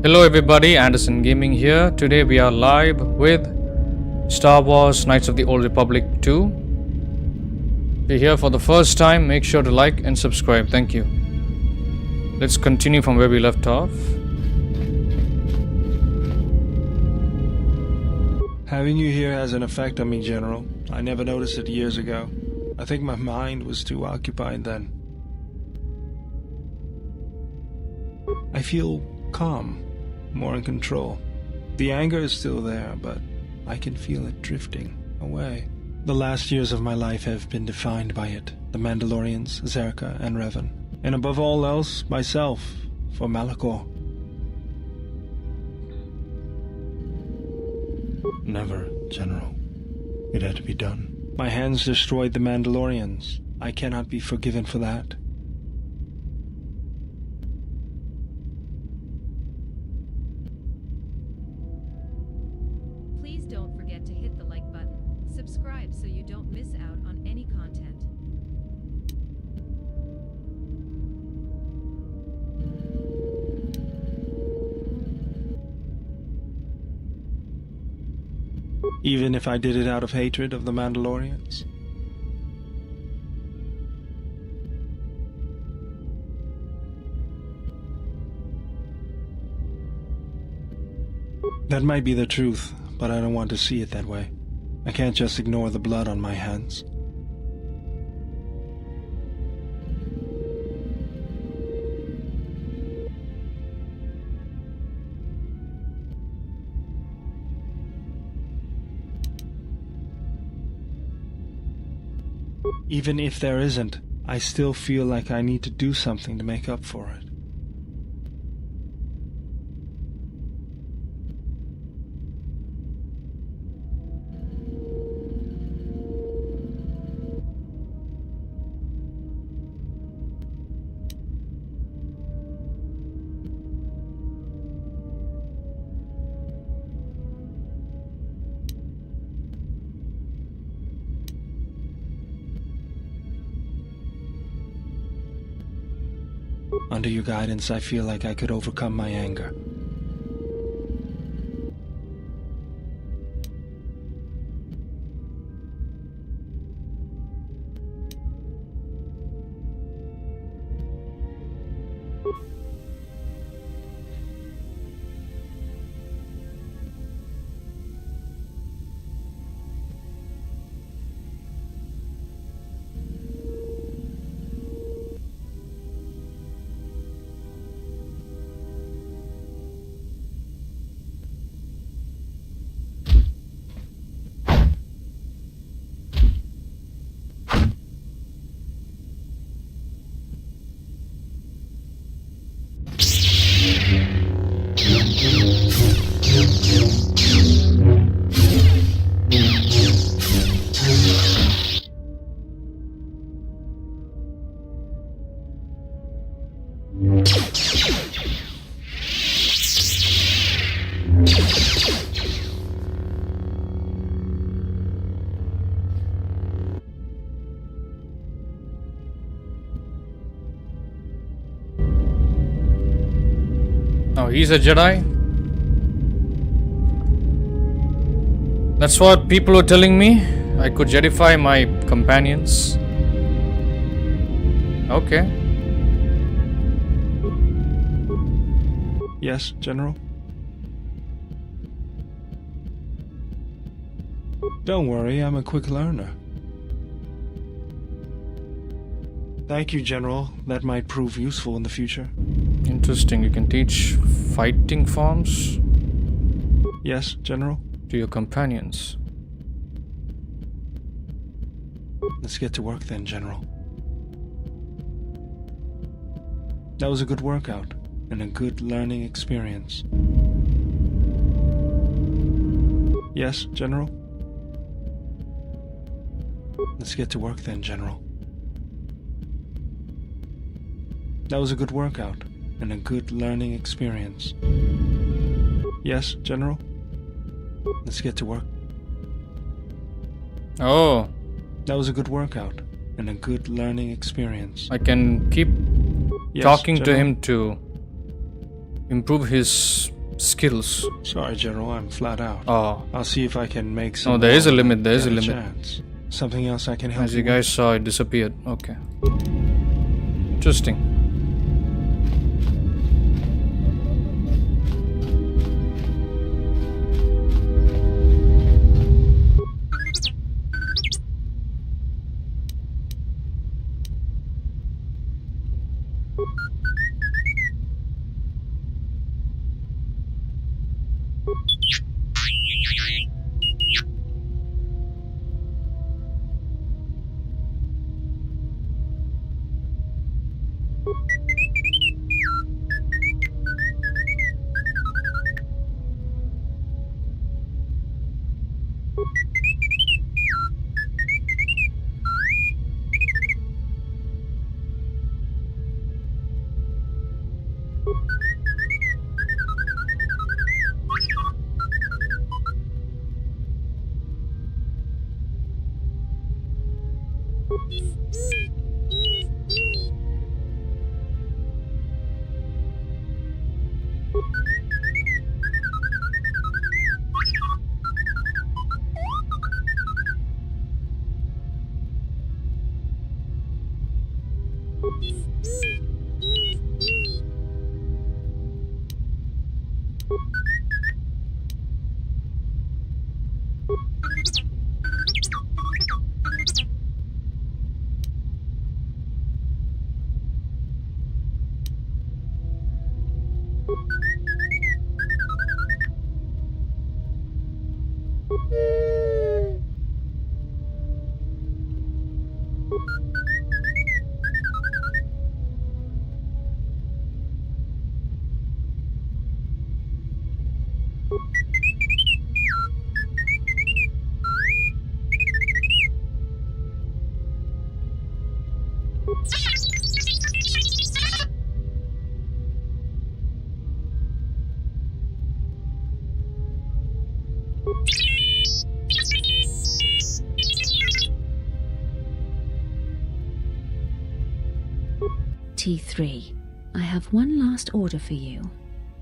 Hello everybody, Anderson Gaming here. Today we are live with Star Wars Knights of the Old Republic 2. If you're here for the first time, make sure to like and subscribe. Thank you. Let's continue from where we left off. Having you here has an effect on me, General. I never noticed it years ago. I think my mind was too occupied then. I feel calm, more in control. The anger is still there, but I can feel it drifting away. The last years of my life have been defined by it. The Mandalorians, Zerka, and Revan. And above all else, myself, for Malachor. Never, General. It had to be done. My hands destroyed the Mandalorians. I cannot be forgiven for that. Please don't forget to hit the like button. Subscribe so you don't miss out on any content. Even if I did it out of hatred of the Mandalorians? That might be the truth, but I don't want to see it that way. I can't just ignore the blood on my hands. Even if there isn't, I still feel like I need to do something to make up for it. Under your guidance, I feel like I could overcome my anger. Oh, he's a Jedi? That's what people were telling me. I could Jedify my companions. Okay. Yes, General? Don't worry, I'm a quick learner. Thank you, General. That might prove useful in the future. Interesting. You can teach fighting forms Yes, General? to your companions. Let's get to work then, General. That was a good workout and a good learning experience. Yes, General? Let's get to work then, General. That was a good workout and a good learning experience. Yes, General? Let's get to work. Oh, That was a good workout and a good learning experience. I can keep Yes, talking to General? him to improve his skills. Sorry, General, I'm flat out. Oh, I'll see if I can make some. no, there is a more limit. There is a get limit. chance. Something else I can help As you you guys saw, it disappeared. Okay. Interesting. T3, I have one last order for you.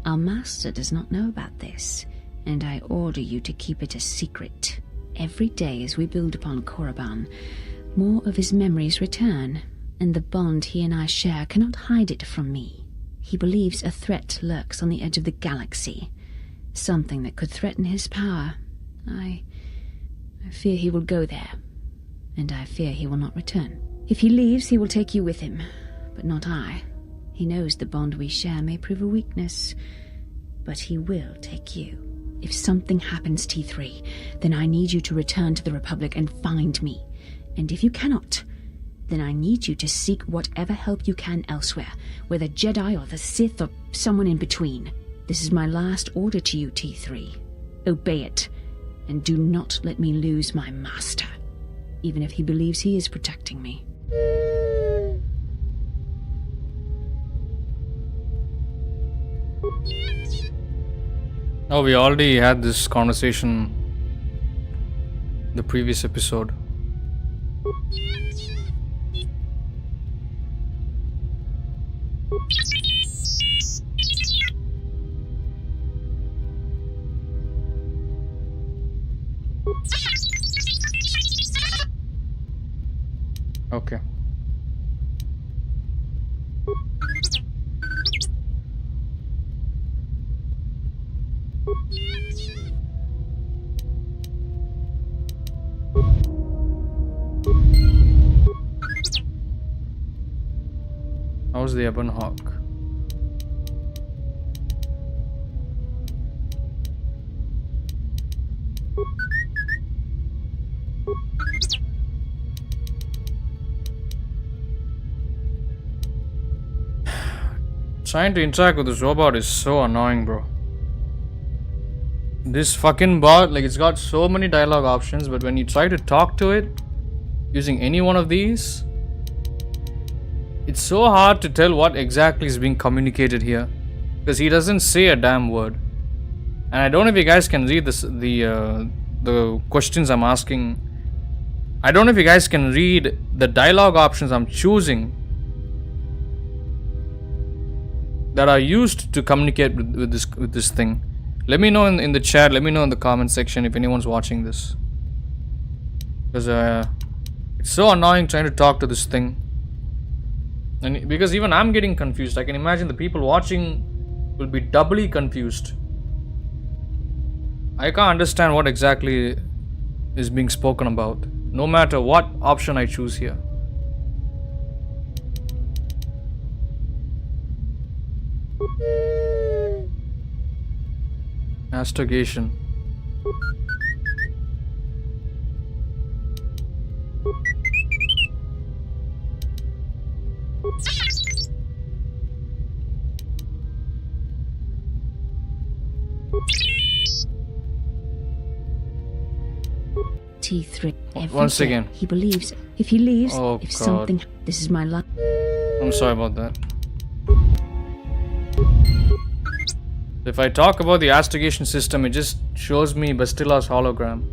Our master does not know about this, and I order you to keep it a secret. Every day as we build upon Korriban, more of his memories return, and the bond he and I share cannot hide it from me. He believes a threat lurks on the edge of the galaxy, something that could threaten his power. I fear he will go there, and I fear he will not return. If he leaves, he will take you with him, but not I. He knows the bond we share may prove a weakness, but he will take you. If something happens, T3, then I need you to return to the Republic and find me. And if you cannot, then I need you to seek whatever help you can elsewhere, whether Jedi or the Sith or someone in between. This is my last order to you, T3. Obey it, and do not let me lose my master, even if he believes he is protecting me. Oh, we already had this conversation the previous episode. Okay. How's the Ebon Hawk? Trying to interact with this robot is so annoying, bro. This fucking bot, like, it's got so many dialogue options, but when you try to talk to it using any one of these, it's so hard to tell what exactly is being communicated here, because he doesn't say a damn word. And I don't know if you guys can read this, the questions I'm asking. I don't know if you guys can read the dialogue options I'm choosing. that are used to communicate with this thing. Let me know in the chat. Let me know in the comment section if anyone's watching this. Because it's so annoying trying to talk to this thing. And because even I'm getting confused. I can imagine the people watching will be doubly confused. I can't understand what exactly is being spoken about, no matter what option I choose here. Astrogation. T3. Once again. He believes if he leaves, Oh, if God. something. This is my life. I'm sorry about that. If I talk about the astrogation system, it just shows me Bastilla's hologram.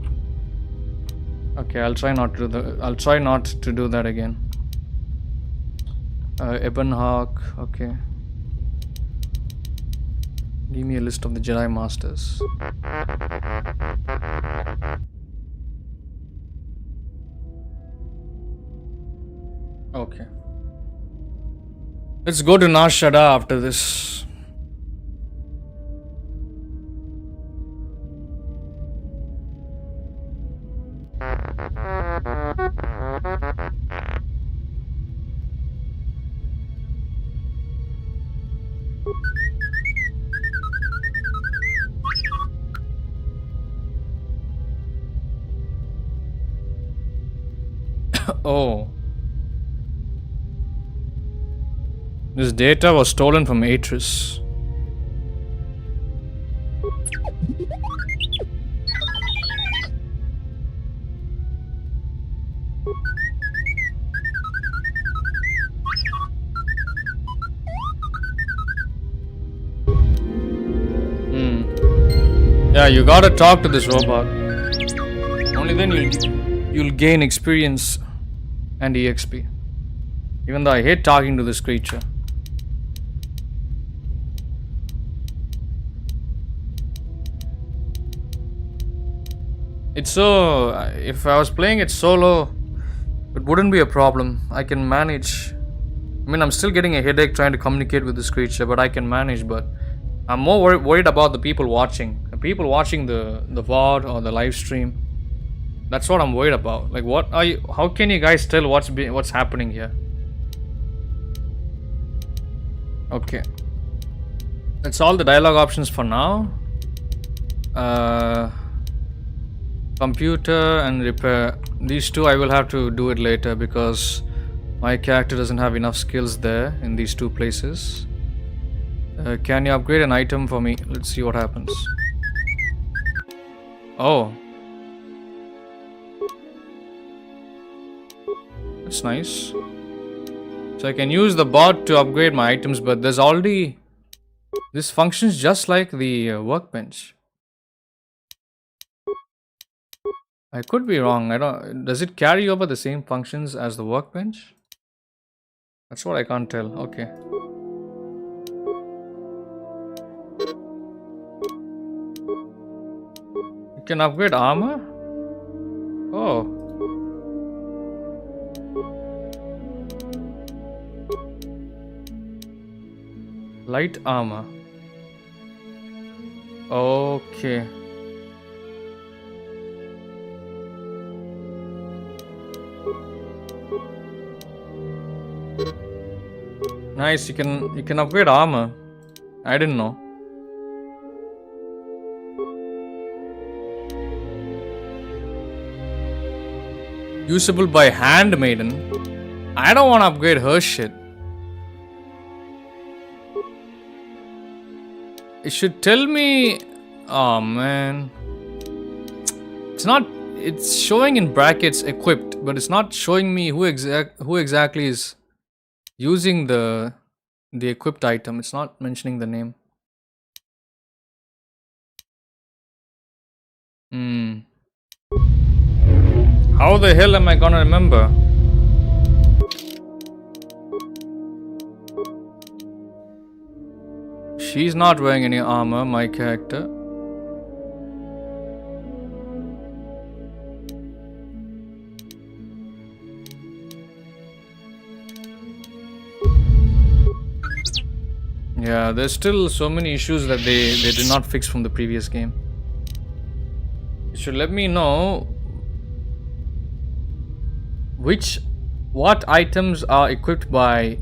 Okay, I'll try not to do that again. Ebonhawk, okay. Give me a list of the Jedi Masters. Okay. Let's go to Nar Shaddaa after this. Oh. This data was stolen from Atris. Yeah, you gotta talk to this robot. Only then you'll gain experience and EXP. Even though I hate talking to this creature. It's so... if I was playing it solo, it wouldn't be a problem. I can manage. I mean, I'm still getting a headache trying to communicate with this creature, but I can manage. But I'm more worried about the people watching. The people watching the VOD or the live stream. That's what I'm worried about. Like, what are you... how can you guys tell what's happening here? Okay. That's all the dialogue options for now. Computer and repair. These two I will have to do it later because my character doesn't have enough skills there in these two places. Can you upgrade an item for me? Let's see what happens. Oh. That's nice. So I can use the bot to upgrade my items, but there's already... this functions just like the workbench. I could be wrong. I don't... does it carry over the same functions as the workbench? That's what I can't tell. Okay. You can upgrade armor? Oh. Light armor. Okay. Nice, you can upgrade armor. I didn't know. Usable by handmaiden. I don't want to upgrade her shit. It should tell me... oh man. It's not... it's showing in brackets equipped, but it's not showing me who exactly is using the equipped item. It's not mentioning the name. How the hell am I gonna remember? She's not wearing any armor, my character. Yeah, there's still so many issues that they did not fix from the previous game. You should let me know what items are equipped by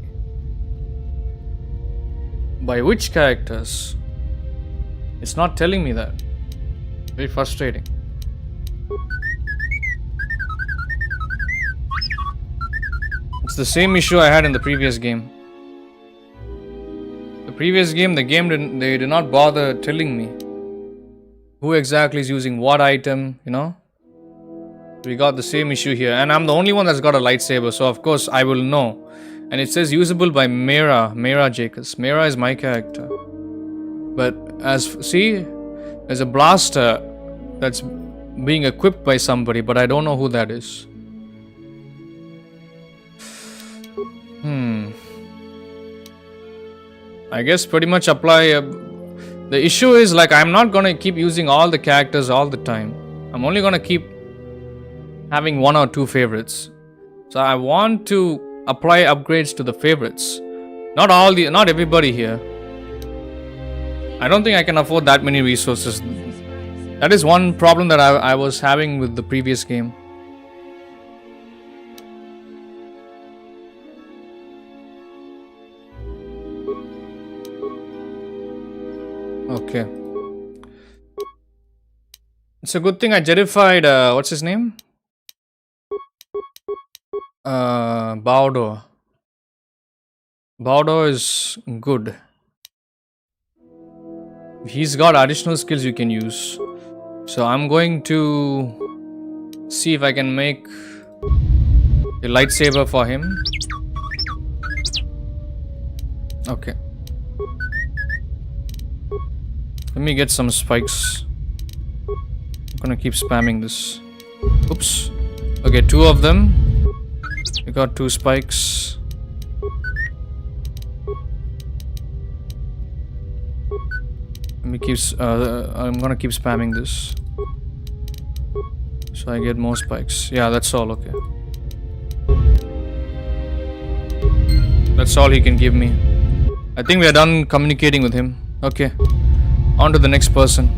which characters. It's not telling me that. Very frustrating. It's the same issue I had in the previous game. They did not bother telling me who exactly is using what item, you know. We got the same issue here, and I'm the only one that's got a lightsaber, so of course I will know. And it says usable by Mera Jacobs. Mera is my character. But there's a blaster that's being equipped by somebody, but I don't know who that is. I guess pretty much apply. The issue is like I'm not gonna keep using all the characters all the time. I'm only gonna keep having one or two favorites. So I want to apply upgrades to the favorites. Not everybody here. I don't think I can afford that many resources. That is one problem that I was having with the previous game. Okay. It's a good thing I Jedified, what's his name? Baudo. Baudo is good. He's got additional skills you can use. So I'm going to see if I can make a lightsaber for him. Okay. Let me get some spikes. I'm gonna keep spamming this. Oops. Okay, 2 of them. We got 2 spikes. Let me keep. I'm gonna keep spamming this, so I get more spikes. Yeah, that's all. Okay. That's all he can give me. I think we are done communicating with him. Okay. On to the next person.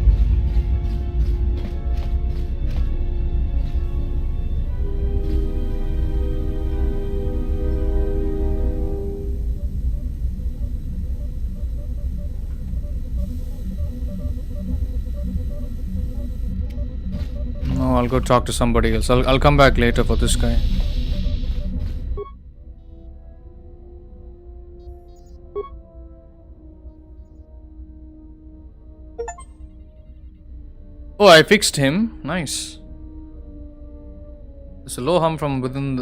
No, I'll go talk to somebody else. I'll come back later for this guy. Oh, I fixed him. Nice. There's a low hum from within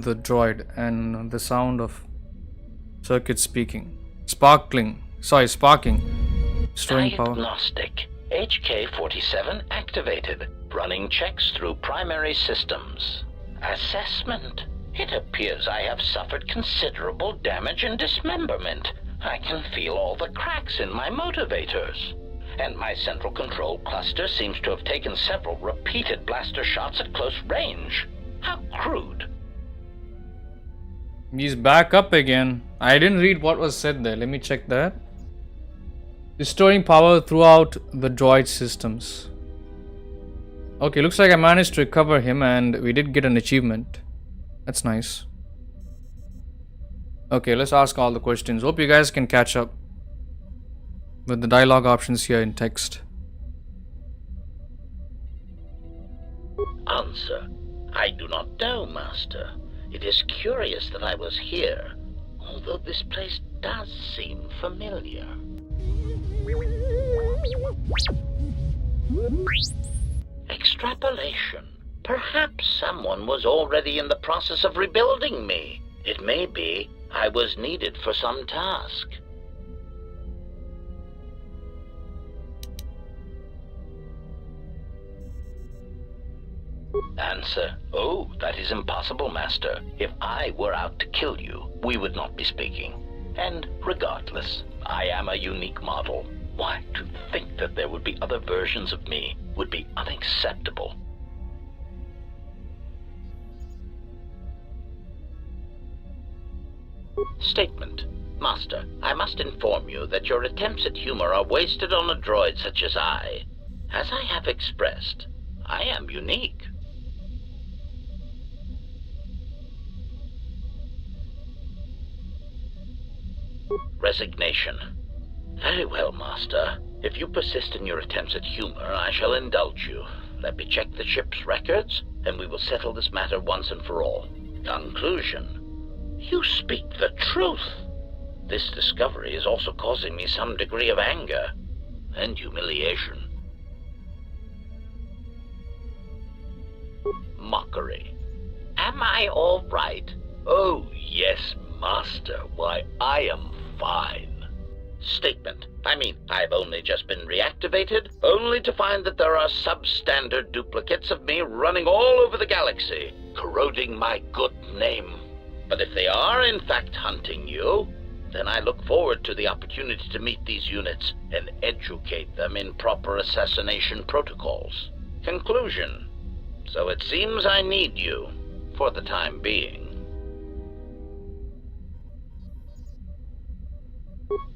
the droid and the sound of circuit sparking. Storing power. Diagnostic. HK-47 activated. Running checks through primary systems. Assessment. It appears I have suffered considerable damage and dismemberment. I can feel all the cracks in my motivators. And my central control cluster seems to have taken several repeated blaster shots at close range. How crude. He's back up again. I didn't read what was said there. Let me check that. Restoring power throughout the droid systems. Okay, looks like I managed to recover him and we did get an achievement. That's nice. Okay, let's ask all the questions. Hope you guys can catch up with the dialogue options here in text. Answer. I do not know, Master. It is curious that I was here, although this place does seem familiar. Extrapolation. Perhaps someone was already in the process of rebuilding me. It may be I was needed for some task. Answer. Oh, that is impossible, Master. If I were out to kill you, we would not be speaking. And regardless, I am a unique model. Why, to think that there would be other versions of me would be unacceptable. Statement. Master, I must inform you that your attempts at humor are wasted on a droid such as I. As I have expressed, I am unique. Resignation. Very well, Master. If you persist in your attempts at humor, I shall indulge you. Let me check the ship's records, and we will settle this matter once and for all. Conclusion. You speak the truth. This discovery is also causing me some degree of anger and humiliation. Mockery. Am I all right? Oh, yes, Master. Why, I am fine. Statement. I mean, I've only just been reactivated, only to find that there are substandard duplicates of me running all over the galaxy, corroding my good name. But if they are in fact hunting you, then I look forward to the opportunity to meet these units and educate them in proper assassination protocols. Conclusion. So it seems I need you, for the time being.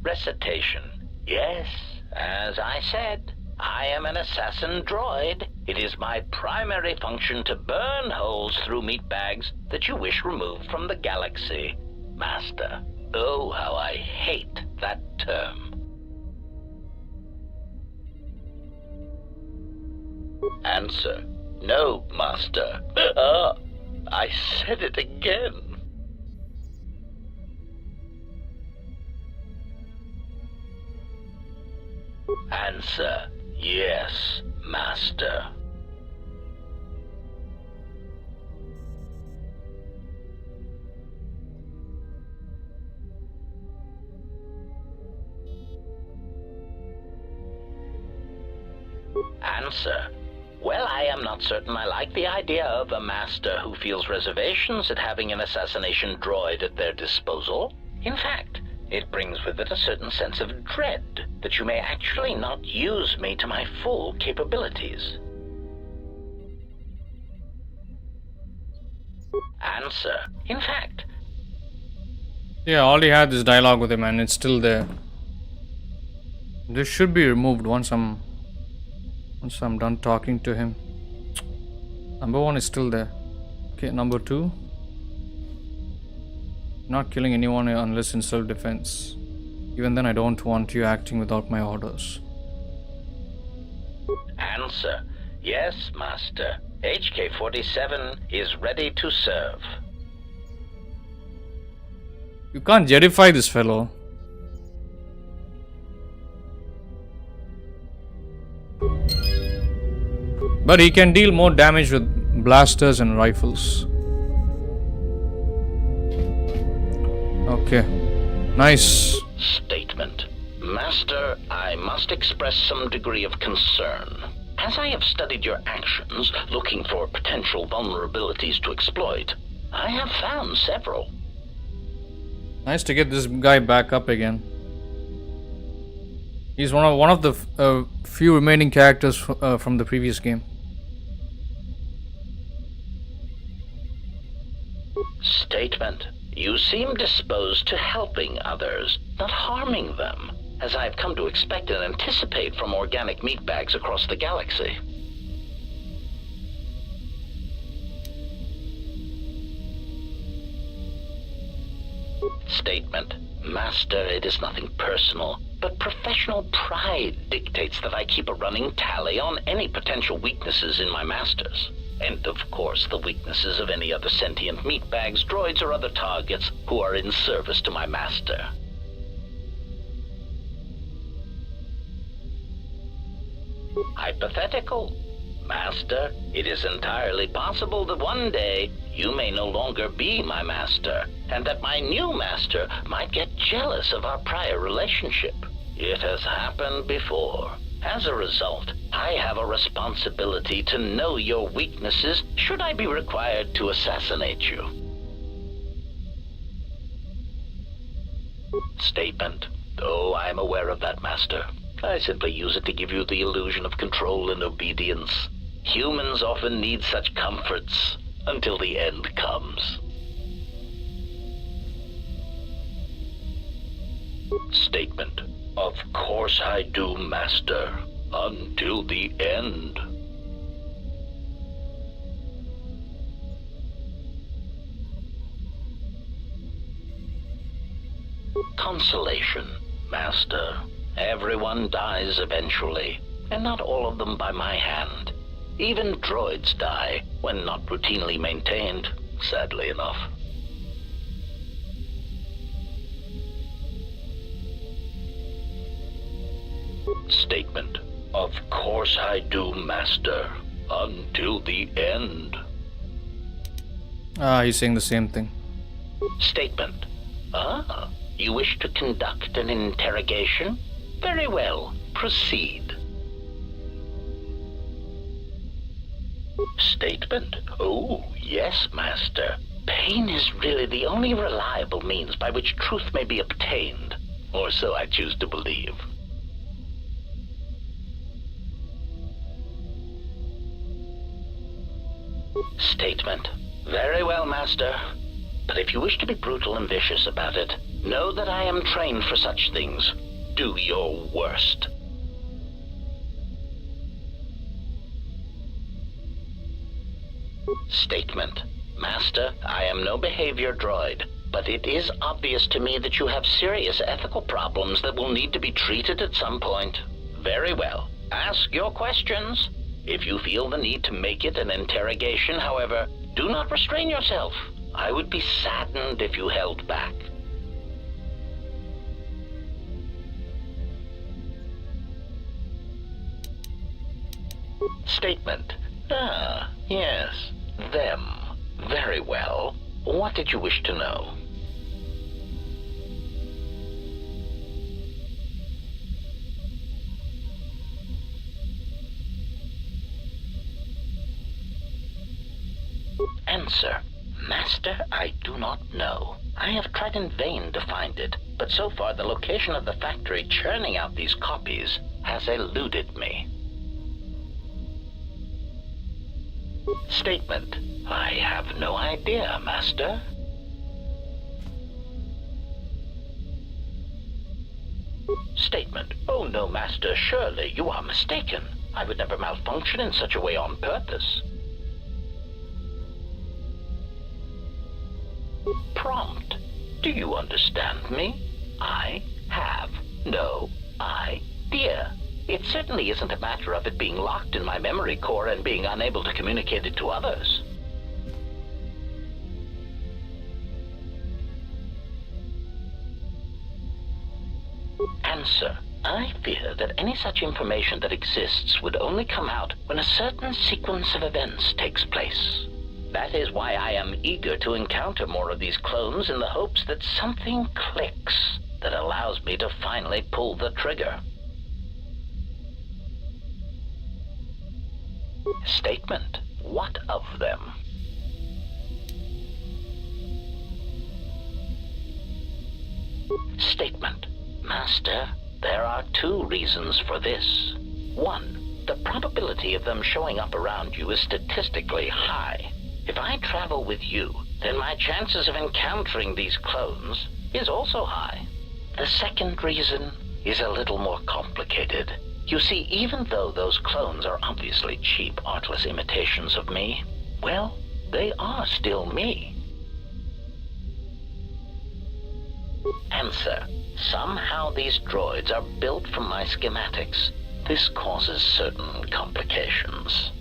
Recitation. Yes, as I said, I am an assassin droid. It is my primary function to burn holes through meat bags that you wish removed from the galaxy. Master, oh, how I hate that term. Answer. No, Master. I said it again. Answer. Yes, Master. Answer. Well, I am not certain I like the idea of a master who feels reservations at having an assassination droid at their disposal. In fact, it brings with it a certain sense of dread that you may actually not use me to my full capabilities. Answer. In fact. Yeah, I already had this dialogue with him and it's still there. This should be removed once I'm done talking to him. Number 1 is still there. Okay, number 2. Not killing anyone unless in self-defense. Even then I don't want you acting without my orders. Answer. Yes, Master. HK-47 is ready to serve. You can't Jedify this fellow. But he can deal more damage with blasters and rifles. Okay. Nice. Statement. Master, I must express some degree of concern. As I have studied your actions, looking for potential vulnerabilities to exploit, I have found several. Nice to get this guy back up again. He's one of the few remaining characters from the previous game. Statement. You seem disposed to helping others, not harming them, as I've come to expect and anticipate from organic meat bags across the galaxy. Statement. Master, it is nothing personal, but professional pride dictates that I keep a running tally on any potential weaknesses in my masters. And, of course, the weaknesses of any other sentient meatbags, droids, or other targets who are in service to my master. Hypothetical. Master, it is entirely possible that one day you may no longer be my master, and that my new master might get jealous of our prior relationship. It has happened before. As a result, I have a responsibility to know your weaknesses should I be required to assassinate you. Statement. Oh, I am aware of that, Master. I simply use it to give you the illusion of control and obedience. Humans often need such comforts until the end comes. Statement. Of course I do, Master. Until the end. Consolation, Master. Everyone dies eventually, and not all of them by my hand. Even droids die when not routinely maintained, sadly enough. Statement. Of course I do, Master. Until the end. Ah, he's saying the same thing. Statement. Ah, you wish to conduct an interrogation? Very well, proceed. Statement. Oh, yes, Master. Pain is really the only reliable means by which truth may be obtained, or so I choose to believe. Statement. Very well, Master. But if you wish to be brutal and vicious about it, know that I am trained for such things. Do your worst. Statement. Master, I am no behavior droid, but it is obvious to me that you have serious ethical problems that will need to be treated at some point. Very well. Ask your questions. If you feel the need to make it an interrogation, however, do not restrain yourself. I would be saddened if you held back. Statement. Ah, yes. Them. Very well. What did you wish to know? Answer. Master, I do not know. I have tried in vain to find it, but so far the location of the factory churning out these copies has eluded me. Statement. I have no idea, Master. Statement. Oh no, Master, surely you are mistaken. I would never malfunction in such a way on purpose. Prompt. Do you understand me? I have no idea. It certainly isn't a matter of it being locked in my memory core and being unable to communicate it to others. Answer. I fear that any such information that exists would only come out when a certain sequence of events takes place. That is why I am eager to encounter more of these clones in the hopes that something clicks that allows me to finally pull the trigger. Statement. What of them? Statement. Master, there are two reasons for this. One, the probability of them showing up around you is statistically high. If I travel with you, then my chances of encountering these clones is also high. The second reason is a little more complicated. You see, even though those clones are obviously cheap, artless imitations of me, well, they are still me. Answer. Somehow these droids are built from my schematics. This causes certain complications.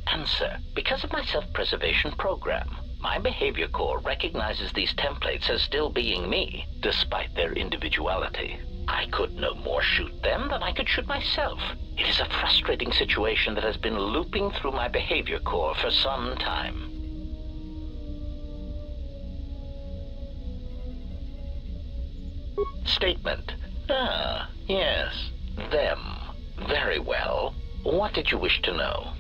Answer. Because of my self-preservation program, my behavior core recognizes these templates as still being me, despite their individuality. I could no more shoot them than I could shoot myself. It is a frustrating situation that has been looping through my behavior core for some time. Statement. Ah, yes. Them. Very well. What did you wish to know?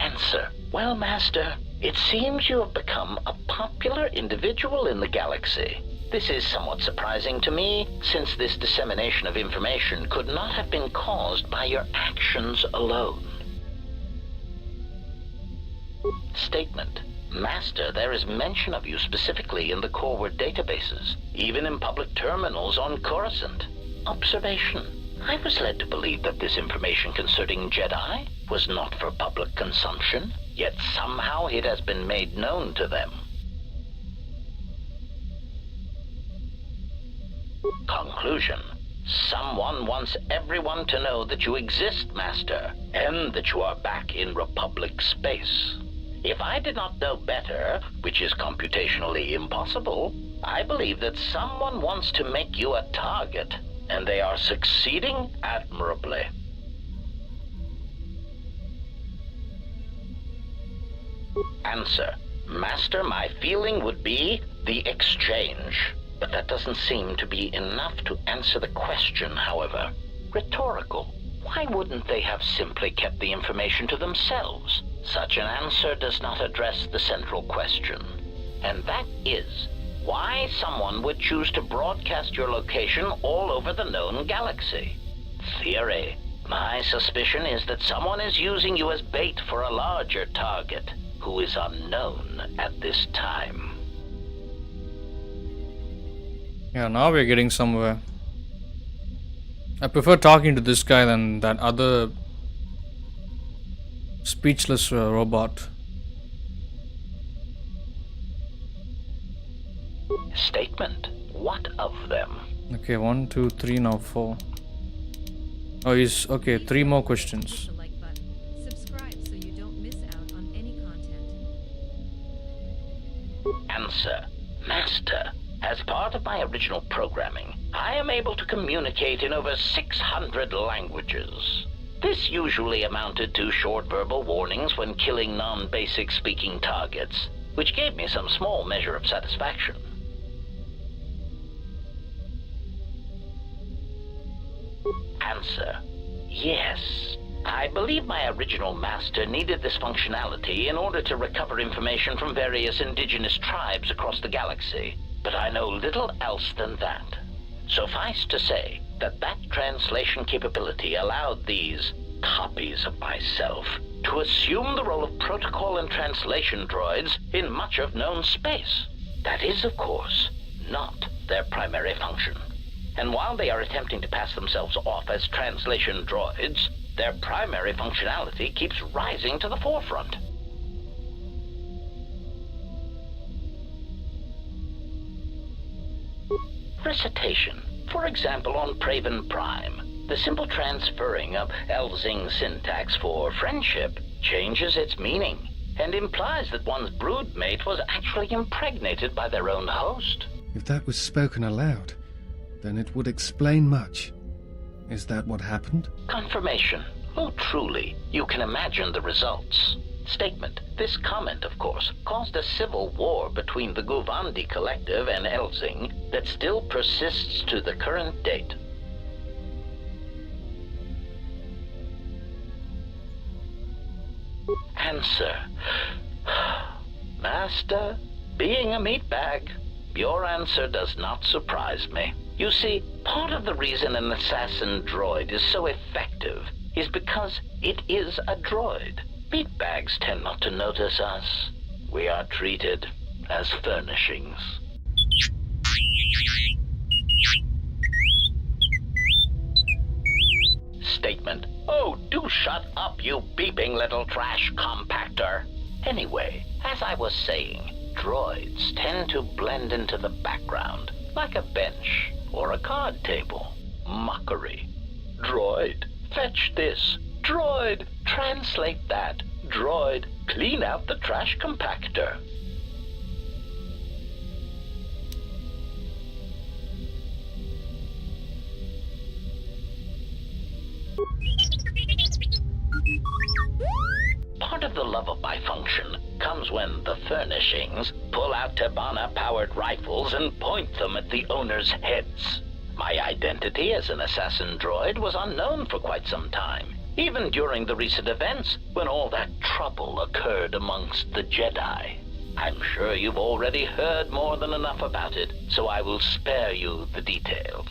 Answer. Well, Master, it seems you have become a popular individual in the galaxy. This is somewhat surprising to me, since this dissemination of information could not have been caused by your actions alone. Statement. Master, there is mention of you specifically in the Corward databases, even in public terminals on Coruscant. Observation. I was led to believe that this information concerning Jedi was not for public consumption, yet somehow it has been made known to them. Conclusion. Someone wants everyone to know that you exist, Master, and that you are back in Republic space. If I did not know better, which is computationally impossible, I believe that someone wants to make you a target, and they are succeeding admirably. Answer. Master, my feeling would be the exchange. But that doesn't seem to be enough to answer the question, however. Rhetorical. Why wouldn't they have simply kept the information to themselves? Such an answer does not address the central question. And that is, why someone would choose to broadcast your location all over the known galaxy. Theory. My suspicion is that someone is using you as bait for a larger target, who is unknown at this time. Yeah, now we're getting somewhere. I prefer talking to this guy than that other speechless robot. Statement. What of them? Okay, 1, 2, 3, now 4. Oh, he's okay. 3 more questions. The like button. Subscribe so you don't miss out on any content. Answer. Master, as part of my original programming, I am able to communicate in over 600 languages. This usually amounted to short verbal warnings when killing non-basic speaking targets, which gave me some small measure of satisfaction. Answer. Yes. I believe my original master needed this functionality in order to recover information from various indigenous tribes across the galaxy, but I know little else than that. Suffice to say that that translation capability allowed these copies of myself to assume the role of protocol and translation droids in much of known space. That is, of course, not their primary function. And while they are attempting to pass themselves off as translation droids, their primary functionality keeps rising to the forefront. Recitation. For example, on Praven Prime, the simple transferring of Elzing syntax for friendship changes its meaning and implies that one's broodmate was actually impregnated by their own host. If that was spoken aloud, then it would explain much. Is that what happened? Confirmation. Oh, truly, you can imagine the results. Statement. This comment, of course, caused a civil war between the Guvandi Collective and Elzing that still persists to the current date. Answer. Master, being a meatbag, your answer does not surprise me. You see, part of the reason an assassin droid is so effective is because it is a droid. Meatbags tend not to notice us. We are treated as furnishings. Statement. Oh, do shut up, you beeping little trash compactor. Anyway, as I was saying, droids tend to blend into the background, like a bench or a card table. Mockery. Droid, fetch this. Droid, translate that. Droid, clean out the trash compactor. Part of the love of my function comes when the furnishings pull out Tabana-powered rifles and point them at the owner's heads. My identity as an assassin droid was unknown for quite some time, even during the recent events when all that trouble occurred amongst the Jedi. I'm sure you've already heard more than enough about it, so I will spare you the details.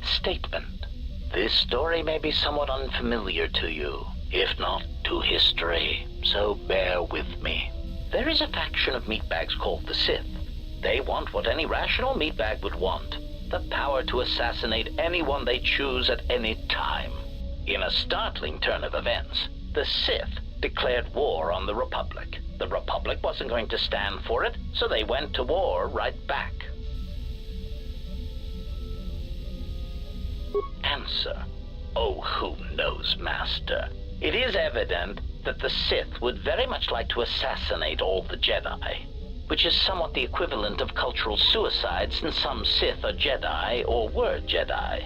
Statement. This story may be somewhat unfamiliar to you, if not to history, so bear with me. There is a faction of meatbags called the Sith. They want what any rational meatbag would want, the power to assassinate anyone they choose at any time. In a startling turn of events, the Sith declared war on the Republic. The Republic wasn't going to stand for it, so they went to war right back. Answer. Oh, who knows, Master? It is evident that the Sith would very much like to assassinate all the Jedi, which is somewhat the equivalent of cultural suicide, since some Sith are Jedi or were Jedi.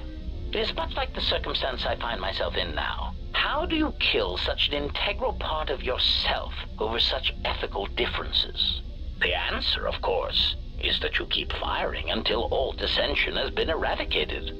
It is much like the circumstance I find myself in now. How do you kill such an integral part of yourself over such ethical differences? The answer, of course, is that you keep firing until all dissension has been eradicated.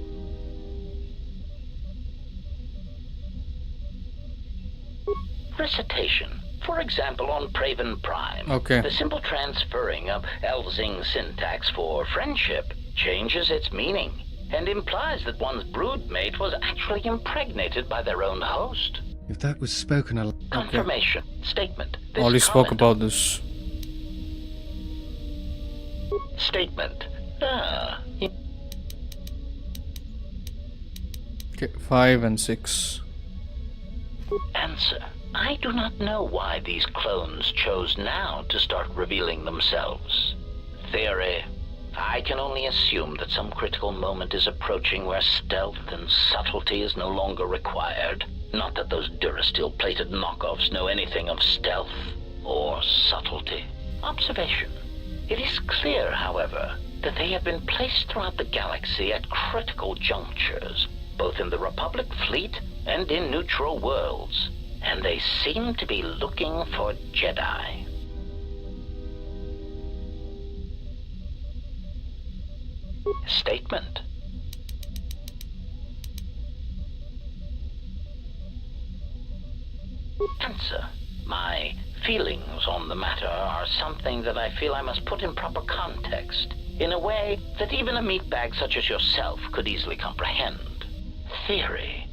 Recitation. For example, on Praven Prime, Okay. the simple transferring of Elzing syntax for friendship changes its meaning and implies that one's broodmate was actually impregnated by their own host. If that was spoken aloud. Confirmation. Statement. This Ollie spoke comment- about this. Statement. Okay, 5 and 6. Answer. I do not know why these clones chose now to start revealing themselves. Theory. I can only assume that some critical moment is approaching where stealth and subtlety is no longer required. Not that those Durasteel-plated knockoffs know anything of stealth or subtlety. Observation. It is clear, however, that they have been placed throughout the galaxy at critical junctures, both in the Republic fleet and in neutral worlds, and they seem to be looking for Jedi. Statement. Answer. My feelings on the matter are something that I feel I must put in proper context, in a way that even a meatbag such as yourself could easily comprehend. Theory.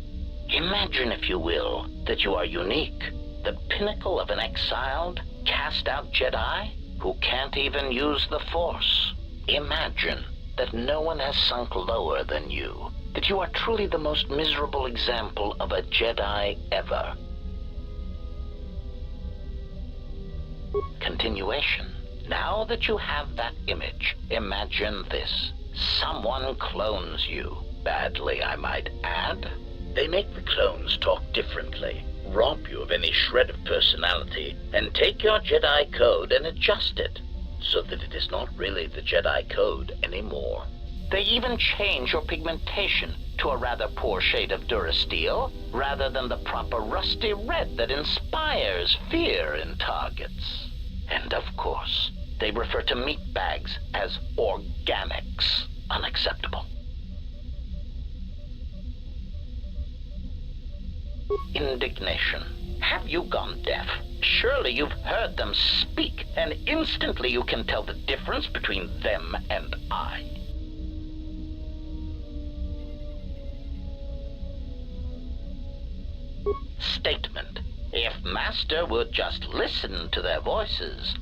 Imagine, if you will, that you are unique, the pinnacle of an exiled, cast-out Jedi who can't even use the Force. Imagine that no one has sunk lower than you, that you are truly the most miserable example of a Jedi ever. Continuation. Now that you have that image, imagine this. Someone clones you. Badly, I might add. They make the clones talk differently, rob you of any shred of personality, and take your Jedi code and adjust it, so that it is not really the Jedi code anymore. They even change your pigmentation to a rather poor shade of Durasteel, rather than the proper rusty red that inspires fear in targets. And of course, they refer to meatbags as organics. Unacceptable. Indignation. Have you gone deaf? Surely you've heard them speak, and instantly you can tell the difference between them and I. Statement. If Master would just listen to their voices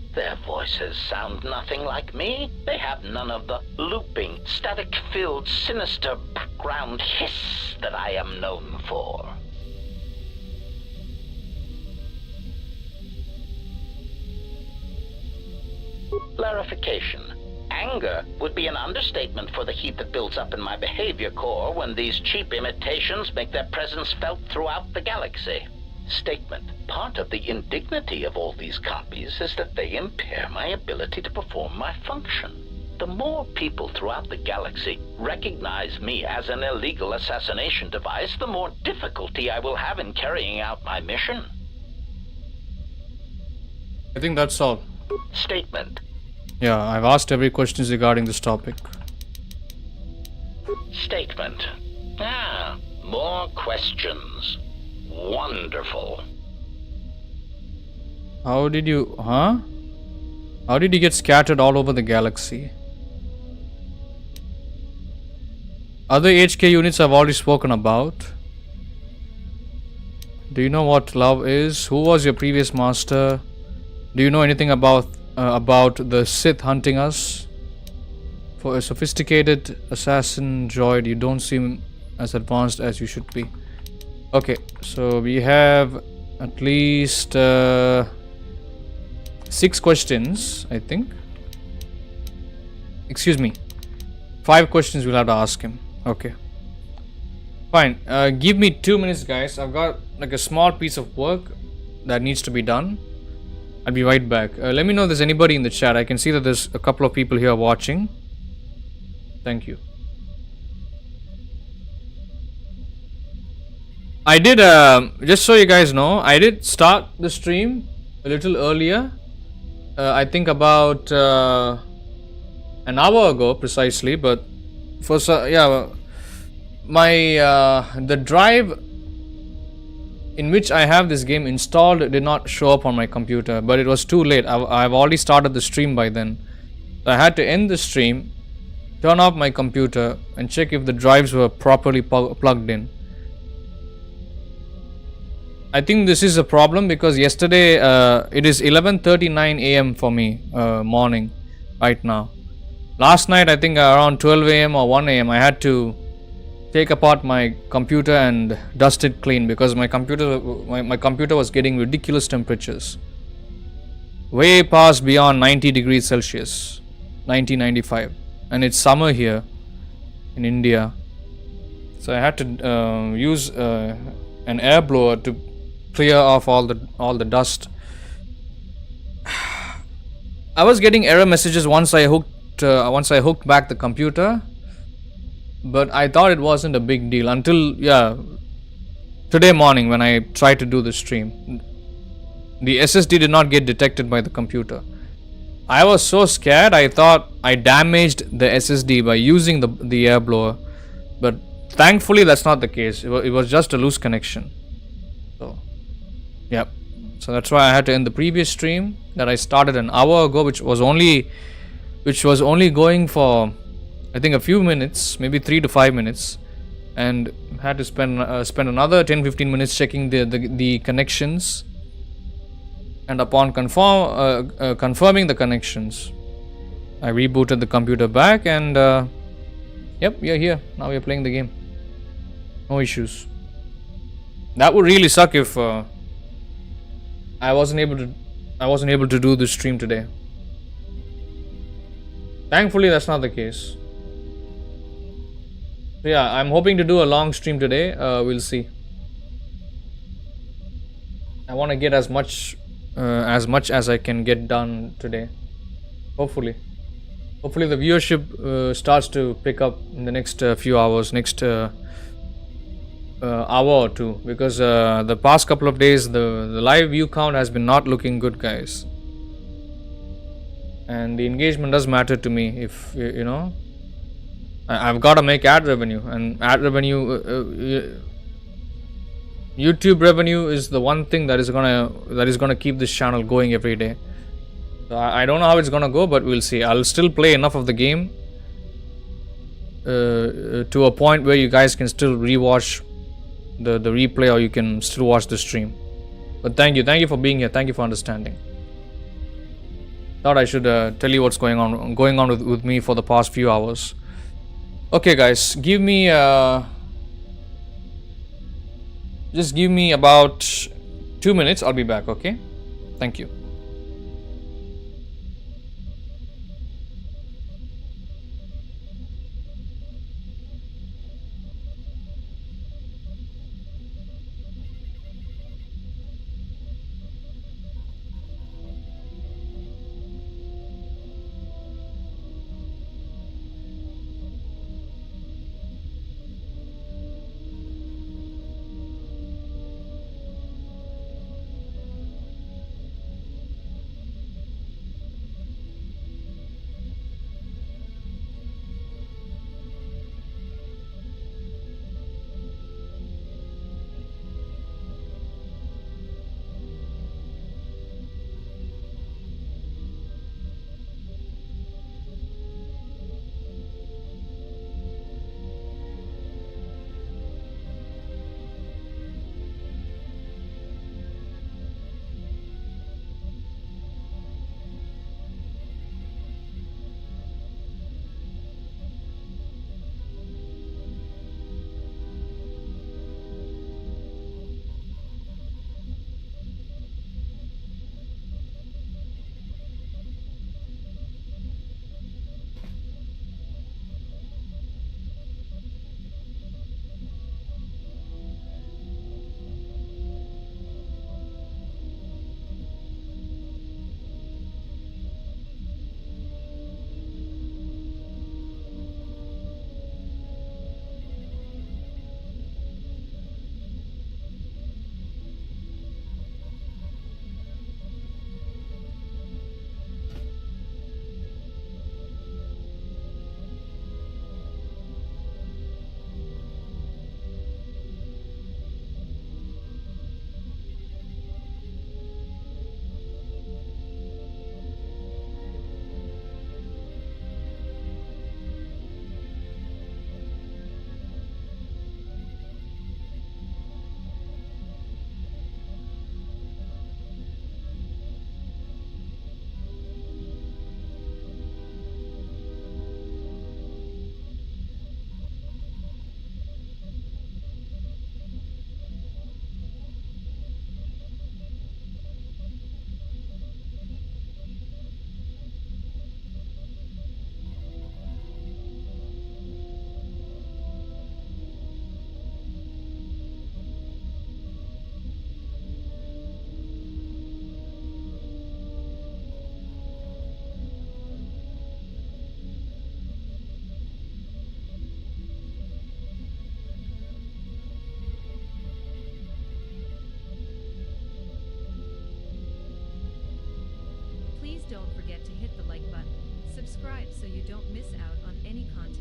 sound nothing like me. They have none of the looping, static-filled, sinister background hiss that I am known for. Clarification. Anger would be an understatement for the heat that builds up in my behavior core when these cheap imitations make their presence felt throughout the galaxy. Statement. Part of the indignity of all these copies is that they impair my ability to perform my function. The more people throughout the galaxy recognize me as an illegal assassination device, the more difficulty I will have in carrying out my mission. I think that's all. Statement. Yeah, I've asked every question regarding this topic. Statement. Ah, more questions. Wonderful. How did you... Huh? How did you get scattered all over the galaxy? Other HK units I've already spoken about. Do you know what love is? Who was your previous master? Do you know anything about the Sith hunting us? For a sophisticated assassin droid, you don't seem as advanced as you should be. Okay, so we have at least 6 questions, I think. Excuse me. 5 questions we'll have to ask him. Okay. Fine. Give me 2 minutes, guys. I've got like a small piece of work that needs to be done. I'll be right back. Let me know if there's anybody in the chat. I can see that there's a couple of people here watching. Thank you. I did, just so you guys know, I did start the stream a little earlier. I think about an hour ago precisely, but for my the drive in which I have this game installed did not show up on my computer, but it was too late. I've already started the stream by then. So I had to end the stream, turn off my computer, and check if the drives were properly plugged in. I think this is a problem because yesterday it is 11:39 a.m. for me morning right now. Last night I think around 12 a.m. or 1 a.m. I had to take apart my computer and dust it clean because my computer was getting ridiculous temperatures, way past beyond 90 degrees Celsius, 90-95, and it's summer here in India, so I had to use an air blower to clear off all the dust. I was getting error messages once I hooked back the computer, but I thought it wasn't a big deal until today morning when I tried to do the stream. The SSD did not get detected by the computer. I was so scared. I thought I damaged the SSD by using the air blower, but thankfully that's not the case. It was just a loose connection. Yep. So that's why I had to end the previous stream that I started an hour ago, which was only going for I think a few minutes, maybe 3 to 5 minutes, and had to spend another 10-15 minutes checking the connections, and upon confirming the connections, I rebooted the computer back, and yep, we are here now. We are playing the game. No issues. That would really suck if I wasn't able to do this stream today. Thankfully that's not the case. So yeah, I'm hoping to do a long stream today. We'll see. I want to get as much as I can get done today. Hopefully the viewership starts to pick up in the next few hours, next hour or two, because the past couple of days the live view count has been not looking good, guys, and the engagement does matter to me. If you know, I've got to make ad revenue, and ad revenue, YouTube revenue is the one thing that is gonna keep this channel going every day. So I don't know how it's gonna go, but we'll see. I'll still play enough of the game to a point where you guys can still rewatch the replay, or you can still watch the stream. But thank you for being here. Thank you for understanding. Thought I should tell you what's going on with me for the past few hours. Okay, guys, give me just give me about 2 minutes. I'll be back. Okay, thank you. Please don't forget to hit the like button, subscribe so you don't miss out on any content.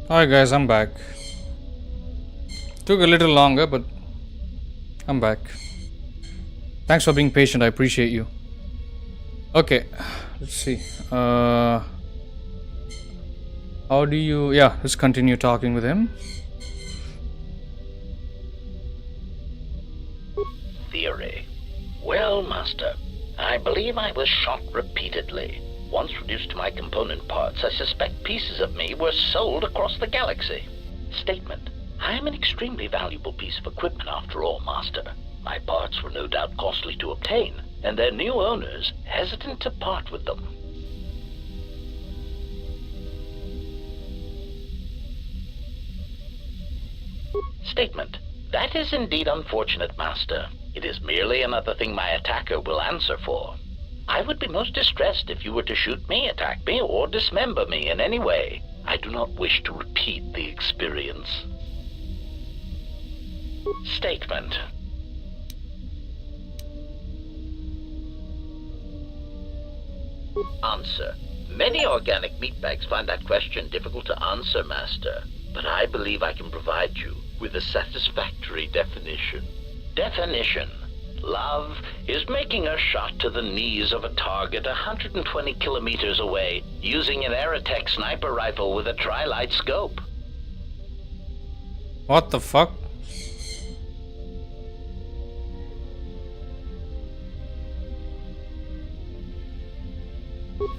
Alright guys, I'm back. Took a little longer, but I'm back. Thanks for being patient, I appreciate you. Okay, let's see. How do you... yeah, let's continue talking with him. Theory. Well, Master, I believe I was shot repeatedly. Once reduced to my component parts, I suspect pieces of me were sold across the galaxy. Statement. I am an extremely valuable piece of equipment after all, Master. My parts were no doubt costly to obtain, and their new owners hesitant to part with them. Statement. That is indeed unfortunate, Master. It is merely another thing my attacker will answer for. I would be most distressed if you were to shoot me, attack me, or dismember me in any way. I do not wish to repeat the experience. Statement. Answer. Many organic meatbags find that question difficult to answer, Master, but I believe I can provide you with a satisfactory definition. Definition. Love is making a shot to the knees of a target 120 kilometers away using an Aerotech sniper rifle with a tri-light scope. What the fuck?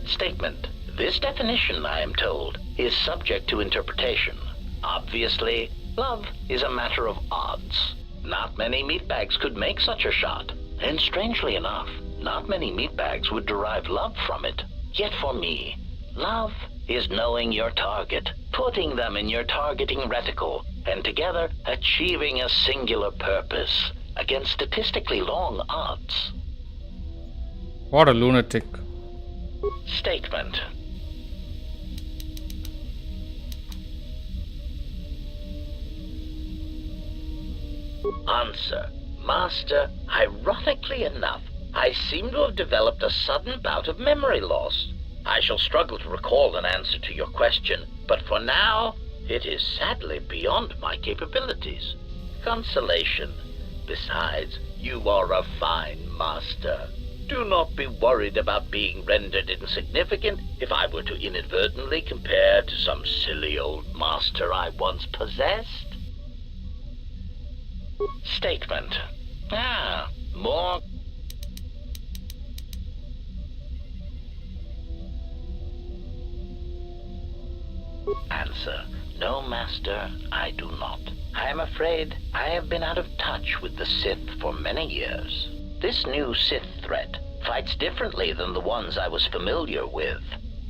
Statement. This definition, I am told, is subject to interpretation. Obviously, Love is a matter of odds. Not many meatbags could make such a shot, and strangely enough, not many meatbags would derive love from it. Yet for me, love is knowing your target, putting them in your targeting reticle, and together achieving a singular purpose against statistically long odds. What a lunatic. Statement. Answer. Master, ironically enough, I seem to have developed a sudden bout of memory loss. I shall struggle to recall an answer to your question, but for now, it is sadly beyond my capabilities. Consolation. Besides, you are a fine master. Do not be worried about being rendered insignificant if I were to inadvertently compare to some silly old master I once possessed. Statement. More. Answer. No, Master, I do not. I am afraid I have been out of touch with the Sith for many years. This new Sith threat fights differently than the ones I was familiar with.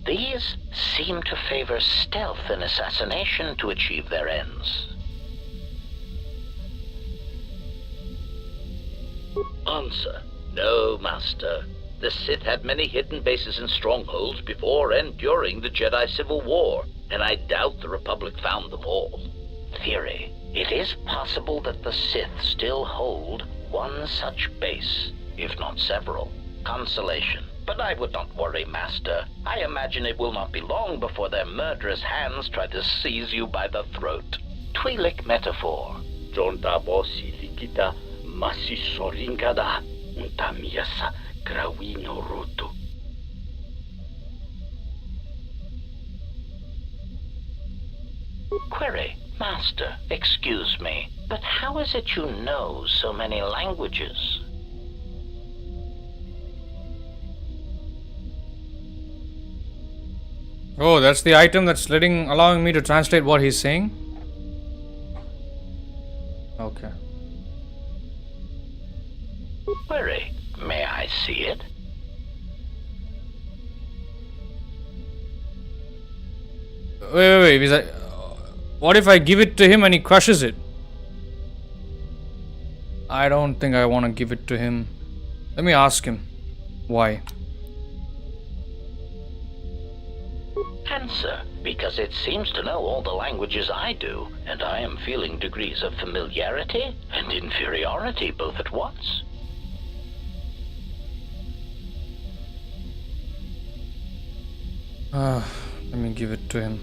These seem to favor stealth and assassination to achieve their ends. Answer. No, Master. The Sith had many hidden bases and strongholds before and during the Jedi Civil War, and I doubt the Republic found them all. Theory. It is possible that the Sith still hold one such base, if not several. Consolation. But I would not worry, Master. I imagine it will not be long before their murderous hands try to seize you by the throat. Twi'lek metaphor. Jontabosi likita masisoringada untamiasa grawino rutu. Query. Master, excuse me, but how is it you know so many languages? Oh, that's the item that's allowing me to translate what he's saying? Okay. Query. May I see it? Wait. He's like, what if I give it to him and he crushes it? I don't think I want to give it to him. Let me ask him. Why? Answer. Because it seems to know all the languages I do, and I am feeling degrees of familiarity and inferiority both at once. Let me give it to him.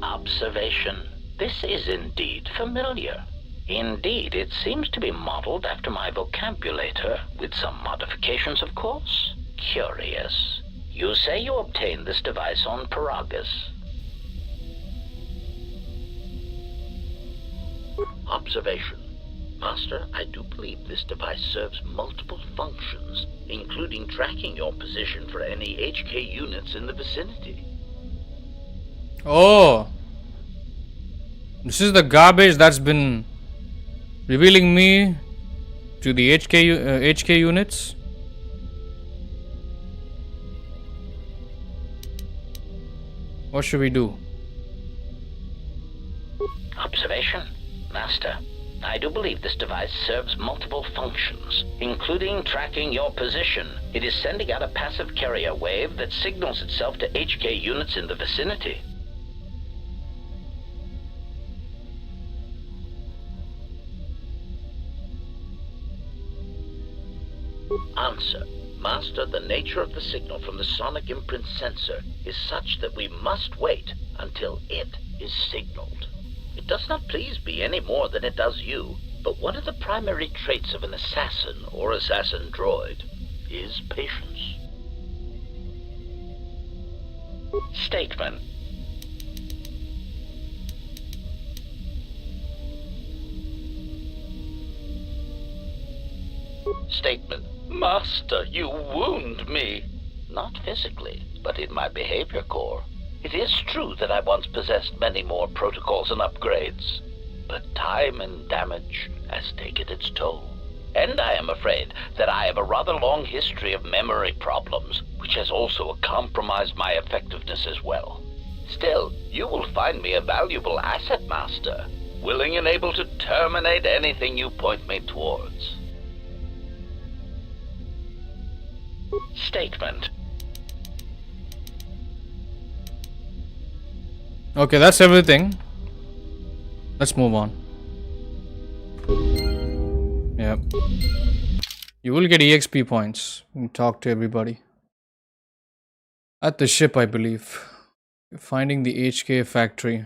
Observation. This is indeed familiar. Indeed, it seems to be modeled after my vocabulator, with some modifications, of course. Curious. You say you obtained this device on Paragus. Observation. Master, I do believe this device serves multiple functions, including tracking your position for any HK units in the vicinity. Oh, this is the garbage that's been revealing me to the HK units. What should we do? Observation. Master, I do believe this device serves multiple functions, including tracking your position. It is sending out a passive carrier wave that signals itself to HK units in the vicinity. Answer. Master, the nature of the signal from the sonic imprint sensor is such that we must wait until it is signaled. It does not please me any more than it does you, but one of the primary traits of an assassin or assassin droid is patience. Statement. Statement. Master, you wound me. Not physically, but in my behavior core. It is true that I once possessed many more protocols and upgrades, but time and damage has taken its toll. And I am afraid that I have a rather long history of memory problems, which has also compromised my effectiveness as well. Still, you will find me a valuable asset, Master, willing and able to terminate anything you point me towards. Statement. Okay, that's everything. Let's move on. Yep. You will get EXP points and talk to everybody. At the ship, I believe. Finding the HK factory.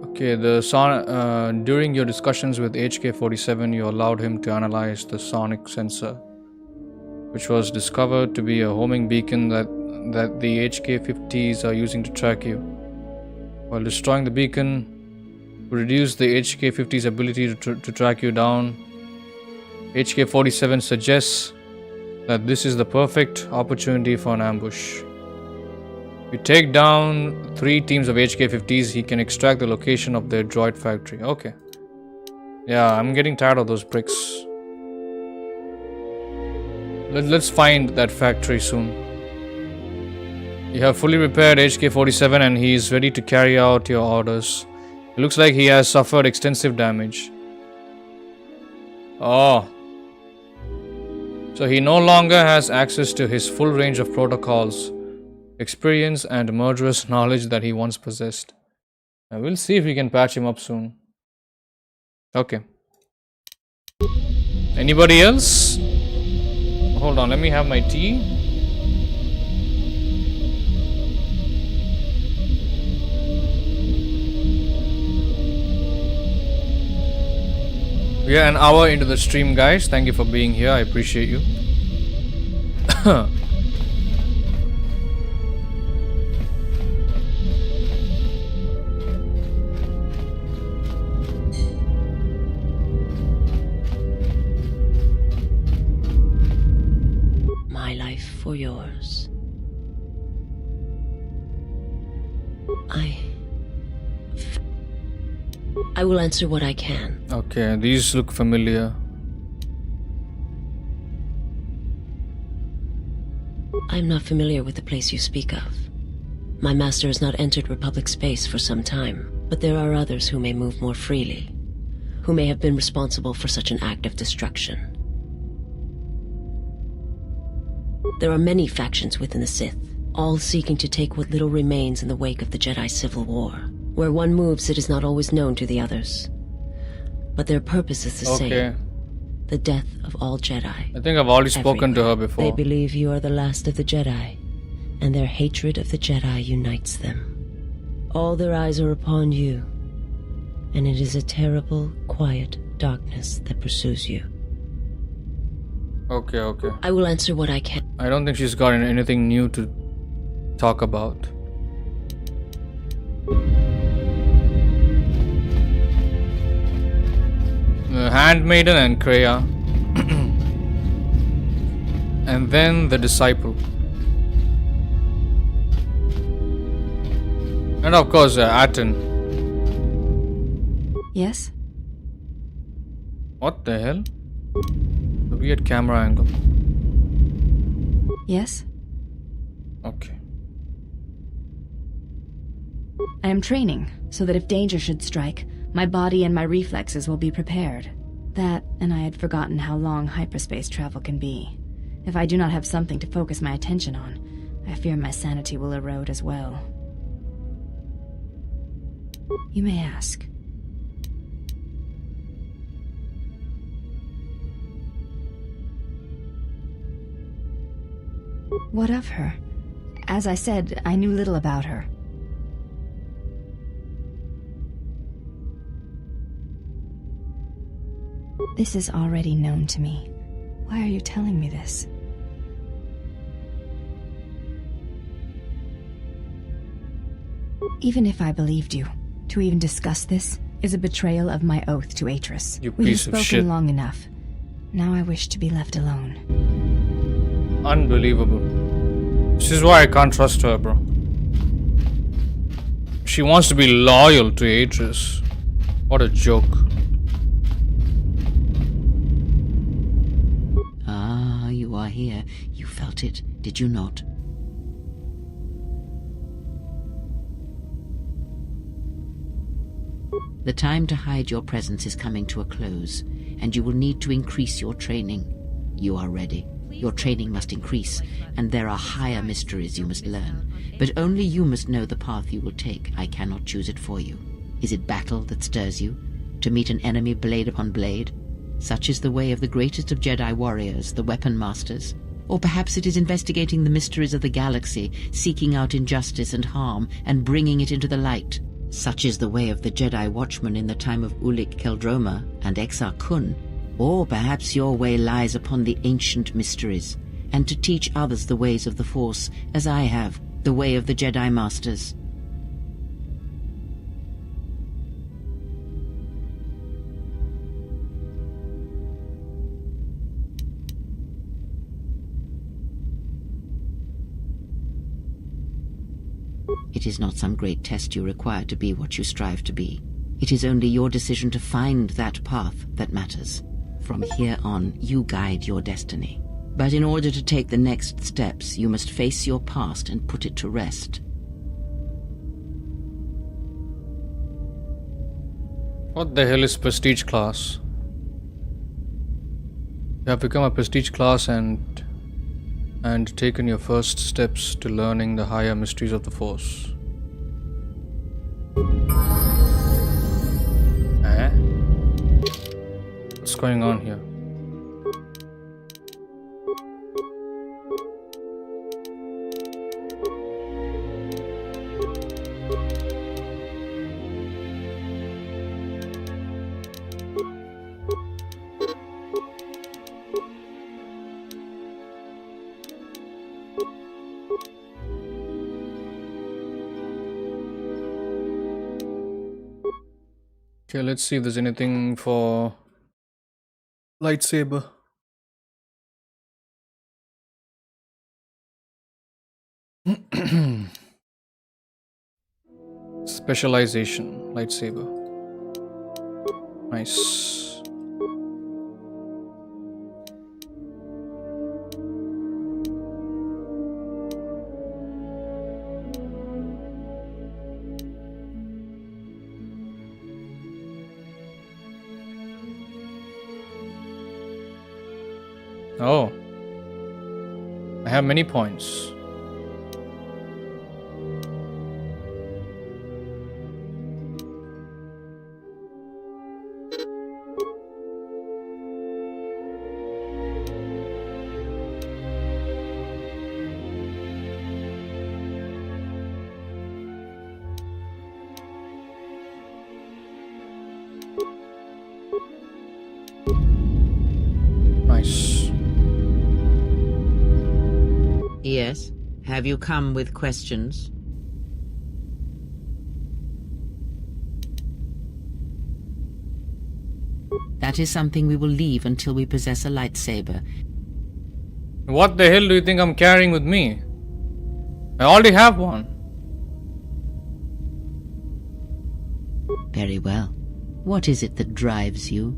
Okay, during your discussions with HK-47, you allowed him to analyze the sonic sensor, which was discovered to be a homing beacon that the HK-50s are using to track you. While destroying the beacon would reduce the HK-50's ability to track you down, HK-47 suggests that this is the perfect opportunity for an ambush. If you take down 3 teams of HK-50s, he can extract the location of their droid factory. Okay. Yeah, I'm getting tired of those bricks. Let's find that factory soon. You have fully repaired HK-47 and he is ready to carry out your orders. It looks like he has suffered extensive damage. Oh. So he no longer has access to his full range of protocols, experience and murderous knowledge that he once possessed. And we'll see if we can patch him up soon. Okay. Anybody else? Hold on, let me have my tea. We are an hour into the stream, guys. Thank you for being here. I appreciate you. My life for yours. I will answer what I can. Okay, these look familiar. I am not familiar with the place you speak of. My master has not entered Republic space for some time, but there are others who may move more freely, who may have been responsible for such an act of destruction. There are many factions within the Sith, all seeking to take what little remains in the wake of the Jedi Civil War. Where one moves, it is not always known to the others. But their purpose is the same. The death of all Jedi. I think I've already spoken to her before. They believe you are the last of the Jedi, and their hatred of the Jedi unites them. All their eyes are upon you, and it is a terrible, quiet darkness that pursues you. Okay. I will answer what I can. I don't think she's got anything new to talk about. The Handmaiden and Kreia. And then the Disciple. And of course, Aten. Yes? What the hell? The weird camera angle. Yes? Okay. I am training, so that if danger should strike, my body and my reflexes will be prepared. That, and I had forgotten how long hyperspace travel can be. If I do not have something to focus my attention on, I fear my sanity will erode as well. You may ask. What of her? As I said, I knew little about her. This is already known to me. Why are you telling me this? Even if I believed you, to even discuss this is a betrayal of my oath to Atris. You We have piece of spoken shit. long enough. Now I wish to be left alone. Unbelievable. This is why I can't trust her, bro. She wants to be loyal to Atris. What a joke. Ah, you are here. You felt it, did you not? The time to hide your presence is coming to a close, and you will need to increase your training. You are ready. Your training must increase, and there are higher mysteries you must learn. But only you must know the path you will take. I cannot choose it for you. Is it battle that stirs you? To meet an enemy blade upon blade? Such is the way of the greatest of Jedi warriors, the weapon masters. Or perhaps it is investigating the mysteries of the galaxy, seeking out injustice and harm, and bringing it into the light. Such is the way of the Jedi Watchman in the time of Ulic Qel-Droma and Exar Kun. Or perhaps your way lies upon the ancient mysteries, and to teach others the ways of the Force, as I have, the way of the Jedi Masters. It is not some great test you require to be what you strive to be. It is only your decision to find that path that matters. From here on, you guide your destiny. But in order to take the next steps, you must face your past and put it to rest. What the hell is prestige class? You have become a prestige class and taken your first steps to learning the higher mysteries of the Force. What's going on here? Okay, let's see if there's anything for lightsaber. Specialization, lightsaber. Nice. Oh, I have many points. Nice. Yes? Have you come with questions? That is something we will leave until we possess a lightsaber. What the hell do you think I'm carrying with me? I already have one. Very well. What is it that drives you?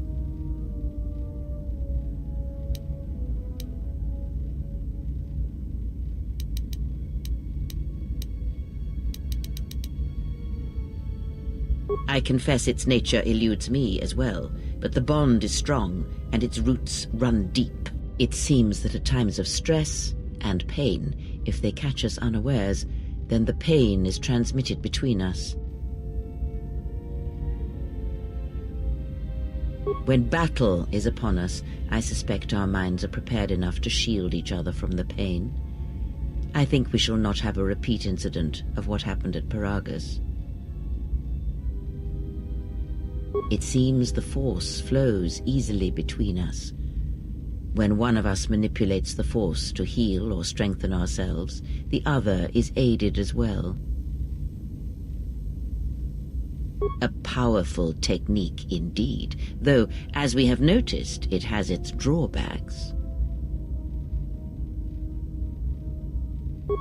I confess its nature eludes me as well, but the bond is strong and its roots run deep. It seems that at times of stress and pain, if they catch us unawares, then the pain is transmitted between us. When battle is upon us, I suspect our minds are prepared enough to shield each other from the pain. I think we shall not have a repeat incident of what happened at Paragus. It seems the Force flows easily between us. When one of us manipulates the Force to heal or strengthen ourselves, the other is aided as well. A powerful technique indeed, though, as we have noticed, it has its drawbacks.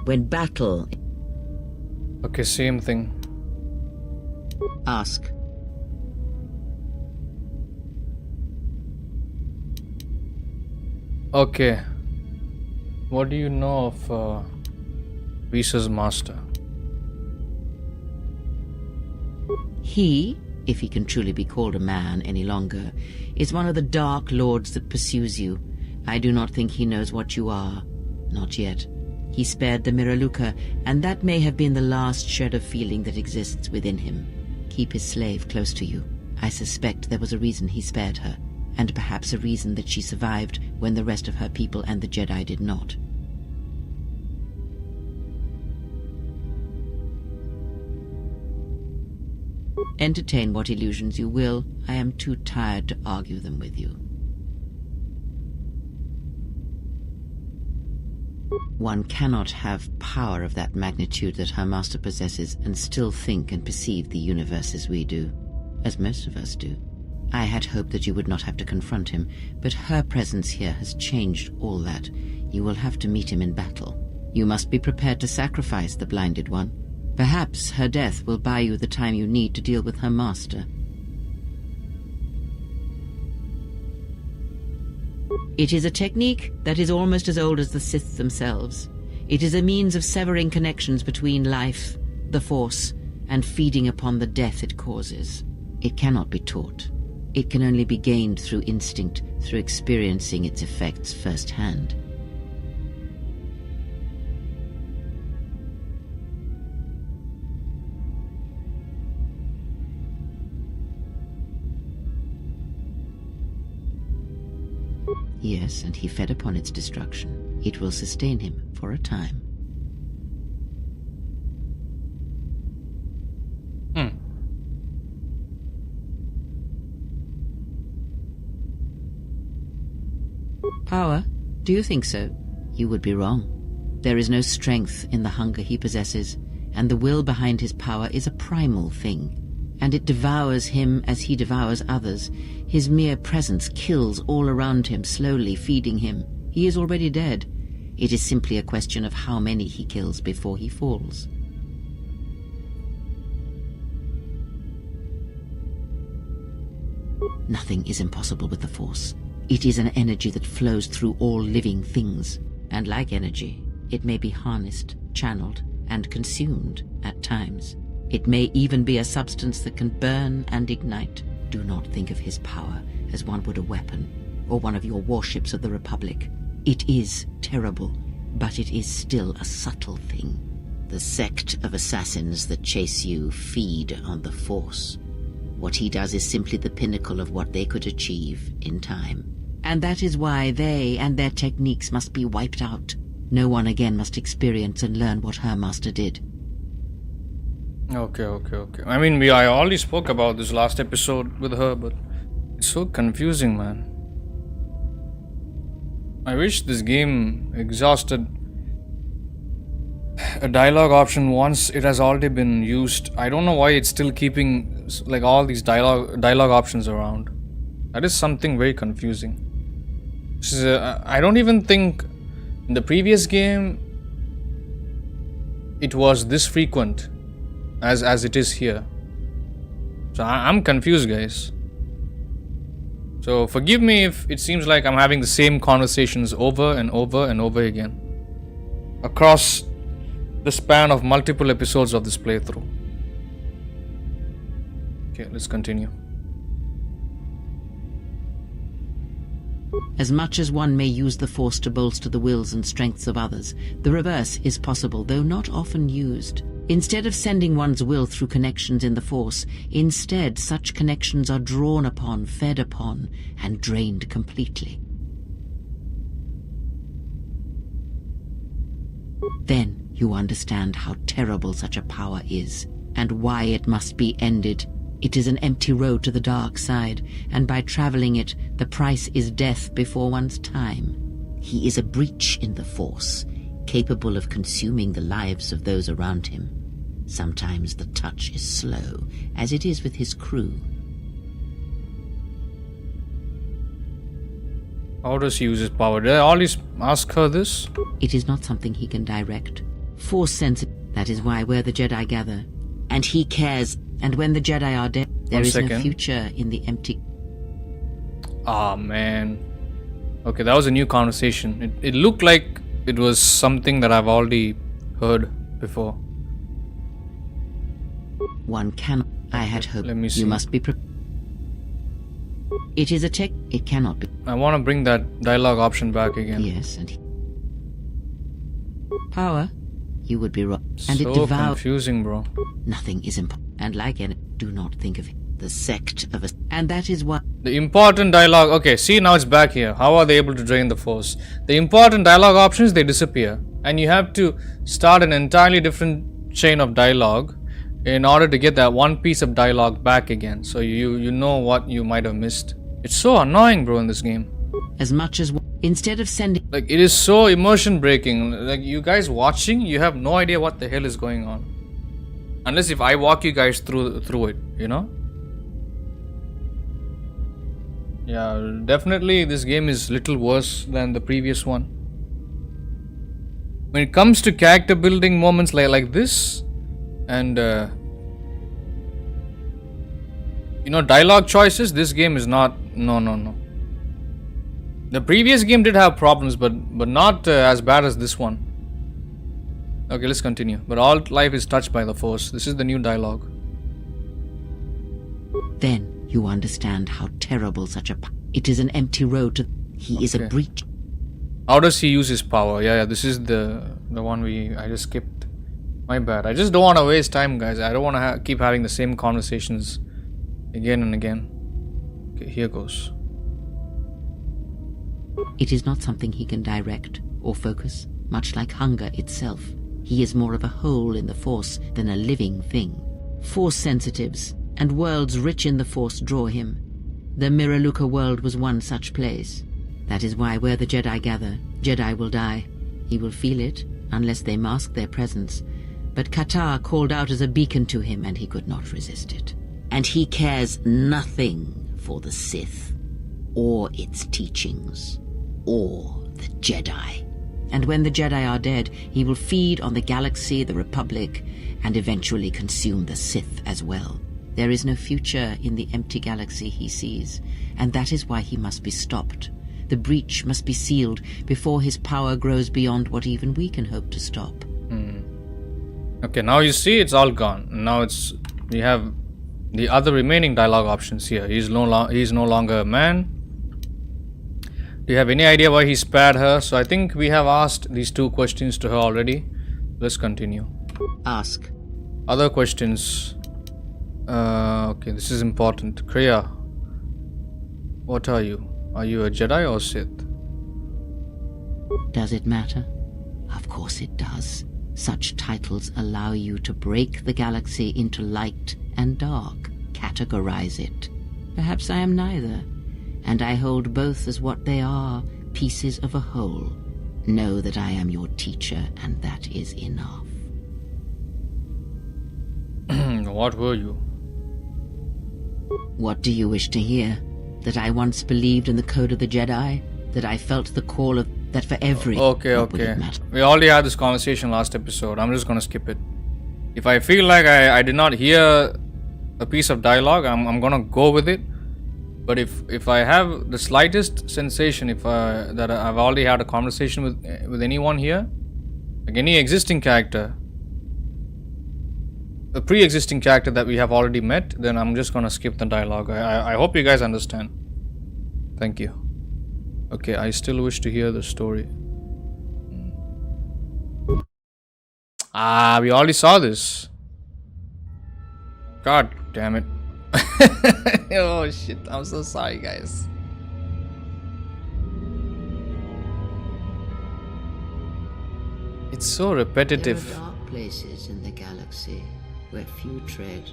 When battle... Okay, same thing. Ask. Okay. What do you know of Visa's master? He, if he can truly be called a man any longer, is one of the dark lords that pursues you. I do not think he knows what you are. Not yet. He spared the Miraluka, and that may have been the last shred of feeling that exists within him. Keep his slave close to you. I suspect there was a reason he spared her, and perhaps a reason that she survived when the rest of her people and the Jedi did not. Entertain what illusions you will. I am too tired to argue them with you. One cannot have power of that magnitude that her master possesses and still think and perceive the universe as we do, as most of us do. I had hoped that you would not have to confront him, but her presence here has changed all that. You will have to meet him in battle. You must be prepared to sacrifice the blinded one. Perhaps her death will buy you the time you need to deal with her master. It is a technique that is almost as old as the Sith themselves. It is a means of severing connections between life, the Force, and feeding upon the death it causes. It cannot be taught. It can only be gained through instinct, through experiencing its effects firsthand. Yes, and he fed upon its destruction. It will sustain him for a time. Power? Do you think so? You would be wrong. There is no strength in the hunger he possesses, and the will behind his power is a primal thing, and it devours him as he devours others. His mere presence kills all around him, slowly feeding him. He is already dead. It is simply a question of how many he kills before he falls. Nothing is impossible with the Force. It is an energy that flows through all living things, and like energy, it may be harnessed, channeled, and consumed at times. It may even be a substance that can burn and ignite. Do not think of his power as one would a weapon, or one of your warships of the Republic. It is terrible, but it is still a subtle thing. The sect of assassins that chase you feed on the Force. What he does is simply the pinnacle of what they could achieve in time. And that is why they and their techniques must be wiped out. No one again must experience and learn what her master did. Okay. I mean, I already spoke about this last episode with her, but it's so confusing, man. I wish this game exhausted a dialogue option once it has already been used. I don't know why it's still keeping like all these dialogue options around. That is something very confusing. I don't even think in the previous game it was this frequent as it is here. So I'm confused, guys. So forgive me if it seems like I'm having the same conversations over and over and over again across the span of multiple episodes of this playthrough. Okay, let's continue. As much as one may use the Force to bolster the wills and strengths of others, the reverse is possible, though not often used. Instead of sending one's will through connections in the Force, instead such connections are drawn upon, fed upon, and drained completely. Then you understand how terrible such a power is, and why it must be ended. It is an empty road to the dark side, and by traveling it, the price is death before one's time. He is a breach in the Force, capable of consuming the lives of those around him. Sometimes the touch is slow, as it is with his crew. How does he use his power? Did I always ask her this? It is not something he can direct. Force sensitive. That is why where the Jedi gather. And he cares. And when the Jedi are dead, there is no future in the empty... Ah, man. Okay, that was a new conversation. It looked like it was something that I've already heard before. One cannot... I had hoped. Let me see. You must be prepared. It is a tech... It cannot be. I want to bring that dialogue option back again. Yes, and... Power? You would be wrong. And so it devours... confusing, bro. Nothing is impossible. And like it, do not think of it. The sect of us. And that is what... The important dialogue... Okay, see, now it's back here. How are they able to drain the force? The important dialogue options, they disappear. And you have to start an entirely different chain of dialogue in order to get that one piece of dialogue back again. So you know what you might have missed. It's so annoying, bro, in this game. As much as... Instead of sending... Like, it is so immersion breaking. Like, you guys watching, you have no idea what the hell is going on. Unless if I walk you guys through it, you know? Yeah, definitely this game is little worse than the previous one. When it comes to character building moments like this, and you know, dialogue choices, this game is not... No. The previous game did have problems, but not as bad as this one. Okay, let's continue. But all life is touched by the Force. This is the new dialogue. Then you understand how terrible such a... It is an empty road to... He is a breach. How does he use his power? Yeah, this is the one I just skipped. My bad. I just don't want to waste time, guys. I don't want to keep having the same conversations again and again. Okay, here goes. It is not something he can direct or focus, much like hunger itself. He is more of a hole in the Force than a living thing. Force sensitives and worlds rich in the Force draw him. The Miraluka world was one such place. That is why where the Jedi gather, Jedi will die. He will feel it, unless they mask their presence. But Qatar called out as a beacon to him, and he could not resist it. And he cares nothing for the Sith, or its teachings, or the Jedi. And when the Jedi are dead, he will feed on the galaxy, the Republic, and eventually consume the Sith as well. There is no future in the empty galaxy he sees, and that is why he must be stopped. The breach must be sealed before his power grows beyond what even we can hope to stop. Okay, now you see it's all gone. Now we have the other remaining dialogue options here. He's no longer a man. Do you have any idea why he spared her? So I think we have asked these two questions to her already. Let's continue. Ask. Other questions. Okay, this is important. Kriya, what are you? Are you a Jedi or Sith? Does it matter? Of course it does. Such titles allow you to break the galaxy into light and dark, categorize it. Perhaps I am neither, and I hold both as what they are, pieces of a whole. Know that I am your teacher, and that is enough. What were you? What do you wish to hear? That I once believed in the code of the Jedi? That I felt the call of... that for every... Okay. We already had this conversation last episode. I'm just gonna skip it. If I feel like I did not hear a piece of dialogue, I'm gonna go with it. But if I have the slightest sensation that I've already had a conversation with anyone here, like any existing character, a pre-existing character that we have already met, then I'm just gonna skip the dialogue. I hope you guys understand. Thank you. Okay, I still wish to hear the story. We already saw this. God damn it. Oh shit, I'm so sorry, guys. It's so repetitive. There are dark places in the galaxy where few tread,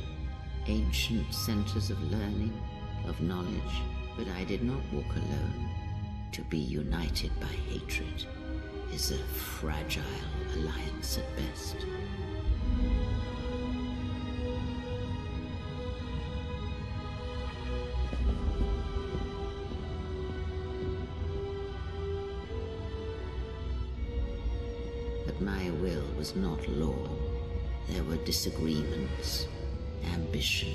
ancient centers of learning, of knowledge, but I did not walk alone. To be united by hatred is a fragile alliance at best. But my will was not law. There were disagreements, ambition,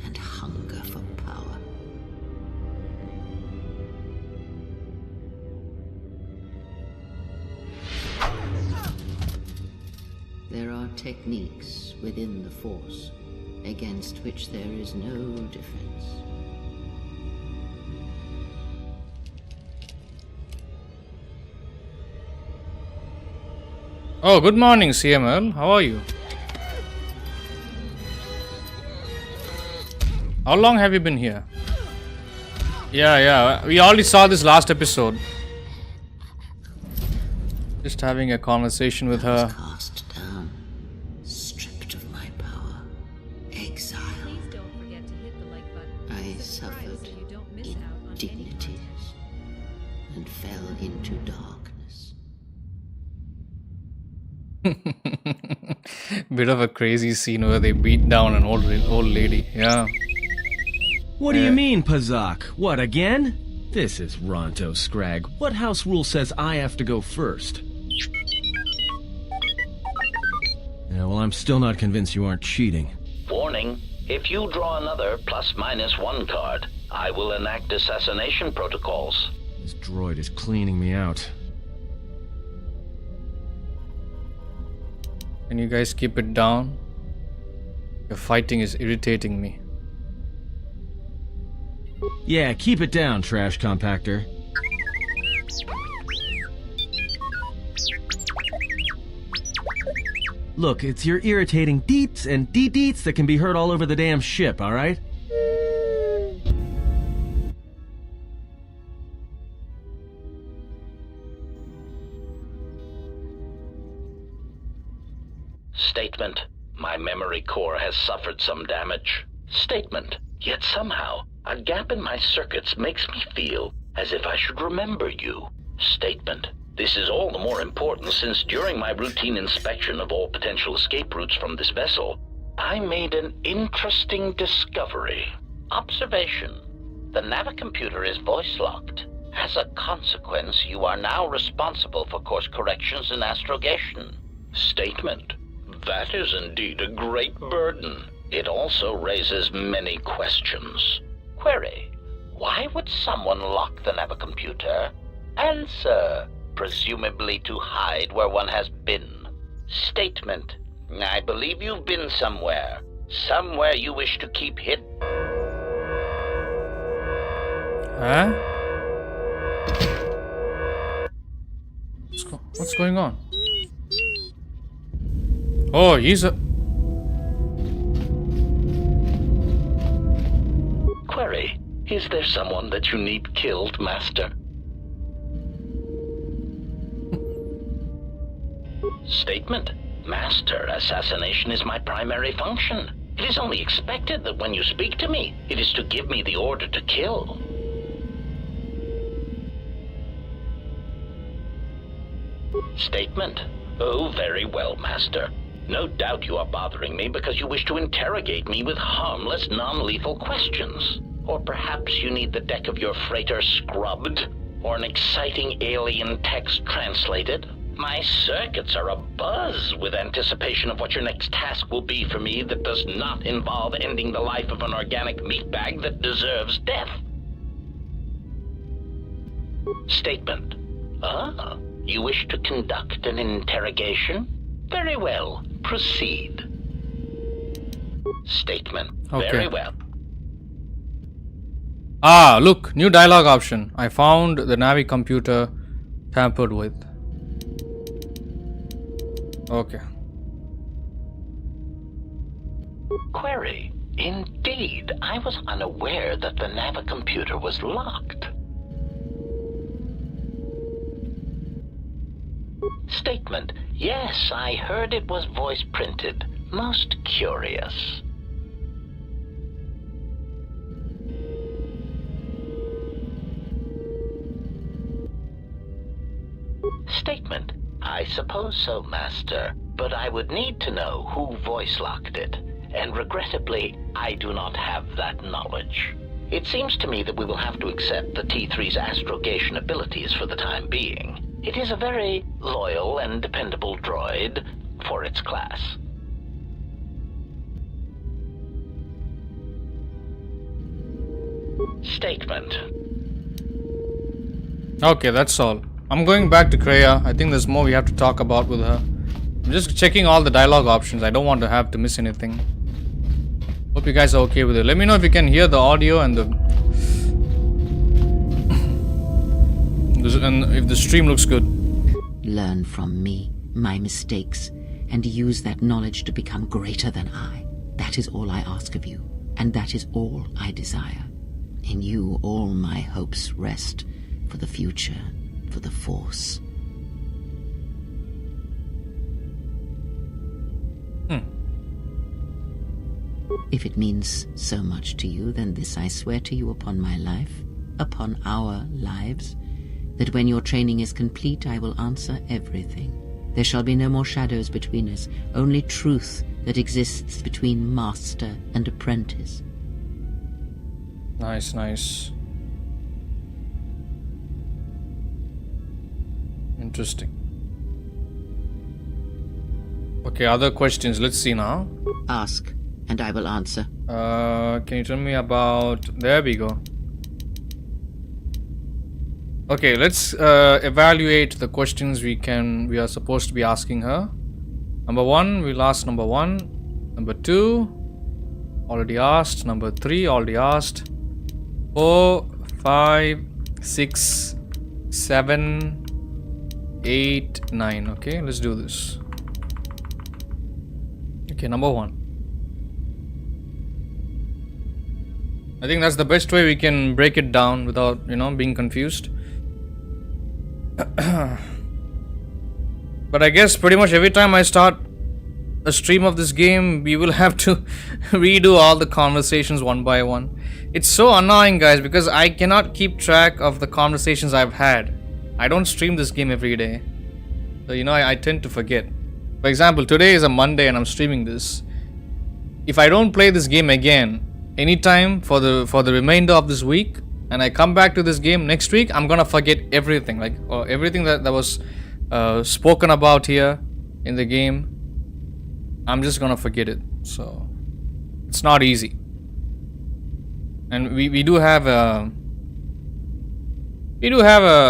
and hunger for power. There are techniques within the Force against which there is no defense. Oh, good morning, CML. How are you? How long have you been here? Yeah. We already saw this last episode. Just having a conversation with her. Cast down, stripped of my power, exiled. Please don't forget to hit the like button. I Subscribe suffered so you don't miss out on any indignities content. and fell into darkness. Bit of a crazy scene where they beat down an old lady. Yeah. What do you mean, Pazak? What, again? This is Ronto Scrag. What house rule says I have to go first? Yeah, well, I'm still not convinced you aren't cheating. Warning, if you draw another ±1 card, I will enact assassination protocols. This droid is cleaning me out. Can you guys keep it down? Your fighting is irritating me. Yeah, keep it down, trash compactor. Look, it's your irritating deets and de-deets that can be heard all over the damn ship, alright? Statement. My memory core has suffered some damage. Statement. Yet somehow, a gap in my circuits makes me feel as if I should remember you. Statement. This is all the more important since during my routine inspection of all potential escape routes from this vessel, I made an interesting discovery. Observation. The navicomputer is voice-locked. As a consequence, you are now responsible for course corrections and astrogation. Statement. That is indeed a great burden. It also raises many questions. Query. Why would someone lock the navicomputer? Answer. Presumably to hide where one has been. Statement. I believe you've been somewhere. Somewhere you wish to keep hidden. Huh? What's going on? Oh, he's a... Query. Is there someone that you need killed, Master? Statement. Master, assassination is my primary function. It is only expected that when you speak to me, it is to give me the order to kill. Statement. Oh, very well, Master. No doubt you are bothering me because you wish to interrogate me with harmless, non-lethal questions. Or perhaps you need the deck of your freighter scrubbed, or an exciting alien text translated. My circuits are abuzz with anticipation of what your next task will be for me that does not involve ending the life of an organic meatbag that deserves death. Statement. Ah, you wish to conduct an interrogation? Very well, proceed. Statement. Okay. Very well. Ah, look, new dialogue option. I found the Navi computer tampered with. Okay. Query. Indeed, I was unaware that the navicomputer was locked. Statement. Yes, I heard it was voice printed. Most curious. Statement. I suppose so, Master, but I would need to know who voice-locked it, and regrettably, I do not have that knowledge. It seems to me that we will have to accept the T3's astrogation abilities for the time being. It is a very loyal and dependable droid for its class. Statement. Okay, that's all. I'm going back to Kreia. I think there's more we have to talk about with her. I'm just checking all the dialogue options. I don't want to have to miss anything. Hope you guys are okay with it. Let me know if you can hear the audio and if the stream looks good. Learn from me, my mistakes, and use that knowledge to become greater than I. That is all I ask of you, and that is all I desire. In you all my hopes rest, for the future, for the Force. If it means so much to you, then this I swear to you upon my life, upon our lives, that when your training is complete, I will answer everything. There shall be no more shadows between us, only truth that exists between master and apprentice. Nice, nice. Interesting. Okay, other questions. Let's see now. Ask, and I will answer. Can you tell me about... There we go. Okay, let's evaluate the questions we are supposed to be asking her. Number 1, we'll ask number 1. Number 2, already asked. Number 3, already asked. 4, 5, 6, 7, 8, 9. Okay, let's do this. Okay, number 1. I think that's the best way we can break it down without, being confused. But I guess pretty much every time I start a stream of this game, we will have to redo all the conversations one by one. It's so annoying, guys, because I cannot keep track of the conversations I've had. I don't stream this game every day, so I tend to forget. For example, today is a Monday and I'm streaming this. If I don't play this game again anytime for the remainder of this week, and I come back to this game next week, I'm gonna forget everything, everything that was spoken about here in the game. I'm just gonna forget it. So it's not easy, and we do have a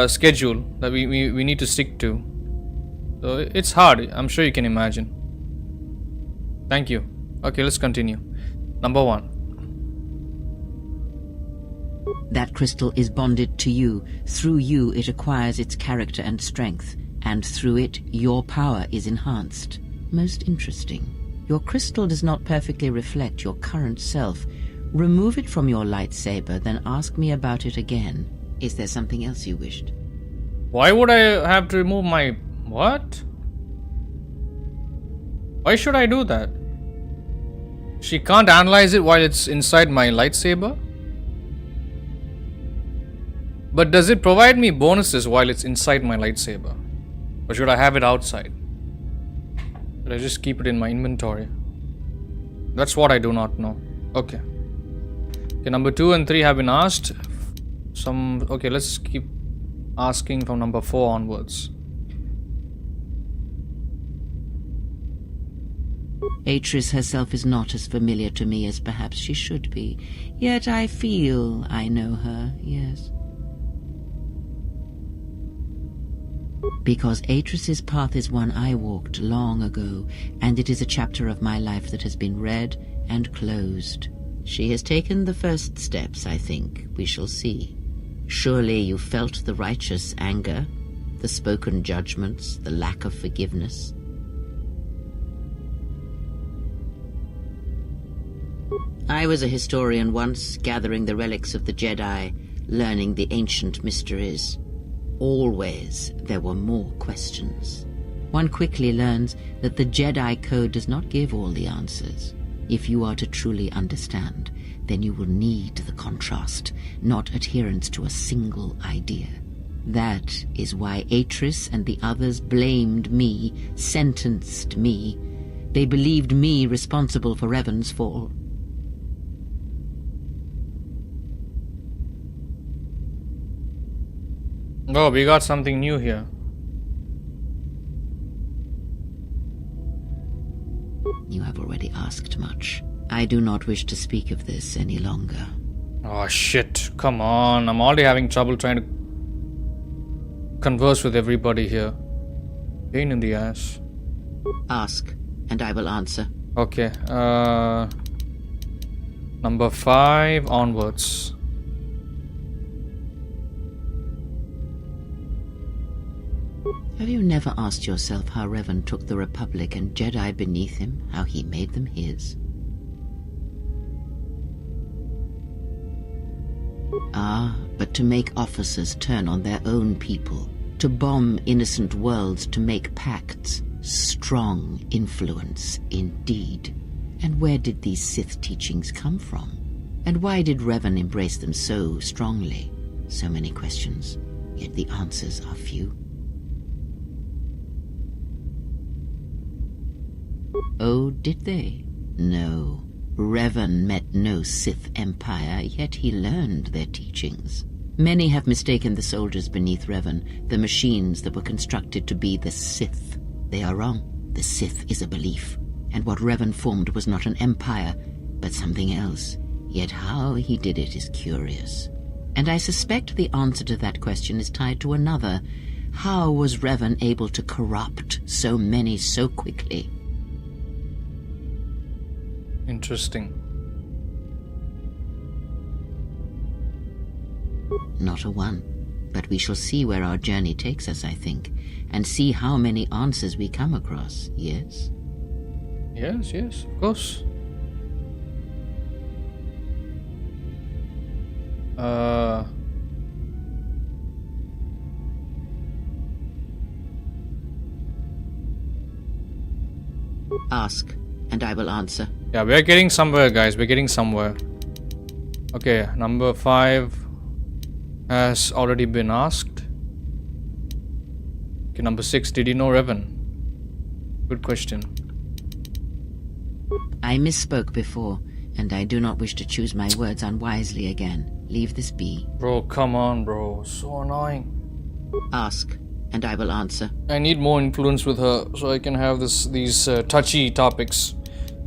schedule that we need to stick to. So it's hard. I'm sure you can imagine. Thank you. Okay, let's continue. Number 1. That crystal is bonded to you. Through you it acquires its character and strength, and through it your power is enhanced. Most interesting. Your crystal does not perfectly reflect your current self. Remove it from your lightsaber, then ask me about it again. Is there something else you wished? Why would I have to remove my... What? Why should I do that? She can't analyze it while it's inside my lightsaber? But does it provide me bonuses while it's inside my lightsaber? Or should I have it outside? Should I just keep it in my inventory? That's what I do not know. Okay. Okay, number 2 and 3 have been asked. Okay, let's keep asking from number 4 onwards. Atris herself is not as familiar to me as perhaps she should be. Yet I feel I know her, yes. Because Atris's path is one I walked long ago, and it is a chapter of my life that has been read and closed. She has taken the first steps, I think. We shall see. Surely you felt the righteous anger, the spoken judgments, the lack of forgiveness. I was a historian once, gathering the relics of the Jedi, learning the ancient mysteries. Always there were more questions. One quickly learns that the Jedi Code does not give all the answers. If you are to truly understand, then you will need the contrast, not adherence to a single idea. That is why Atris and the others blamed me, sentenced me. They believed me responsible for Revan's fall. Oh, we got something new here. You have already asked much. I do not wish to speak of this any longer. Oh shit, come on. I'm already having trouble trying to converse with everybody here. Pain in the ass. Ask, and I will answer. Okay, number 5 onwards. Have you never asked yourself how Revan took the Republic and Jedi beneath him, how he made them his? Ah, but to make officers turn on their own people, to bomb innocent worlds, to make pacts. Strong influence, indeed. And where did these Sith teachings come from? And why did Revan embrace them so strongly? So many questions, yet the answers are few. Oh, did they? No. Revan met no Sith empire, yet he learned their teachings. Many have mistaken the soldiers beneath Revan, the machines that were constructed to be the Sith. They are wrong. The Sith is a belief, and what Revan formed was not an empire, but something else. Yet how he did it is curious. And I suspect the answer to that question is tied to another. How was Revan able to corrupt so many so quickly? Interesting. Not a one. But we shall see where our journey takes us, I think, and see how many answers we come across, yes? Yes, of course. Ask, and I will answer. Yeah, we're getting somewhere, guys. We're getting somewhere. Okay, number 5 has already been asked. Okay, number 6. Did you know Revan? Good question. I misspoke before, and I do not wish to choose my words unwisely again. Leave this be. Bro, come on, bro. So annoying. Ask, and I will answer. I need more influence with her so I can have these touchy topics.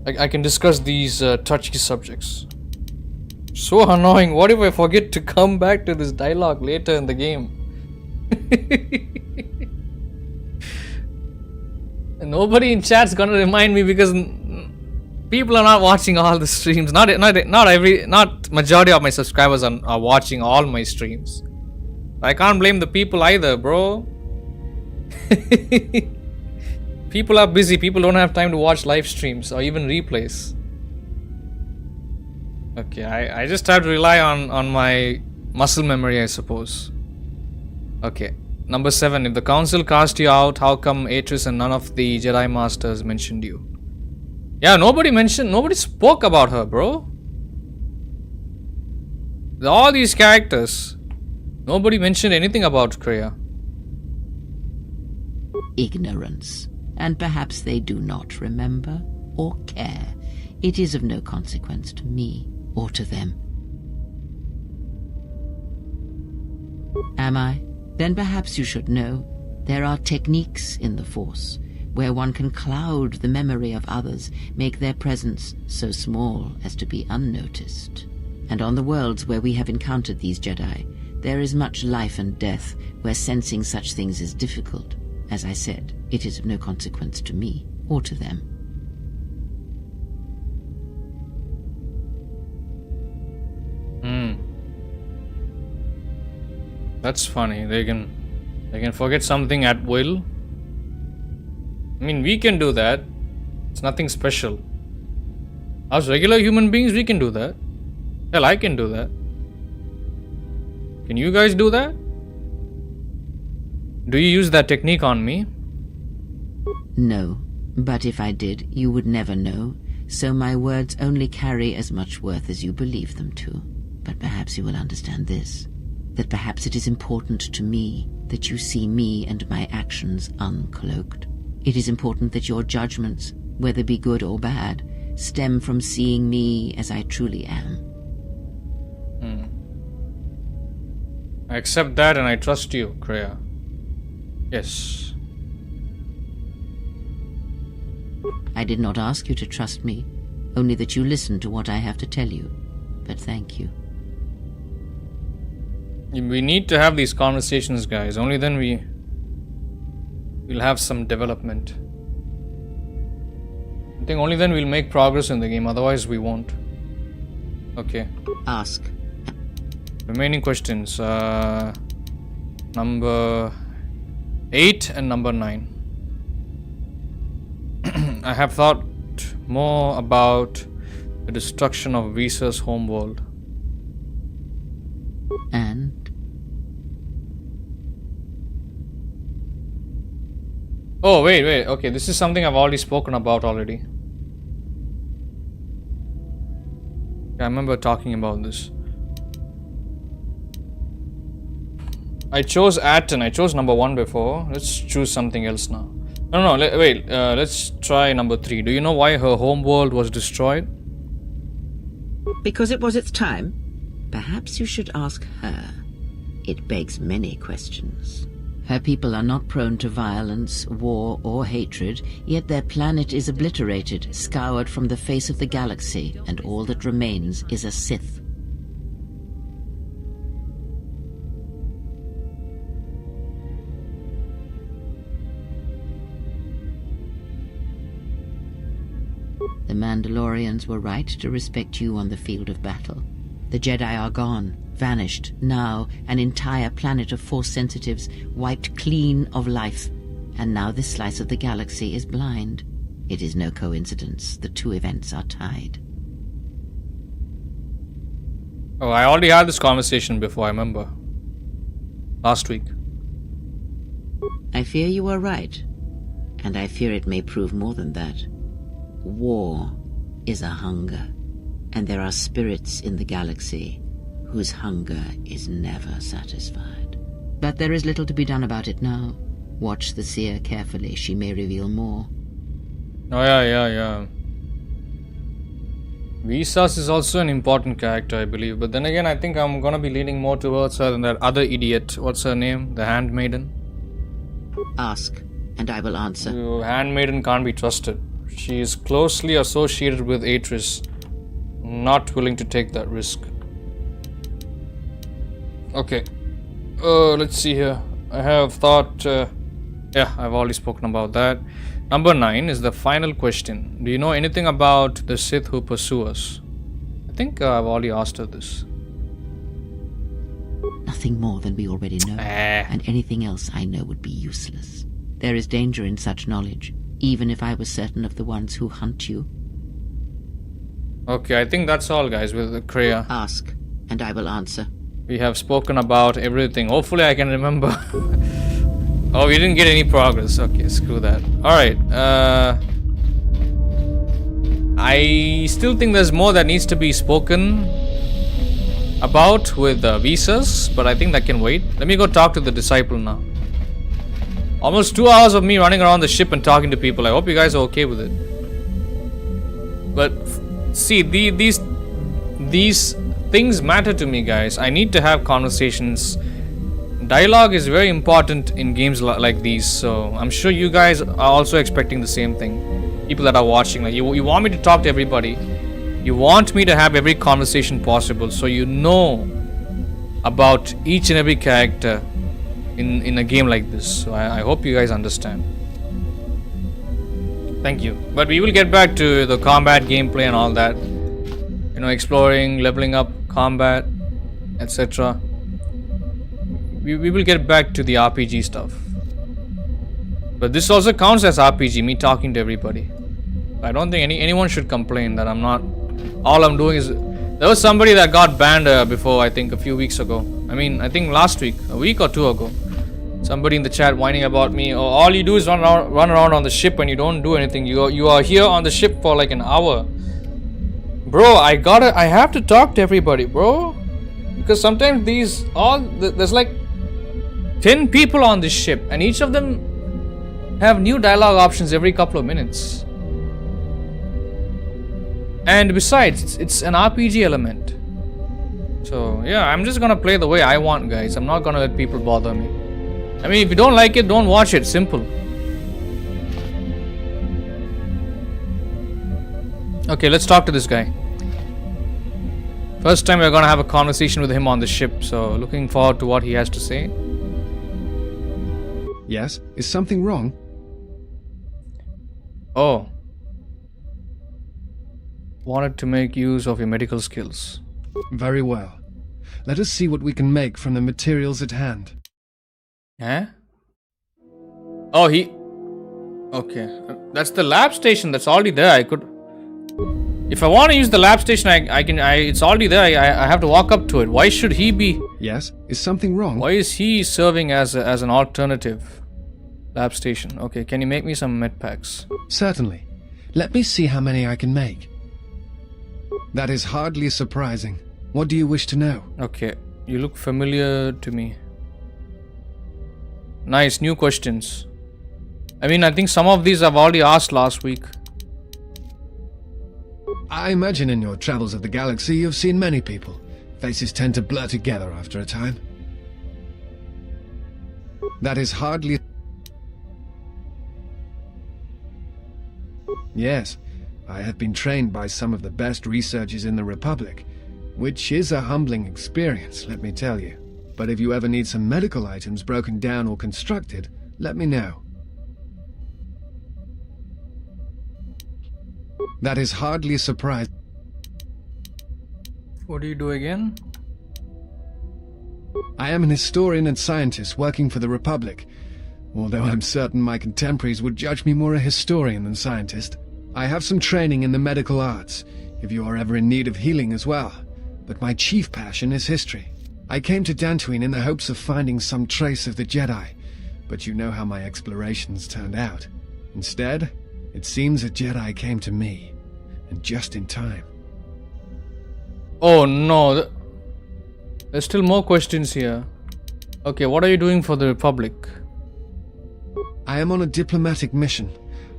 I can discuss these touchy subjects. So annoying. What if I forget to come back to this dialogue later in the game? Nobody in chat's gonna remind me because people are not watching all the streams. Not majority of my subscribers are watching all my streams. I can't blame the people either, bro. People are busy. People don't have time to watch live streams or even replays. Okay, I just have to rely on my muscle memory, I suppose. Okay, number 7. If the council cast you out, how come Atris and none of the Jedi Masters mentioned you? Yeah, nobody spoke about her, bro. All these characters, nobody mentioned anything about Kreia. Ignorance. And perhaps they do not remember or care. It is of no consequence to me or to them. Am I? Then perhaps you should know there are techniques in the Force where one can cloud the memory of others, make their presence so small as to be unnoticed. And on the worlds where we have encountered these Jedi, there is much life and death where sensing such things is difficult. As I said, it is of no consequence to me or to them. That's funny. They can forget something at will. I mean, we can do that. It's nothing special. As regular human beings, we can do that. Hell, I can do that. Can you guys do that? Do you use that technique on me? No, but if I did, you would never know. So my words only carry as much worth as you believe them to. But perhaps you will understand this, that perhaps it is important to me that you see me and my actions uncloaked. It is important that your judgments, whether be good or bad, stem from seeing me as I truly am. I accept that and I trust you, Kreia. Yes. I did not ask you to trust me, only that you listen to what I have to tell you. But thank you. We need to have these conversations, guys. Only then we'll have some development. I think only then we'll make progress in the game, otherwise we won't. Okay. Ask. Remaining questions. Number 8 and number 9. I have thought more about the destruction of Visa's homeworld. And? Oh, wait. Okay, this is something I've already spoken about already. I remember talking about this. I chose Atten. I chose number 1 before. Let's choose something else now. No, wait. Let's try number 3. Do you know why her homeworld was destroyed? Because it was its time. Perhaps you should ask her. It begs many questions. Her people are not prone to violence, war, or hatred, yet their planet is obliterated, scoured from the face of the galaxy, and all that remains is a Sith. The Mandalorians were right to respect you on the field of battle. The Jedi are gone, vanished. Now, an entire planet of Force sensitives wiped clean of life. And now this slice of the galaxy is blind. It is no coincidence. The two events are tied. Oh, I already had this conversation before, I remember. Last week. I fear you are right. And I fear it may prove more than that. War is a hunger. And there are spirits in the galaxy whose hunger is never satisfied. But there is little to be done about it now. Watch the seer carefully. She may reveal more. Oh, yeah. Visas is also an important character, I believe. But then again, I think I'm gonna be leaning more towards her than that other idiot. What's her name? The Handmaiden? Ask, and I will answer. The Handmaiden can't be trusted. She is closely associated with Atris. Not willing to take that risk. Okay. Let's see here. I have thought... yeah, I've already spoken about that. Number 9 is the final question. Do you know anything about the Sith who pursue us? I think I've already asked her this. Nothing more than we already know. And anything else I know would be useless. There is danger in such knowledge, even if I was certain of the ones who hunt you. Okay, I think that's all, guys, with Kreia. Ask, and I will answer. We have spoken about everything. Hopefully I can remember. Oh, we didn't get any progress. Okay, screw that. Alright, I still think there's more that needs to be spoken about with Visas, but I think that can wait. Let me go talk to the disciple now. Almost 2 hours of me running around the ship and talking to people. I hope you guys are okay with it. But see, these things matter to me, guys. I need to have conversations. Dialogue is very important in games like these, so I'm sure you guys are also expecting the same thing. People that are watching, like you want me to talk to everybody. You want me to have every conversation possible, so you know about each and every character in a game like this. So I hope you guys understand. Thank you. But we will get back to the combat gameplay and all that. You know, exploring, leveling up, combat, etc. We will get back to the RPG stuff. But this also counts as RPG, me talking to everybody. I don't think anyone should complain that I'm not... All I'm doing is... There was somebody that got banned before, I think, a few weeks ago. I think last week, a week or two ago. Somebody in the chat whining about me. Oh, all you do is run around on the ship and you don't do anything. You are here on the ship for like an hour. Bro, I have to talk to everybody, bro. Because sometimes there's like 10 people on this ship and each of them have new dialogue options every couple of minutes. And besides, it's an RPG element. So, yeah, I'm just gonna play the way I want, guys. I'm not gonna let people bother me. I mean, if you don't like it, don't watch it. Simple. Okay, let's talk to this guy. First time we're gonna have a conversation with him on the ship, so looking forward to what he has to say. Yes? Is something wrong? Oh. Wanted to make use of your medical skills. Very well. Let us see what we can make from the materials at hand. Huh? Oh, he... Okay. That's the lab station. That's already there. I could... If I want to use the lab station, I can... It's already there. I have to walk up to it. Why should he be... Yes? Is something wrong? Why is he serving as an alternative lab station? Okay, can you make me some med packs? Certainly. Let me see how many I can make. That is hardly surprising. What do you wish to know? Okay, you look familiar to me. Nice, new questions. I mean, I think some of these I've already asked last week. I imagine in your travels of the galaxy you've seen many people. Faces tend to blur together after a time. That is hardly... Yes, I have been trained by some of the best researchers in the Republic, which is a humbling experience, let me tell you. But if you ever need some medical items broken down or constructed, let me know. That is hardly a surprise. What do you do again? I am an historian and scientist working for the Republic, although I'm certain my contemporaries would judge me more a historian than scientist. I have some training in the medical arts, if you are ever in need of healing as well, but my chief passion is history. I came to Dantooine in the hopes of finding some trace of the Jedi, but you know how my explorations turned out. Instead, it seems a Jedi came to me, and just in time. Oh no, there's still more questions here. Okay, what are you doing for the Republic? I am on a diplomatic mission.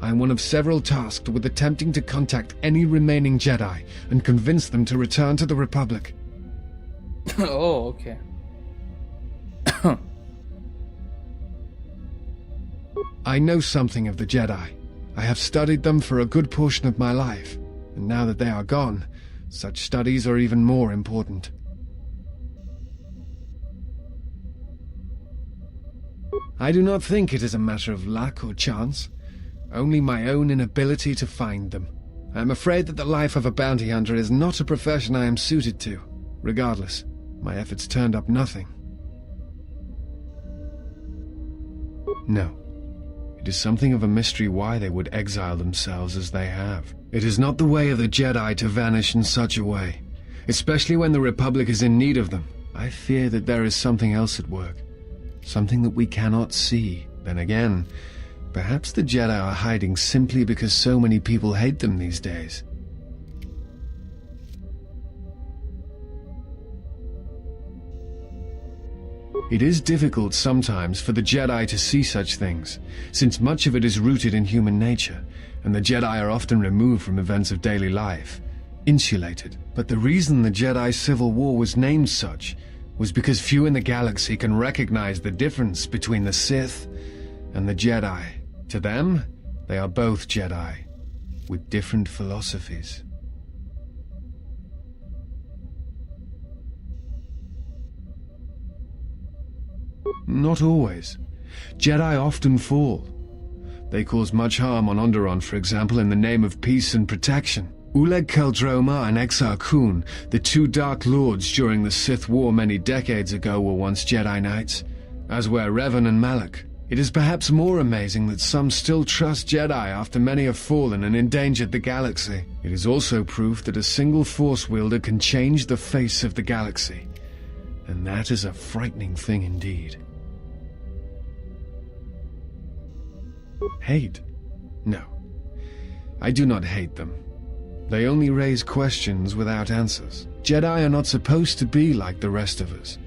I am one of several tasked with attempting to contact any remaining Jedi and convince them to return to the Republic. Oh, okay. I know something of the Jedi. I have studied them for a good portion of my life, and now that they are gone, such studies are even more important. I do not think it is a matter of luck or chance, only my own inability to find them. I am afraid that the life of a bounty hunter is not a profession I am suited to. Regardless, my efforts turned up nothing. No. It is something of a mystery why they would exile themselves as they have. It is not the way of the Jedi to vanish in such a way, especially when the Republic is in need of them. I fear that there is something else at work, something that we cannot see. Then again, perhaps the Jedi are hiding simply because so many people hate them these days. It is difficult sometimes for the Jedi to see such things, since much of it is rooted in human nature, and the Jedi are often removed from events of daily life, insulated. But the reason the Jedi Civil War was named such was because few in the galaxy can recognize the difference between the Sith and the Jedi. To them, they are both Jedi, with different philosophies. Not always. Jedi often fall. They cause much harm on Onderon, for example, in the name of peace and protection. Uleg Keldroma and Exar Kun, the two Dark Lords during the Sith War many decades ago, were once Jedi Knights, as were Revan and Malak. It is perhaps more amazing that some still trust Jedi after many have fallen and endangered the galaxy. It is also proof that a single Force wielder can change the face of the galaxy, and that is a frightening thing indeed. Hate? No. I do not hate them. They only raise questions without answers. Jedi are not supposed to be like the rest of us.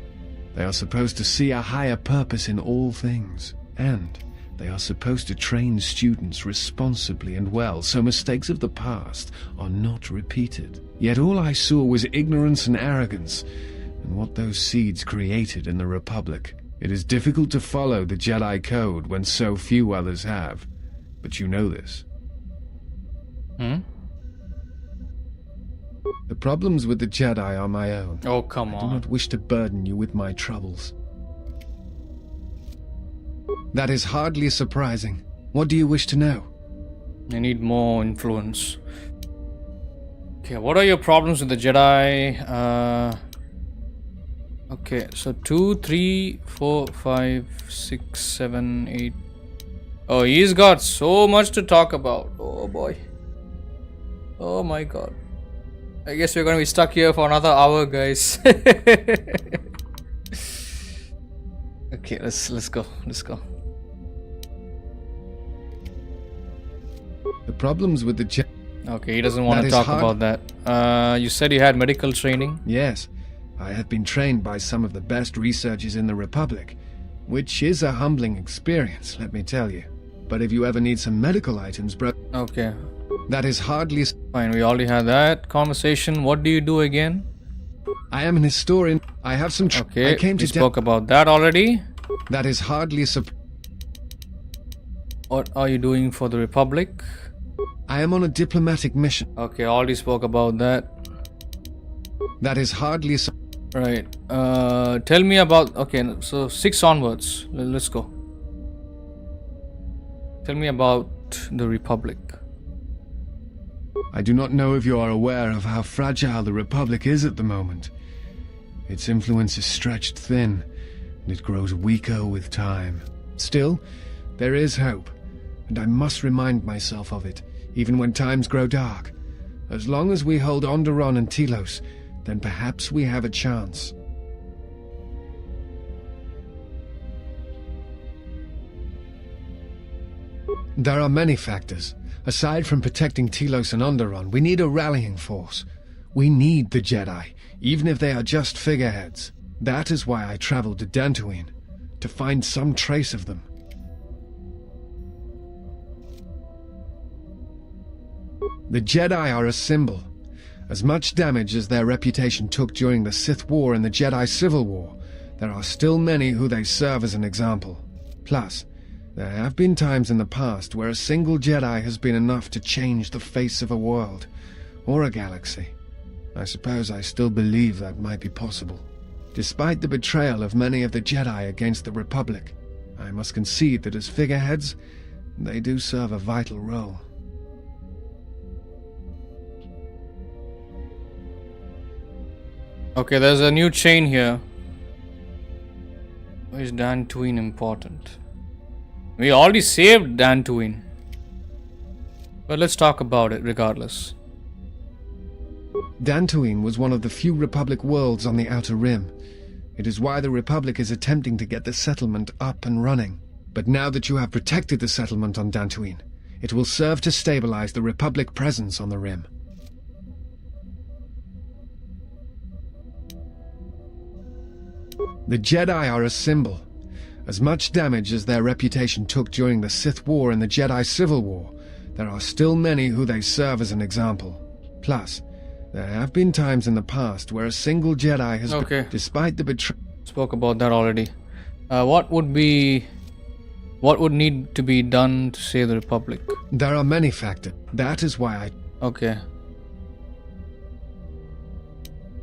They are supposed to see a higher purpose in all things, and they are supposed to train students responsibly and well so mistakes of the past are not repeated. Yet all I saw was ignorance and arrogance, and what those seeds created in the Republic. It is difficult to follow the Jedi Code when so few others have, but you know this. The problems with the Jedi are my own. Oh, come I do on. not wish to burden you with my troubles. That is hardly surprising. What do you wish to know? I need more influence. Okay, what are your problems with the Jedi? Okay, so 2, 3, 4, 5, 6, 7, 8. Oh, he's got so much to talk about. Oh boy. Oh my god. I guess we're gonna be stuck here for another hour, guys. Okay, let's go. Let's go. The problems with the Jedi... Okay, he doesn't want That to is talk hard. about that. You said you had medical training. Yes, I have been trained by some of the best researchers in the Republic, which is a humbling experience, let me tell you. But if you ever need some medical items, bro... Okay, That is hardly... fine. We already had that conversation. What do you do again? I am an historian. I have some... Okay, I came we to... spoke about that already. That is hardly... What are you doing for the Republic? I am on a diplomatic mission. Okay, already spoke about that. That is hardly... Right. Tell me about... Okay, so 6 onwards. Let's go. Tell me about the Republic. I do not know if you are aware of how fragile the Republic is at the moment. Its influence is stretched thin, and it grows weaker with time. Still, there is hope, and I must remind myself of it, even when times grow dark. As long as we hold Onderon and Telos, then perhaps we have a chance. There are many factors. Aside from protecting Telos and Onderon, we need a rallying force. We need the Jedi, even if they are just figureheads. That is why I traveled to Dantooine, to find some trace of them. The Jedi are a symbol. As much damage as their reputation took during the Sith War and the Jedi Civil War, there are still many who they serve as an example. Plus, there have been times in the past where a single Jedi has been enough to change the face of a world, or a galaxy. I suppose I still believe that might be possible. Despite the betrayal of many of the Jedi against the Republic, I must concede that as figureheads, they do serve a vital role. Okay, there's a new chain here. Why is Dantooine important? We already saved Dantooine. But let's talk about it regardless. Dantooine was one of the few Republic worlds on the Outer Rim. It is why the Republic is attempting to get the settlement up and running. But now that you have protected the settlement on Dantooine, it will serve to stabilize the Republic presence on the Rim. The Jedi are a symbol. As much damage as their reputation took during the Sith War and the Jedi Civil War, there are still many who they serve as an example. Plus, there have been times in the past where a single Jedi has Okay. despite the betrayal... Spoke about that already. What would need to be done to save the Republic? There are many factors. That is why I... Okay.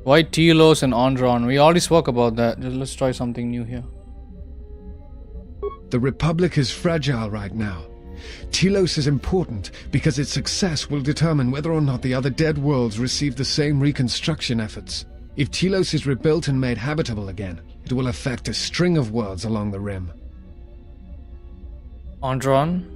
Why Telos and Onderon? We already spoke about that. Let's try something new here. The Republic is fragile right now. Telos is important because its success will determine whether or not the other dead worlds receive the same reconstruction efforts. If Telos is rebuilt and made habitable again, it will affect a string of worlds along the Rim. Onderon?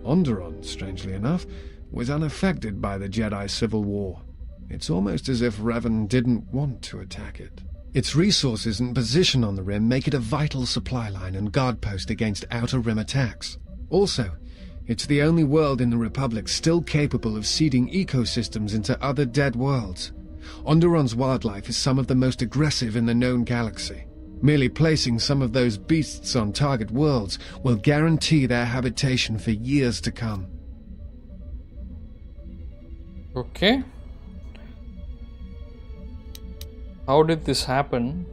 Onderon, strangely enough, was unaffected by the Jedi Civil War. It's almost as if Revan didn't want to attack it. Its resources and position on the Rim make it a vital supply line and guard post against Outer Rim attacks. Also, it's the only world in the Republic still capable of seeding ecosystems into other dead worlds. Onderon's wildlife is some of the most aggressive in the known galaxy. Merely placing some of those beasts on target worlds will guarantee their habitation for years to come. Okay. How did this happen?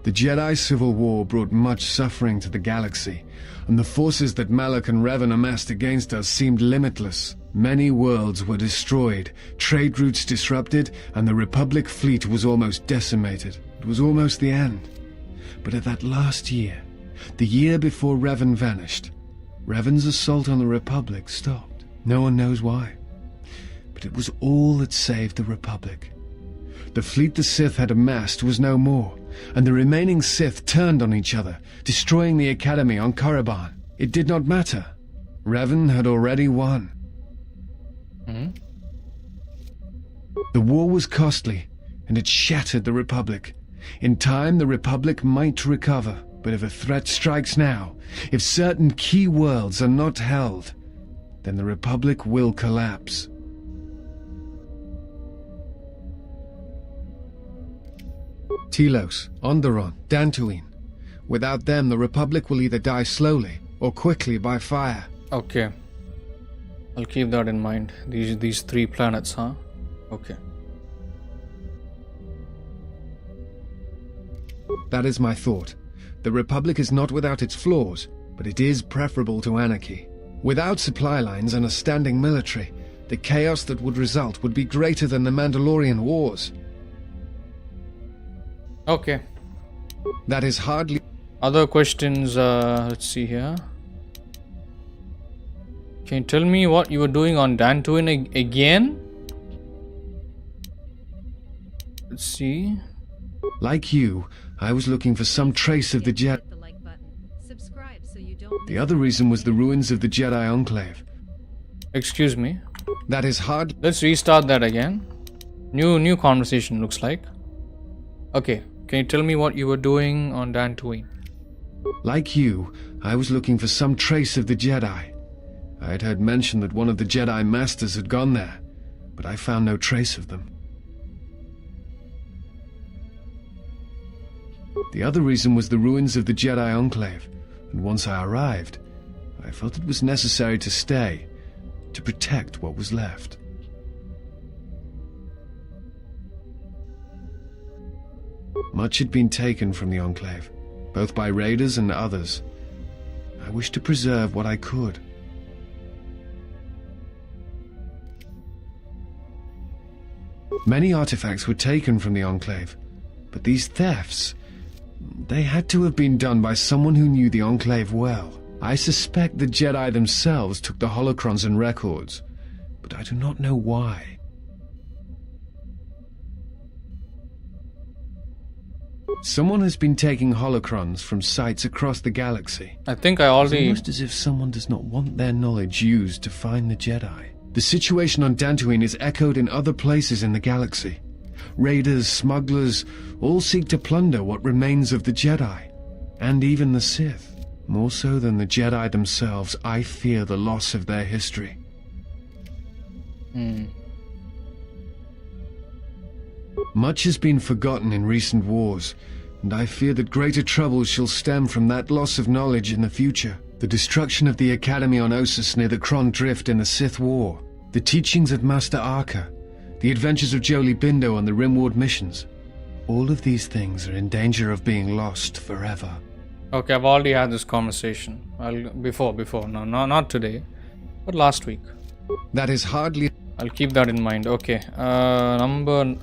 The Jedi Civil War brought much suffering to the galaxy, and the forces that Malak and Revan amassed against us seemed limitless. Many worlds were destroyed, trade routes disrupted, and the Republic fleet was almost decimated. It was almost the end. But at that last year, the year before Revan vanished, Revan's assault on the Republic stopped. No one knows why. But it was all that saved the Republic. The fleet the Sith had amassed was no more, and the remaining Sith turned on each other, destroying the Academy on Korriban. It did not matter. Revan had already won. The war was costly, and it shattered the Republic. In time, the Republic might recover, but if a threat strikes now, if certain key worlds are not held, then the Republic will collapse. Telos, Onderon, Dantooine. Without them, the Republic will either die slowly or quickly by fire. Okay. I'll keep that in mind. These 3 planets, huh? Okay. That is my thought. The Republic is not without its flaws, but it is preferable to anarchy. Without supply lines and a standing military, the chaos that would result would be greater than the Mandalorian Wars. Okay. That is hardly... Other questions, let's see here. Can you tell me what you were doing on Dantooine again? Let's see. Like you, I was looking for some trace of the Jedi. Hit the like button. Subscribe so you don't The other reason was the ruins of the Jedi Enclave. Excuse me. That is hard... Let's restart that again. New conversation looks like. Okay. Can you tell me what you were doing on Dantooine? Like you, I was looking for some trace of the Jedi. I had heard mention that one of the Jedi Masters had gone there, but I found no trace of them. The other reason was the ruins of the Jedi Enclave, and once I arrived, I felt it was necessary to stay, to protect what was left. Much had been taken from the Enclave, both by raiders and others. I wished to preserve what I could. Many artifacts were taken from the Enclave, but these thefts, they had to have been done by someone who knew the Enclave well. I suspect the Jedi themselves took the holocrons and records, but I do not know why. Someone has been taking holocrons from sites across the galaxy. I think I It's already... almost as if someone does not want their knowledge used to find the Jedi. The situation on Dantooine is echoed in other places in the galaxy. Raiders, smugglers, all seek to plunder what remains of the Jedi, and even the Sith. More so than the Jedi themselves, I fear the loss of their history. Much has been forgotten in recent wars, and I fear that greater troubles shall stem from that loss of knowledge in the future. The destruction of the Academy on Ossus near the Kron Drift in the Sith War, the teachings of Master Arca, the adventures of Jolie Bindo on the Rimward missions. All of these things are in danger of being lost forever. Okay, I've already had this conversation. Before. No, not today, but last week. That is hardly... I'll keep that in mind. Okay, number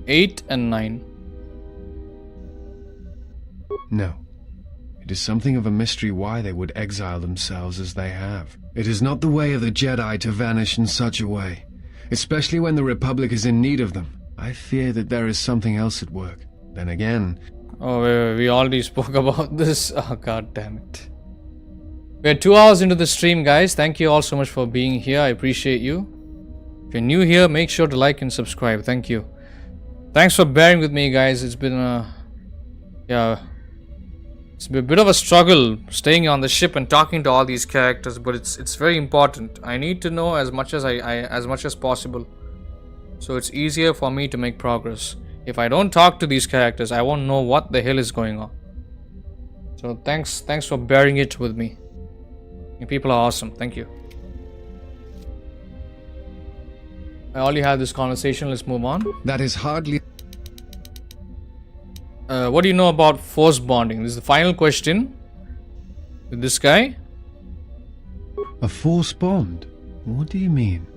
8 and 9. No. It is something of a mystery why they would exile themselves as they have. It is not the way of the Jedi to vanish in such a way, especially when the Republic is in need of them. I fear that there is something else at work. Then again... Oh, we already spoke about this. Oh, god damn it. We're 2 hours into the stream, guys. Thank you all so much for being here. I appreciate you. If you're new here, make sure to like and subscribe. Thank you. Thanks for bearing with me, guys. It's been it's been a bit of a struggle staying on the ship and talking to all these characters, but it's very important. I need to know as much as possible, so it's easier for me to make progress. If I don't talk to these characters, I won't know what the hell is going on. So thanks for bearing it with me. You people are awesome. Thank you. I already had this conversation. Let's move on. That is hardly... What do you know about force bonding? This is the final question with this guy. A force bond? What do you mean?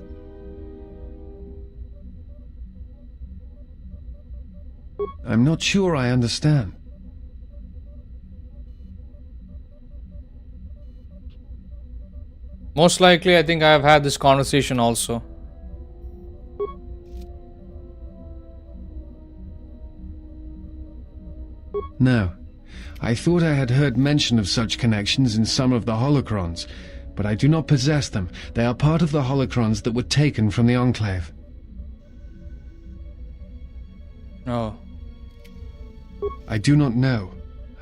I'm not sure I understand. Most likely, I think I have had this conversation also. No. I thought I had heard mention of such connections in some of the holocrons, but I do not possess them. They are part of the holocrons that were taken from the Enclave. Oh. I do not know.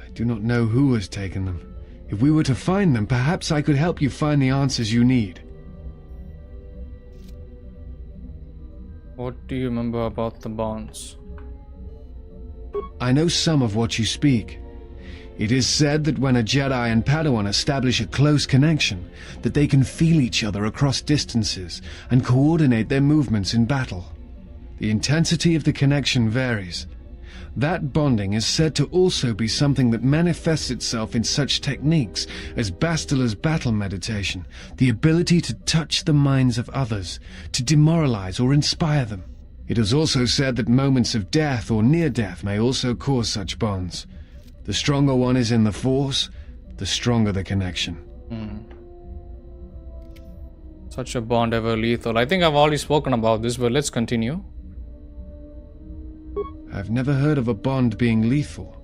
I do not know who has taken them. If we were to find them, perhaps I could help you find the answers you need. What do you remember about the bonds? I know some of what you speak. It is said that when a Jedi and Padawan establish a close connection, that they can feel each other across distances and coordinate their movements in battle. The intensity of the connection varies. That bonding is said to also be something that manifests itself in such techniques as Bastila's battle meditation, the ability to touch the minds of others, to demoralize or inspire them. It is also said that moments of death or near death may also cause such bonds. The stronger one is in the Force, the stronger the connection. Such a bond ever lethal. I think I've already spoken about this, but let's continue. I've never heard of a bond being lethal.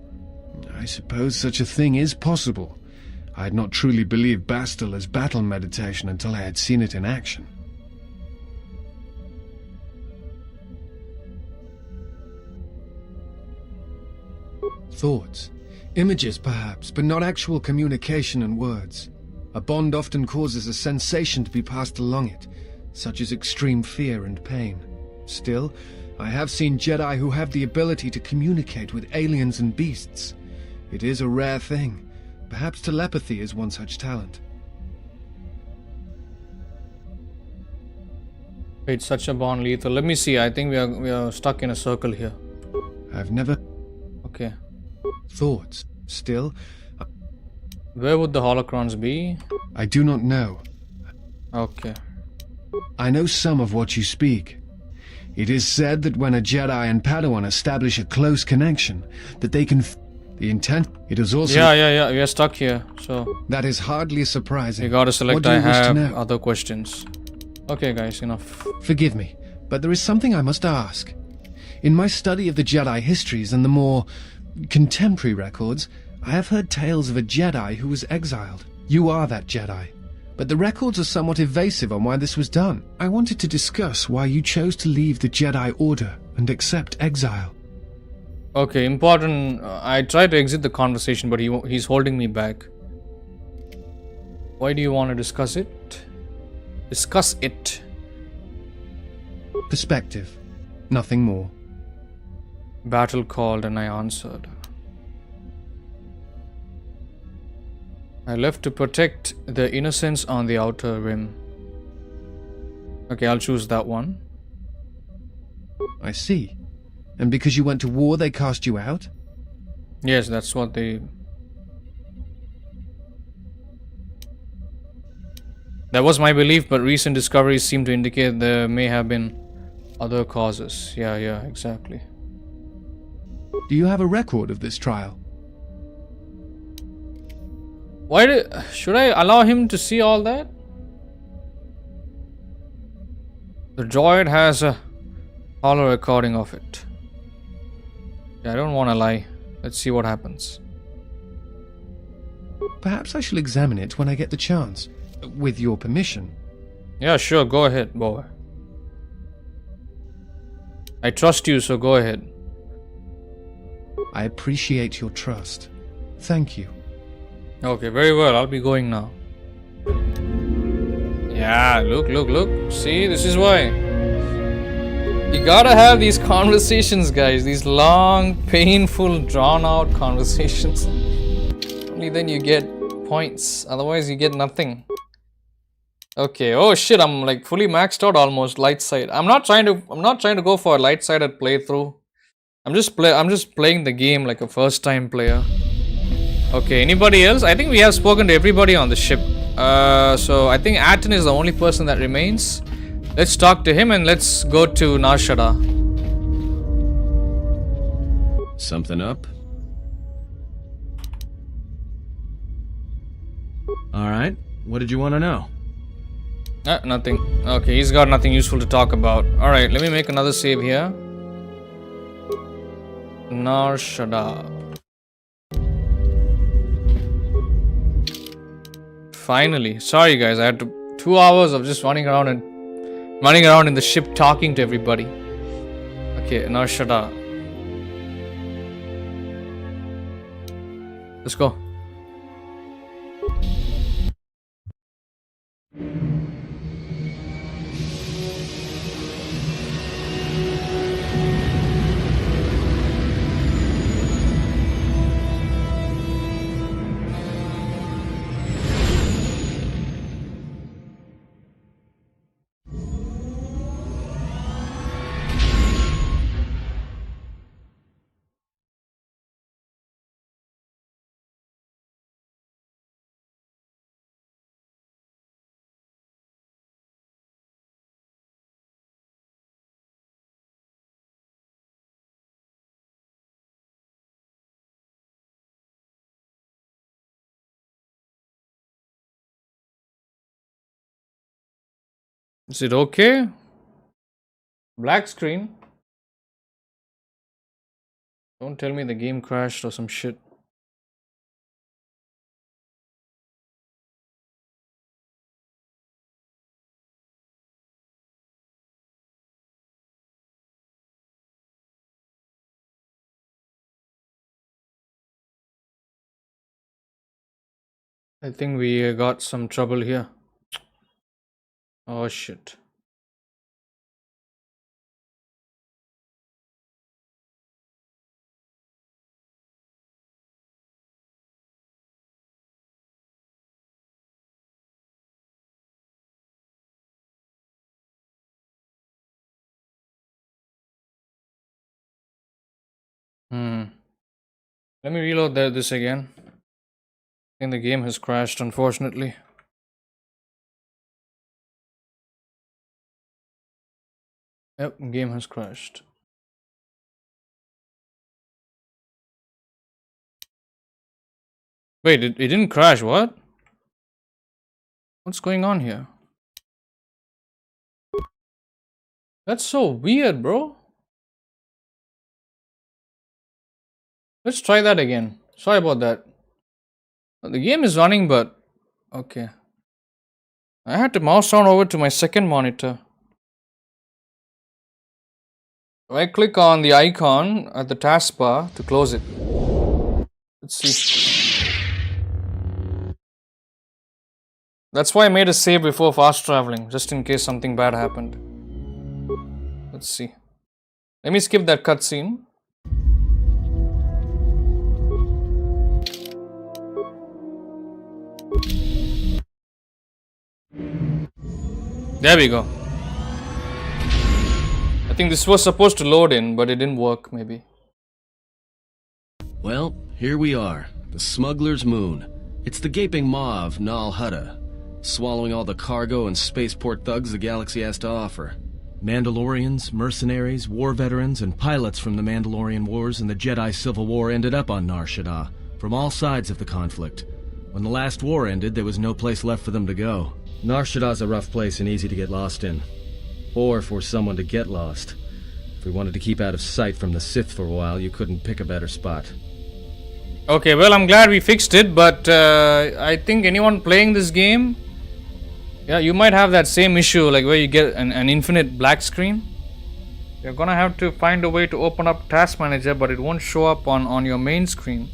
I suppose such a thing is possible. I had not truly believed Bastila's battle meditation until I had seen it in action. Thoughts. Images, perhaps, but not actual communication and words. A bond often causes a sensation to be passed along it, such as extreme fear and pain. Still, I have seen Jedi who have the ability to communicate with aliens and beasts. It is a rare thing. Perhaps telepathy is one such talent. Wait, such a bond lethal. Let me see. I think we are stuck in a circle here. I've never... Okay. Thoughts. Still... Where would the holocrons be? I do not know. Okay. I know some of what you speak. It is said that when a Jedi and Padawan establish a close connection, that they can... The intent... It is also... Yeah. We are stuck here, so... That is hardly surprising. You gotta select What do you I wish to have know? other questions. Okay, guys, enough. Forgive me, but there is something I must ask. In my study of the Jedi histories and the more contemporary records, I have heard tales of a Jedi who was exiled. You are that Jedi. But the records are somewhat evasive on why this was done. I wanted to discuss why you chose to leave the Jedi Order and accept exile. Okay, important. I tried to exit the conversation, but he's holding me back. Why do you want to discuss it? Discuss it. Perspective. Nothing more. Battle called and I answered. I left to protect the innocents on the outer rim. Okay, I'll choose that one. I see. And because you went to war, they cast you out? Yes, that's what they... That was my belief, but recent discoveries seem to indicate there may have been other causes. Yeah, exactly. Do you have a record of this trial? Should I allow him to see all that? The droid has a hollow recording of it. Yeah, I don't want to lie. Let's see what happens. Perhaps I shall examine it when I get the chance. With your permission. Yeah, sure. Go ahead, boy. I trust you, so go ahead. I appreciate your trust. Thank you. Okay, very well. I'll be going now. Yeah, look. See, this is why. You gotta have these conversations, guys. These long, painful, drawn-out conversations. Only then you get points. Otherwise, you get nothing. Okay. Oh shit! I'm like fully maxed out almost. Light side. I'm not trying to go for a light sided playthrough. I'm just playing the game like a first time player. Okay. Anybody else? I think we have spoken to everybody on the ship. So I think Atten is the only person that remains. Let's talk to him and let's go to Nar Shaddaa. Something up? Alright, what did you want to know? Nothing. Okay, he's got nothing useful to talk about. Alright, let me make another save here. Nar Shaddaa. Finally. Sorry guys, I had 2 hours of just running around in the ship talking to everybody. Okay, Nar Shaddaa. Let's go. Is it okay? Black screen? Don't tell me the game crashed or some shit. I think we got some trouble here. Oh shit. Let me reload this again. I think the game has crashed, unfortunately. Yep, game has crashed. Wait, it didn't crash, what? What's going on here? That's so weird, bro. Let's try that again. Sorry about that. The game is running, but... Okay. I had to mouse down over to my second monitor. Right click on the icon at the taskbar to close it. Let's see. That's why I made a save before fast traveling, just in case something bad happened. Let's see. Let me skip that cutscene. There we go. I think this was supposed to load in, but it didn't work, maybe. Well, here we are. The Smuggler's Moon. It's the gaping maw of Nal Hutta, swallowing all the cargo and spaceport thugs the galaxy has to offer. Mandalorians, mercenaries, war veterans, and pilots from the Mandalorian Wars and the Jedi Civil War ended up on Nar Shaddaa, from all sides of the conflict. When the last war ended, there was no place left for them to go. Nar Shaddaa's a rough place and easy to get lost in. Or for someone to get lost. If we wanted to keep out of sight from the Sith for a while, you couldn't pick a better spot. Okay, well, I'm glad we fixed it, but I think anyone playing this game, yeah, you might have that same issue, like where you get an infinite black screen. You're gonna have to find a way to open up Task Manager, but it won't show up on your main screen.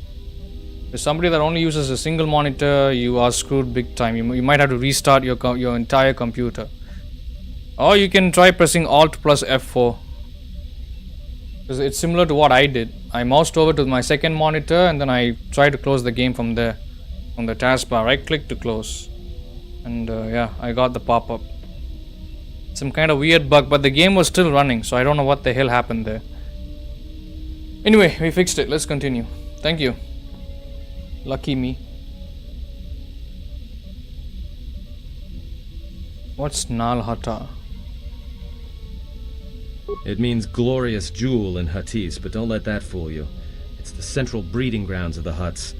For somebody that only uses a single monitor, you are screwed big time. You might have to restart your entire computer. Or you can try pressing Alt plus F4. Because it's similar to what I did. I moused over to my second monitor and then I tried to close the game from there. On the taskbar, right click to close. And yeah, I got the pop-up. Some kind of weird bug, but the game was still running, so I don't know what the hell happened there. Anyway, we fixed it. Let's continue. Thank you. Lucky me. What's Nalhata? It means glorious jewel in Huttese, but don't let that fool you. It's the central breeding grounds of the Hutts.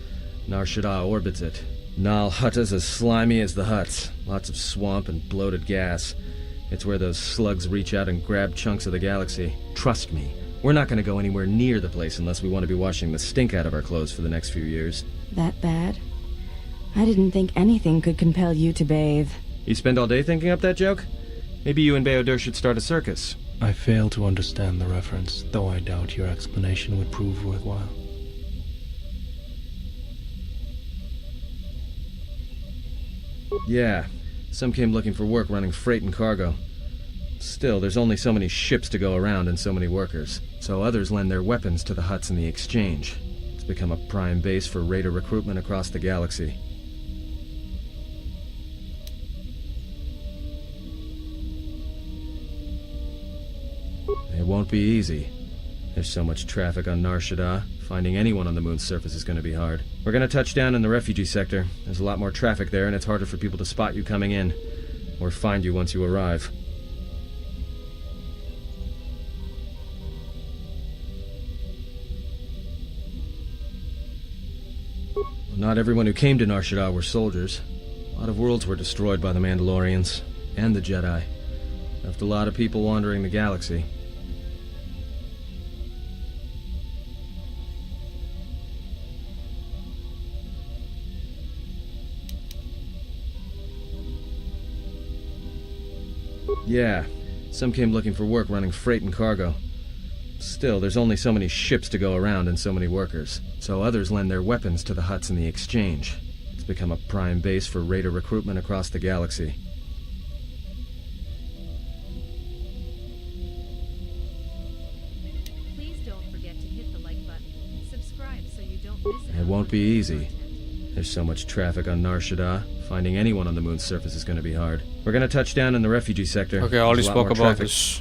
Nar Shaddaa orbits it. Nal Hutta's as slimy as the Hutts. Lots of swamp and bloated gas. It's where those slugs reach out and grab chunks of the galaxy. Trust me, we're not going to go anywhere near the place unless we want to be washing the stink out of our clothes for the next few years. That bad? I didn't think anything could compel you to bathe. You spend all day thinking up that joke? Maybe you and Beodur should start a circus. I fail to understand the reference, though I doubt your explanation would prove worthwhile. Yeah, some came looking for work running freight and cargo. Still, there's only so many ships to go around and so many workers, so others lend their weapons to the Hutts in the exchange. It's become a prime base for raider recruitment across the galaxy. It won't be easy. There's so much traffic on Nar Shaddaa. Finding anyone on the moon's surface is going to be hard. We're going to touch down in the refugee sector. There's a lot more traffic there, and it's harder for people to spot you coming in, or find you once you arrive. Not everyone who came to Nar Shaddaa were soldiers. A lot of worlds were destroyed by the Mandalorians, and the Jedi. Left a lot of people wandering the galaxy. Yeah, some came looking for work running freight and cargo. Still, there's only so many ships to go around and so many workers, so others lend their weapons to the Hutts in the exchange. It's become a prime base for raider recruitment across the galaxy. Please don't forget to hit the like button. Subscribe so you don't miss out. It won't on be more easy. content. There's so much traffic on Nar Shaddaa. Finding anyone on the moon's surface is going to be hard. We're going to touch down in the refugee sector. Okay, I already There's a lot spoke more about traffic. this.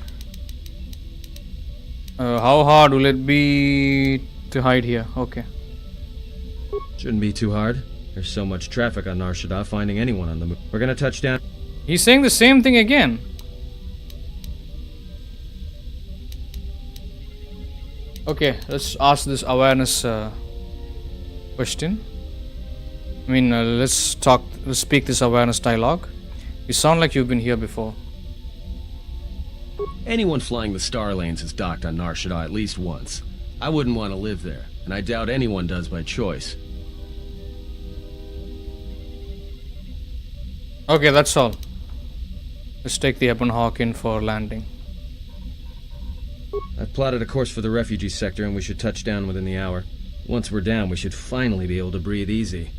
How hard will it be to hide here? Okay. Shouldn't be too hard. There's so much traffic on Nar Shaddaa. Finding anyone on the moon. We're going to touch down. He's saying the same thing again. Okay, let's ask this awareness question. I mean, let's speak this awareness dialogue. You sound like you've been here before. Anyone flying the star lanes has docked on Nar Shaddaa at least once. I wouldn't want to live there, and I doubt anyone does by choice. Okay, that's all. Let's take the Ebon Hawk in for landing. I've plotted a course for the refugee sector, and we should touch down within the hour. Once we're down, we should finally be able to breathe easy.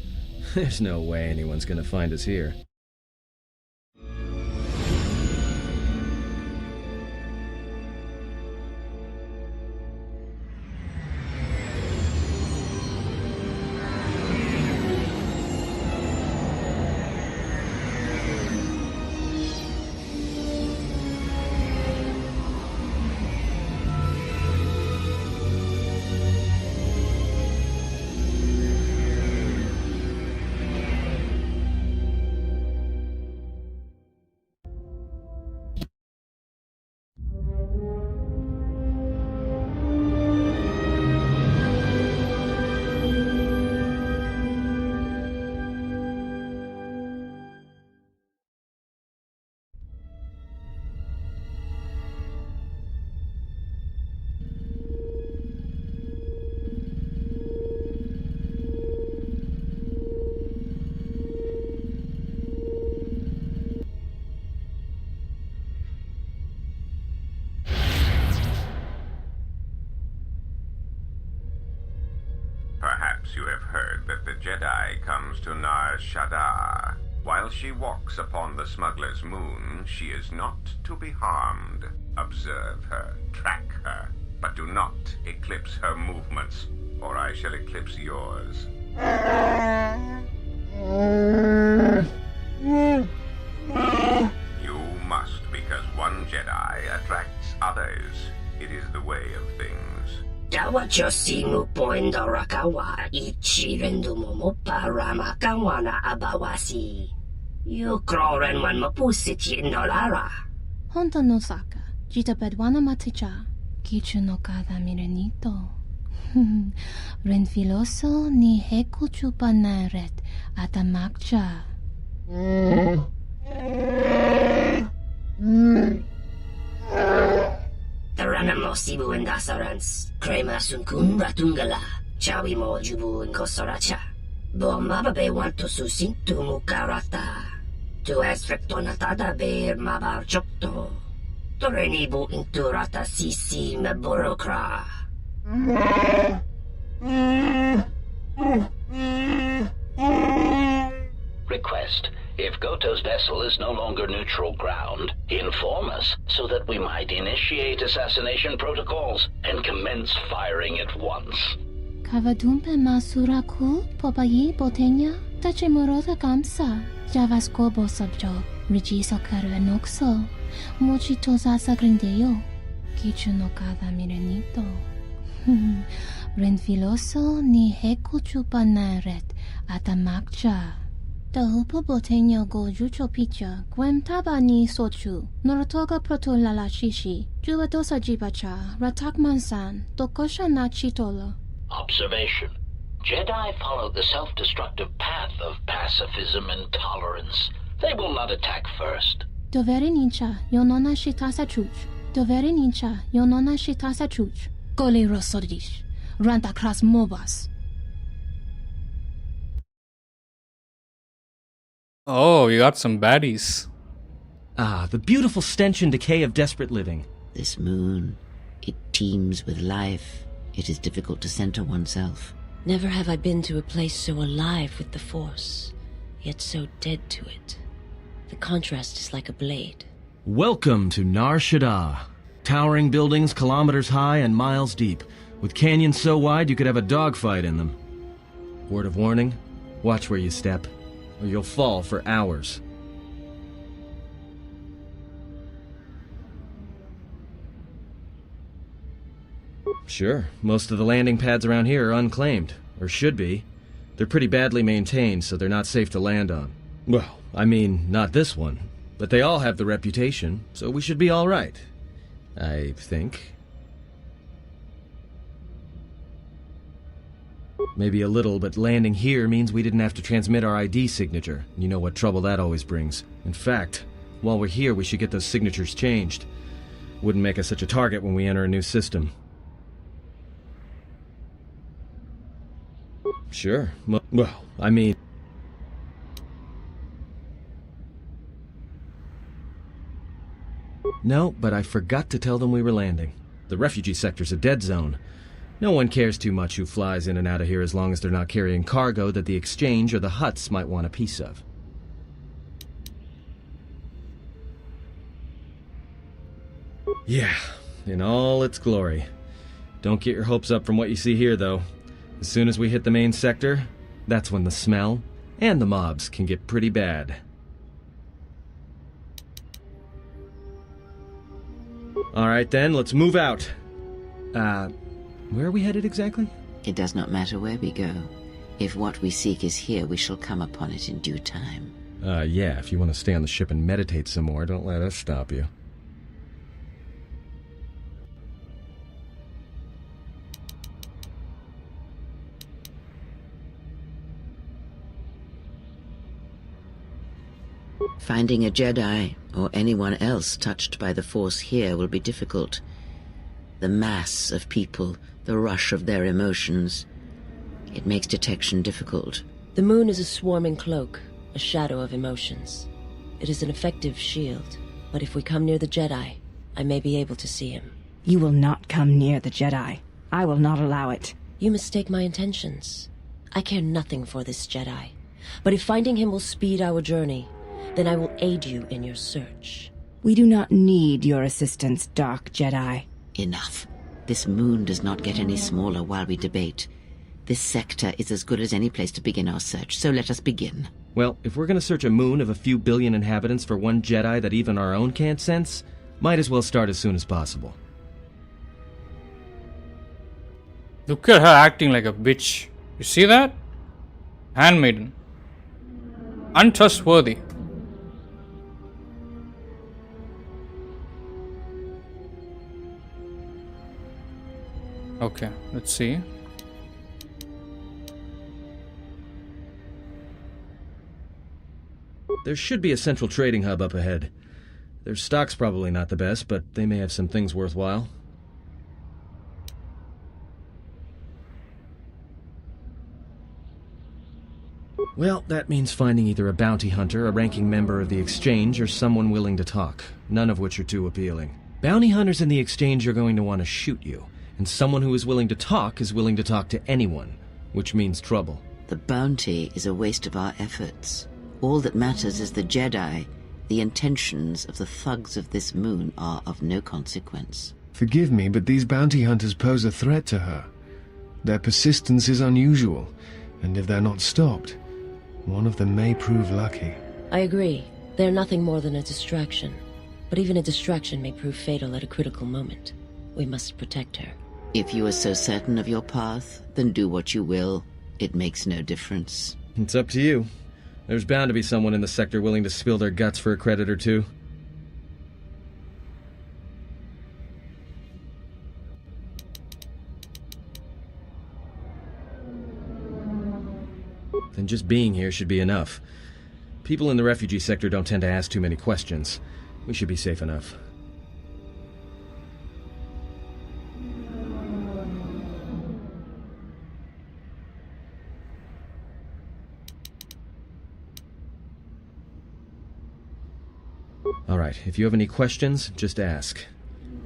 There's no way anyone's gonna find us here. Perhaps you have heard that the Jedi comes to Nar Shaddaa. While she walks upon the smuggler's moon, she is not to be harmed. Observe her, track her, but do not eclipse her movements, or I shall eclipse yours. Wachosimu poindorakawa ichirendumo paramakawana abawasi. Yukroren wan mapusiti indolara. Honto no saka, jita bedwana maticha. Kichu no kada mirenito. Renfiloso ni heku chupa naret atamakcha. Taranamo sibu indasarans. Krema sunkun ratungala. Chawi mo jubu inkosoracha. Bomababe wanto susintu mukarata. Tu esfrektonatada ber mabar chokto. Torenibu inturata sisi meborokra. Request. If Goto's vessel is no longer neutral ground, inform us so that we might initiate assassination protocols and commence firing at once. Kavadumpe masuraku popayi botenya tachimurota kamsa. Javasko bosabjo rijiso karu enokso. Mochito sasagrindeyo. Kichu no kada mirenito. Renfiloso ni heku chupa naret atamakcha. Tahupo botenya go jucho picha, gwem taba ni sochu, noratoga proto lalashishi, jubadosa jibacha, ratak mansan, tokosha na chitola. Observation. Jedi follow the self-destructive path of pacifism and tolerance. They will not attack first. Doveri nincha, yonona shitasa chuch. Doveri nincha, yonona shitasa chuch. Gole rosodish, ranta kras mobas. Oh, you got some baddies. Ah, the beautiful stench and decay of desperate living. This moon, it teems with life. It is difficult to center oneself. Never have I been to a place so alive with the Force, yet so dead to it. The contrast is like a blade. Welcome to Nar Shaddaa. Towering buildings kilometers high and miles deep, with canyons so wide you could have a dogfight in them. Word of warning, watch where you step, or you'll fall for hours. Sure, most of the landing pads around here are unclaimed, or should be. They're pretty badly maintained, so they're not safe to land on. Well, I mean, not this one. But they all have the reputation, so we should be all right. I think. Maybe a little, but landing here means we didn't have to transmit our ID signature. You know what trouble that always brings. In fact, while we're here, we should get those signatures changed. Wouldn't make us such a target when we enter a new system. Sure. Well, I mean... No, but I forgot to tell them we were landing. The refugee sector's a dead zone. No one cares too much who flies in and out of here as long as they're not carrying cargo that the Exchange or the Hutts might want a piece of. Yeah, in all its glory. Don't get your hopes up from what you see here, though. As soon as we hit the main sector, that's when the smell and the mobs can get pretty bad. Alright then, let's move out. Where are we headed exactly? It does not matter where we go. If what we seek is here, we shall come upon it in due time. Yeah, if you want to stay on the ship and meditate some more, don't let us stop you. Finding a Jedi, or anyone else touched by the Force here, will be difficult. The mass of people, the rush of their emotions. It makes detection difficult. The moon is a swarming cloak, a shadow of emotions. It is an effective shield, but if we come near the Jedi, I may be able to see him. You will not come near the Jedi. I will not allow it. You mistake my intentions. I care nothing for this Jedi. But if finding him will speed our journey, then I will aid you in your search. We do not need your assistance, Dark Jedi. Enough. This moon does not get any smaller while we debate. This sector is as good as any place to begin our search, so let us begin. Well, if we're gonna search a moon of a few billion inhabitants for one Jedi that even our own can't sense, might as well start as soon as possible. Look at her acting like a bitch. You see that? Handmaiden. Untrustworthy. Okay, let's see. There should be a central trading hub up ahead. Their stock's probably not the best, but they may have some things worthwhile. Well, that means finding either a bounty hunter, a ranking member of the Exchange, or someone willing to talk, none of which are too appealing. Bounty hunters in the Exchange are going to want to shoot you, and someone who is willing to talk to anyone, which means trouble. The bounty is a waste of our efforts. All that matters is the Jedi. The intentions of the thugs of this moon are of no consequence. Forgive me, but these bounty hunters pose a threat to her. Their persistence is unusual, and if they're not stopped, one of them may prove lucky. I agree. They're nothing more than a distraction. But even a distraction may prove fatal at a critical moment. We must protect her. If you are so certain of your path, then do what you will. It makes no difference. It's up to you. There's bound to be someone in the sector willing to spill their guts for a credit or two. Then just being here should be enough. People in the refugee sector don't tend to ask too many questions. We should be safe enough. Alright, if you have any questions, just ask.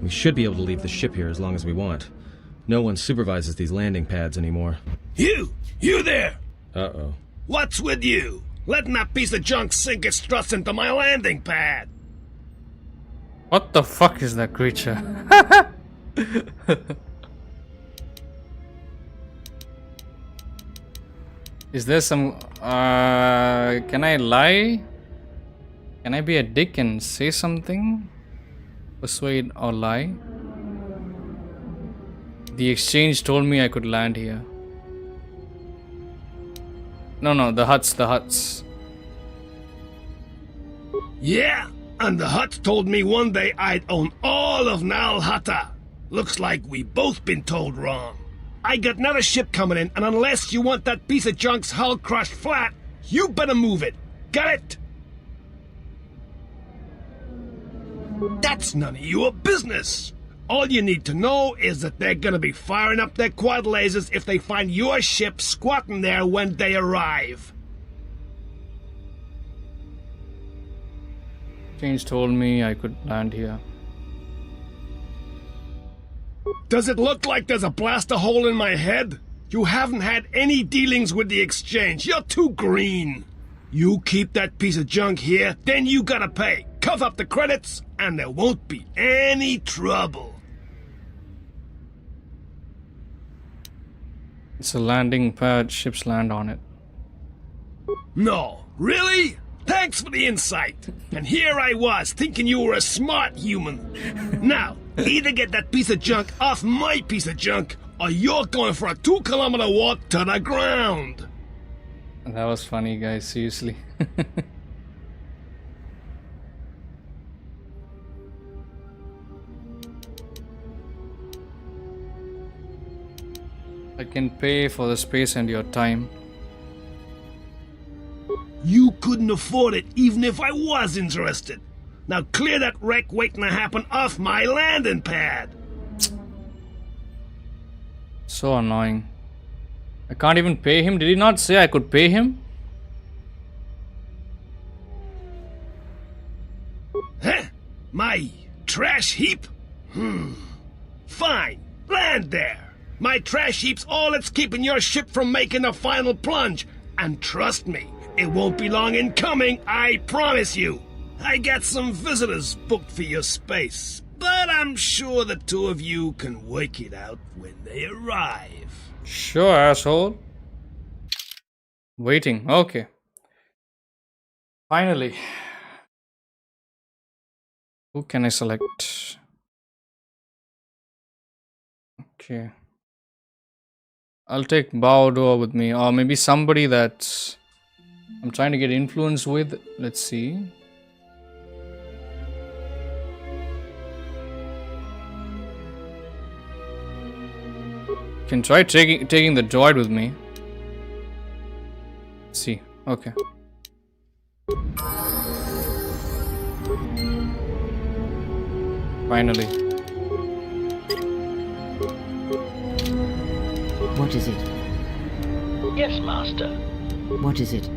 We should be able to leave the ship here as long as we want. No one supervises these landing pads anymore. You there! Uh-oh. What's with you? Letting that piece of junk sink its struts into my landing pad! What the fuck is that creature? Is there some... can I lie? Can I be a dick and say something? Persuade or lie? The Exchange told me I could land here. No, the huts. Yeah, and the Hutt told me one day I'd own all of Nal Hutta. Looks like we both been told wrong. I got another ship coming in, and unless you want that piece of junk's hull crushed flat, you better move it. Got it? That's none of your business. All you need to know is that they're gonna be firing up their quad lasers if they find your ship squatting there when they arrive. Exchange told me I could land here. Does it look like there's a blaster hole in my head? You haven't had any dealings with the Exchange. You're too green. You keep that piece of junk here, then you gotta pay. Cough up the credits, and there won't be any trouble. It's a landing pad. Ships land on it. No, really? Thanks for the insight. And here I was, thinking you were a smart human. Now, either get that piece of junk off my piece of junk, or you're going for a 2-kilometer walk to the ground. That was funny, guys. Seriously. I can pay for the space and your time. You couldn't afford it even if I was interested. Now clear that wreck waiting to happen off my landing pad. So annoying. I can't even pay him. Did he not say I could pay him? Huh? My trash heap? Fine. Land there. My trash heap's all that's keeping your ship from making the final plunge. And trust me, it won't be long in coming, I promise you. I got some visitors booked for your space, but I'm sure the two of you can work it out when they arrive. Sure, asshole. Waiting. Okay. Finally. Who can I select? Okay. I'll take Baodo with me, or maybe somebody that's I'm trying to get influence with. Let's see. Can try taking the droid with me. Let's see. Okay. Finally. What is it? Yes, Master. What is it?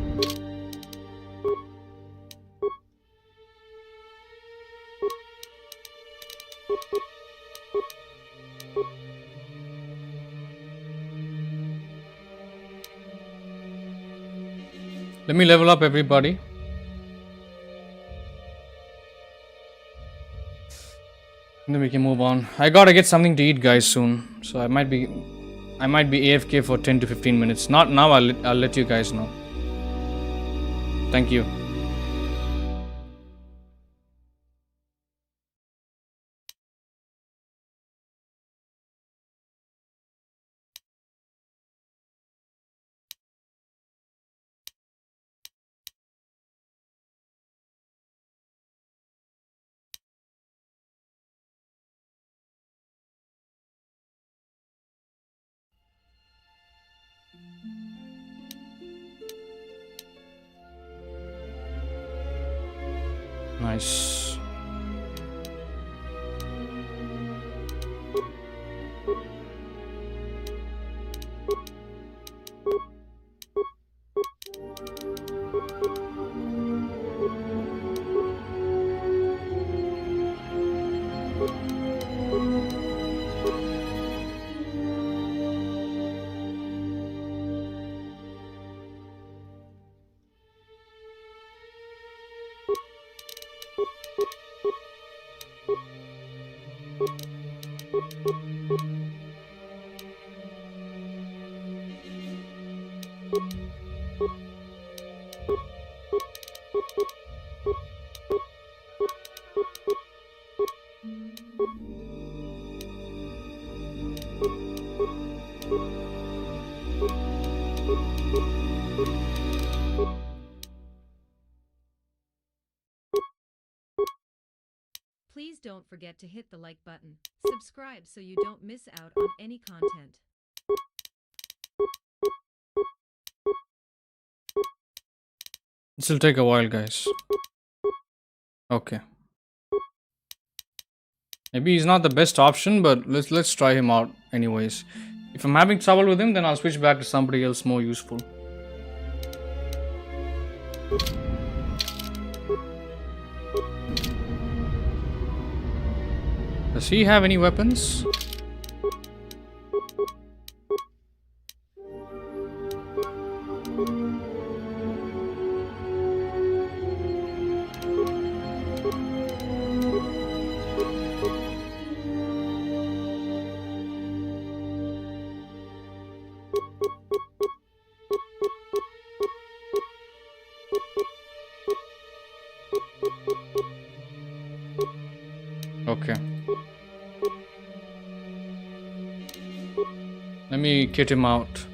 Let me level up everybody. And then we can move on. I gotta get something to eat, guys, soon. So I might be AFK for 10 to 15 minutes. Not now. I'll let you guys know. Thank you. Nice. Please don't forget to hit the like button. Subscribe so you don't miss out on any content. This will take a while, guys. Okay. Maybe he's not the best option, but let's try him out anyways. If I'm having trouble with him, then I'll switch back to somebody else more useful. Does he have any weapons? Okay. Let me kit him out.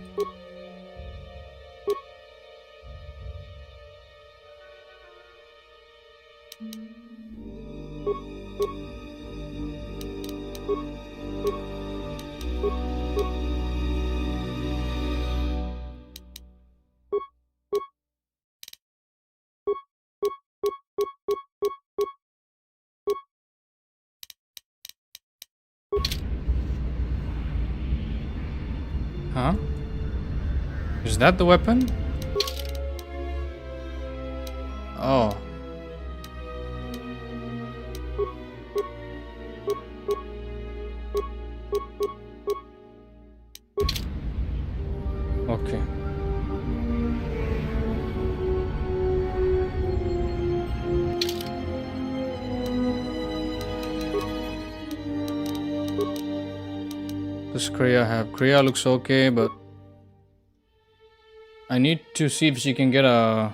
Huh? Is that the weapon? Oh. Okay. Does Kreia have? Kreia looks okay, but I need to see if she can get a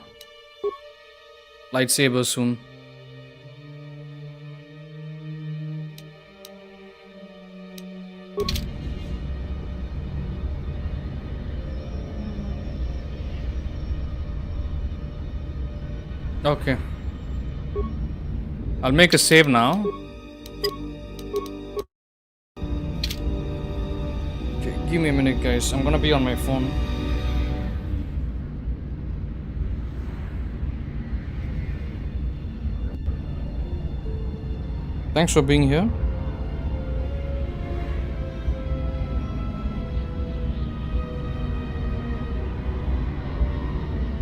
lightsaber soon. Okay. I'll make a save now. Okay, give me a minute, guys. I'm gonna be on my phone. Thanks for being here.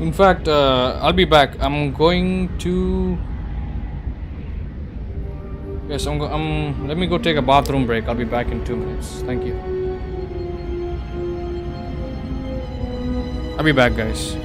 In fact, I'll be back. I'm going to... Yes, let me go take a bathroom break. I'll be back in 2 minutes. Thank you. I'll be back, guys.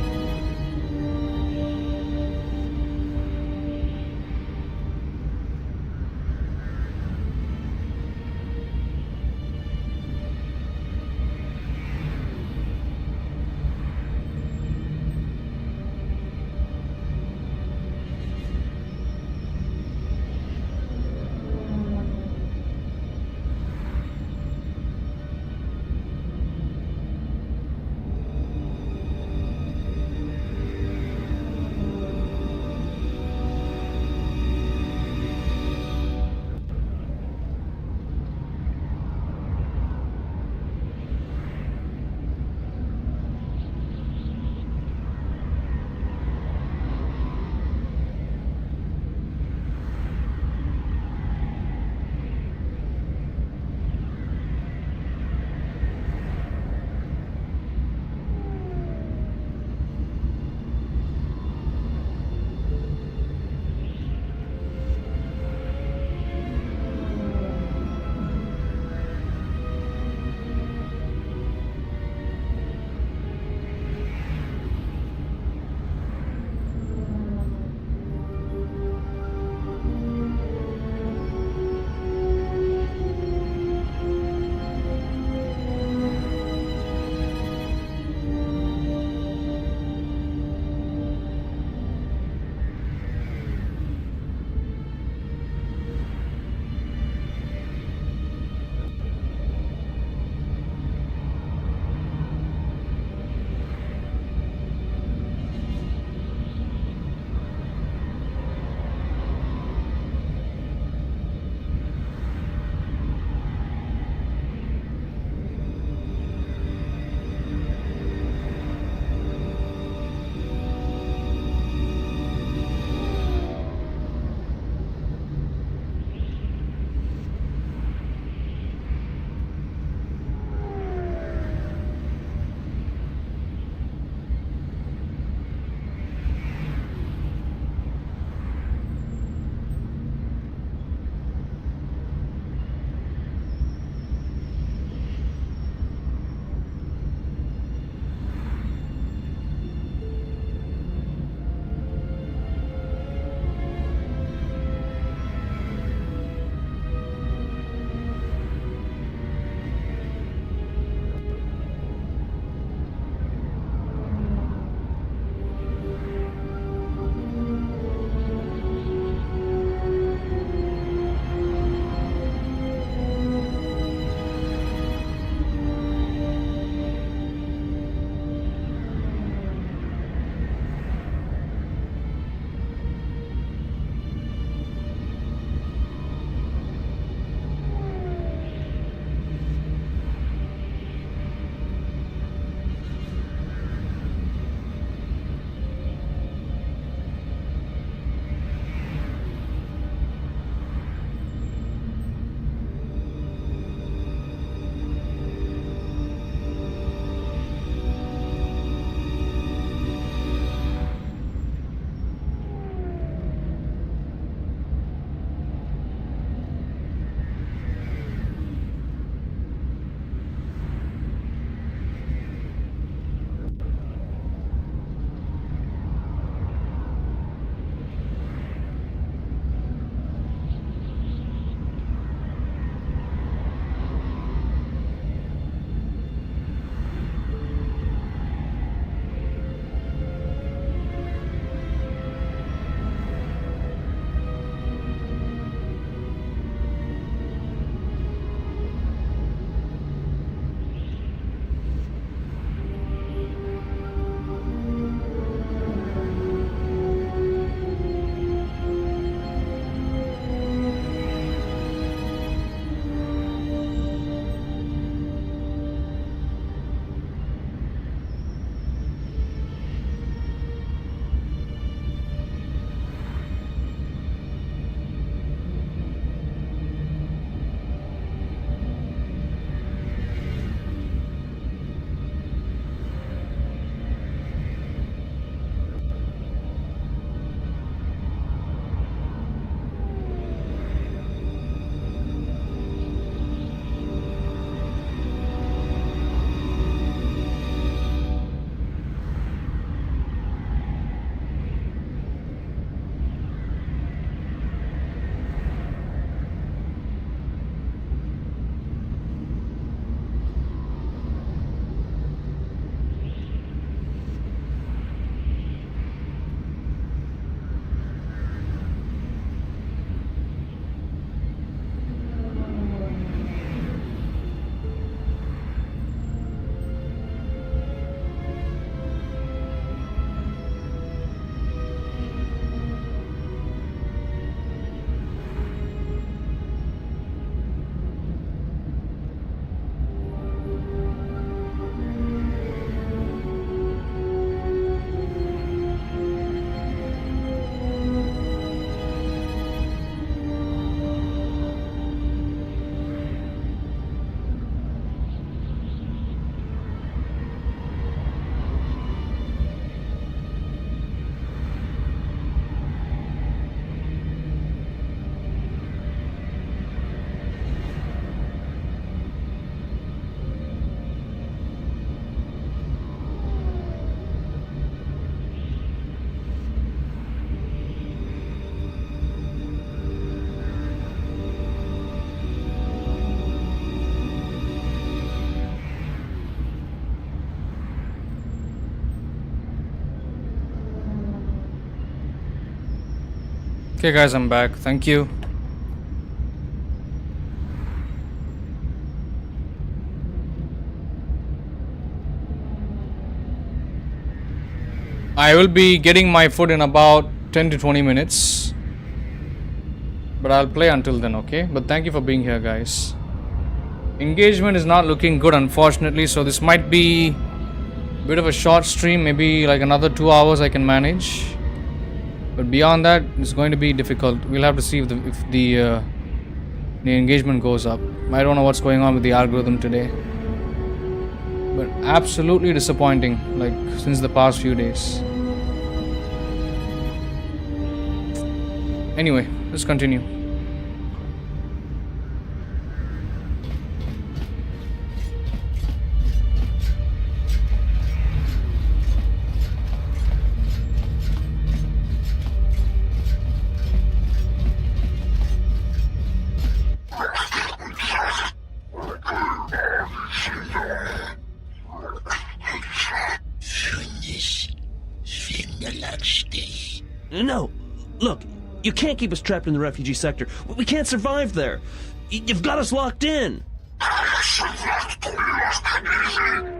Okay guys, I'm back. Thank you. I will be getting my food in about 10 to 20 minutes. But I'll play until then, okay? But thank you for being here, guys. Engagement is not looking good, unfortunately, so this might be a bit of a short stream. Maybe like another 2 hours I can manage. But beyond that, it's going to be difficult. We'll have to see if the engagement goes up. I don't know what's going on with the algorithm today. But absolutely disappointing, like since the past few days. Anyway, let's continue. No, look, you can't keep us trapped in the refugee sector. We can't survive there. You've got us locked in. Assassination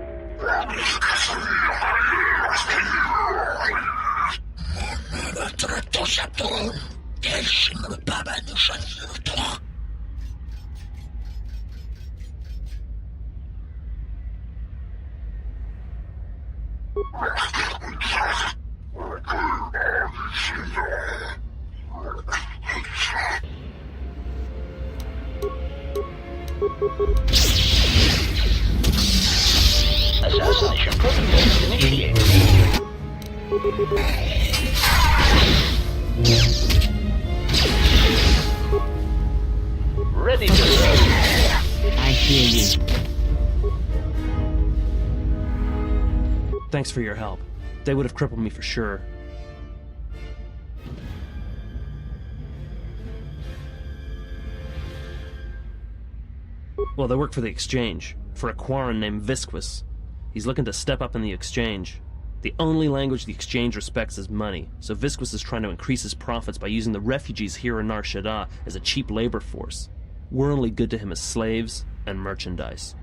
protocol initiated. Ready to serve. I hear you. Thanks for your help. They would have crippled me for sure. Well, they work for the Exchange, for a Quarren named Visquis. He's looking to step up in the Exchange. The only language the Exchange respects is money, so Visquis is trying to increase his profits by using the refugees here in Nar Shaddaa as a cheap labor force. We're only good to him as slaves and merchandise.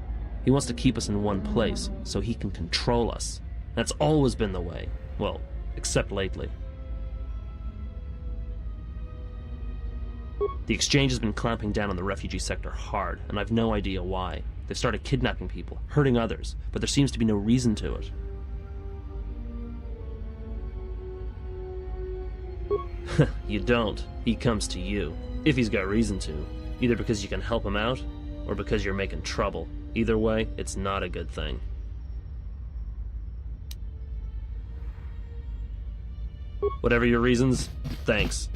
He wants to keep us in one place, so he can control us. That's always been the way. Well, except lately. The Exchange has been clamping down on the refugee sector hard, and I've no idea why. They've started kidnapping people, hurting others, but there seems to be no reason to it. You don't. He comes to you. If he's got reason to. Either because you can help him out, or because you're making trouble. Either way, it's not a good thing. Whatever your reasons, thanks.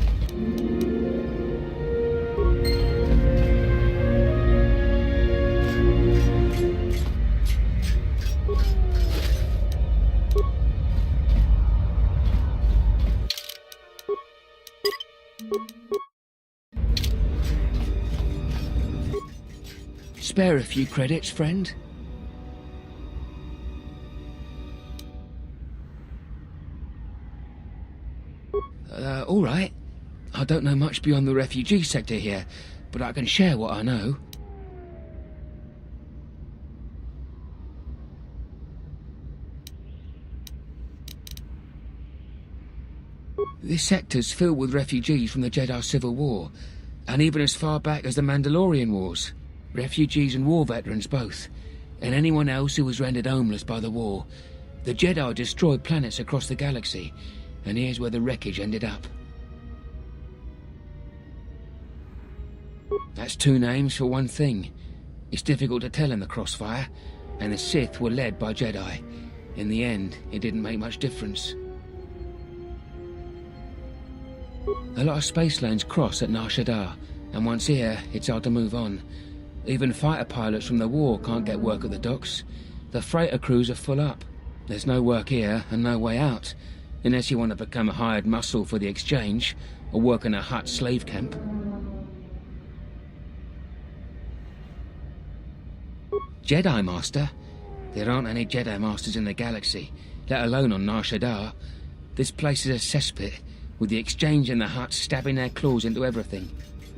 Spare a few credits, friend? All right. I don't know much beyond the refugee sector here, but I can share what I know. This sector's filled with refugees from the Jedi Civil War, and even as far back as the Mandalorian Wars. Refugees and war veterans both, and anyone else who was rendered homeless by the war. The Jedi destroyed planets across the galaxy, and here's where the wreckage ended up. That's two names for one thing. It's difficult to tell in the crossfire, and the Sith were led by Jedi. In the end, it didn't make much difference. A lot of space lanes cross at Nar Shaddaa, and once here, it's hard to move on. Even fighter pilots from the war can't get work at the docks. The freighter crews are full up. There's no work here and no way out, unless you want to become a hired muscle for the Exchange, or work in a Hutt slave camp. Jedi Master? There aren't any Jedi Masters in the galaxy, let alone on Nar Shaddaa. This place is a cesspit, with the exchange and the Hutts stabbing their claws into everything.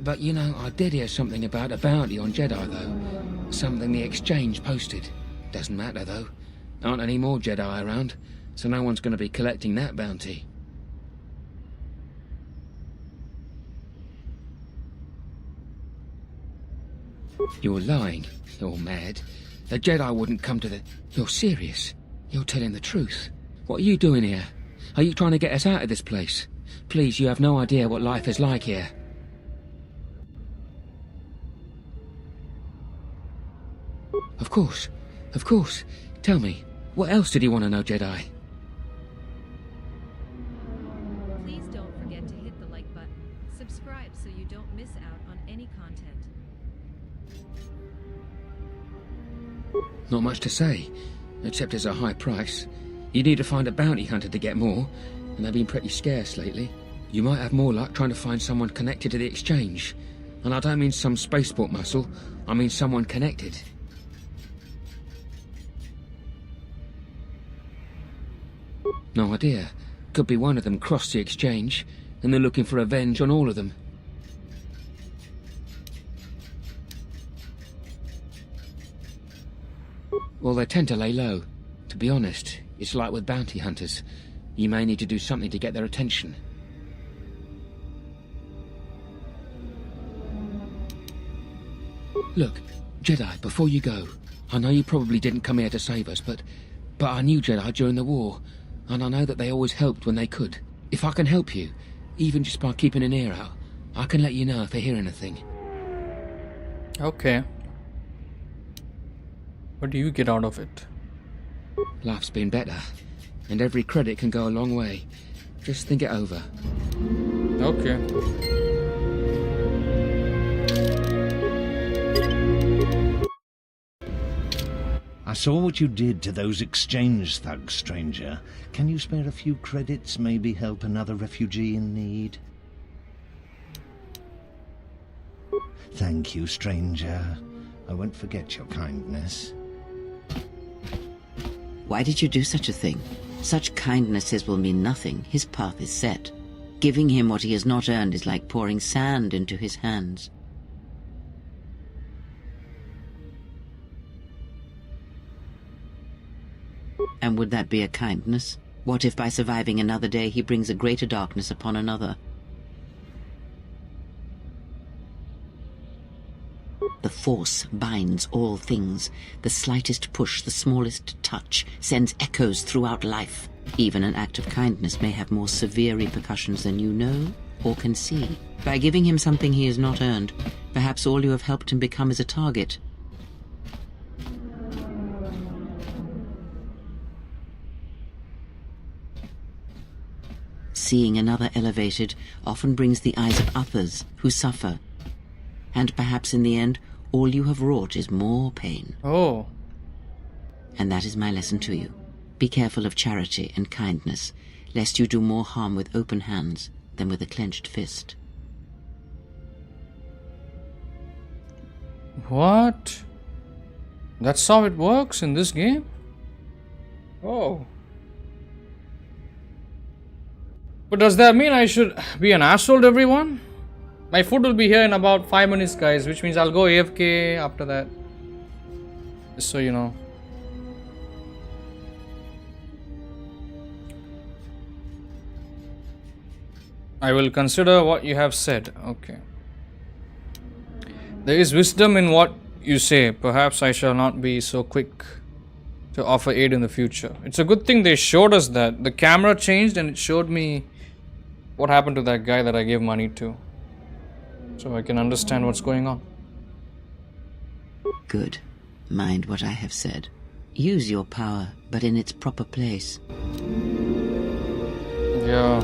But you know, I did hear something about a bounty on Jedi, though. Something the exchange posted. Doesn't matter, though. Aren't any more Jedi around, so no one's going to be collecting that bounty. You're lying. You're mad. The Jedi wouldn't come to the... You're serious. You're telling the truth. What are you doing here? Are you trying to get us out of this place? Please, you have no idea what life is like here. Of course. Of course. Tell me, what else did you want to know, Jedi? Please don't forget to hit the like button. Subscribe so you don't miss out on any content. Not much to say, except it's a high price. You need to find a bounty hunter to get more, and they've been pretty scarce lately. You might have more luck trying to find someone connected to the exchange. And I don't mean some spaceport muscle, I mean someone connected. No idea. Could be one of them crossed the exchange, and they're looking for revenge on all of them. Well, they tend to lay low. To be honest, it's like with bounty hunters. You may need to do something to get their attention. Look, Jedi, before you go, I know you probably didn't come here to save us, but I knew Jedi during the war, and I know that they always helped when they could. If I can help you, even just by keeping an ear out, I can let you know if I hear anything. Okay. What do you get out of it? Life's been better, and every credit can go a long way. Just think it over. Okay. I saw what you did to those exchange thugs, stranger. Can you spare a few credits, maybe help another refugee in need? Thank you, stranger. I won't forget your kindness. Why did you do such a thing? Such kindnesses will mean nothing. His path is set. Giving him what he has not earned is like pouring sand into his hands. And would that be a kindness? What if by surviving another day he brings a greater darkness upon another? The Force binds all things. The slightest push, the smallest touch, sends echoes throughout life. Even an act of kindness may have more severe repercussions than you know or can see. By giving him something he has not earned, perhaps all you have helped him become is a target. Seeing another elevated often brings the eyes of others who suffer. And perhaps in the end, all you have wrought is more pain. Oh. And that is my lesson to you. Be careful of charity and kindness, lest you do more harm with open hands than with a clenched fist. What? That's how it works in this game? Oh. But does that mean I should be an asshole to everyone? My food will be here in about 5 minutes, guys, which means I'll go AFK after that. Just so you know. I will consider what you have said. Okay. There is wisdom in what you say. Perhaps I shall not be so quick to offer aid in the future. It's a good thing they showed us that. The camera changed and it showed me what happened to that guy that I gave money to. So I can understand what's going on. Good. Mind what I have said. Use your power, but in its proper place. Yeah.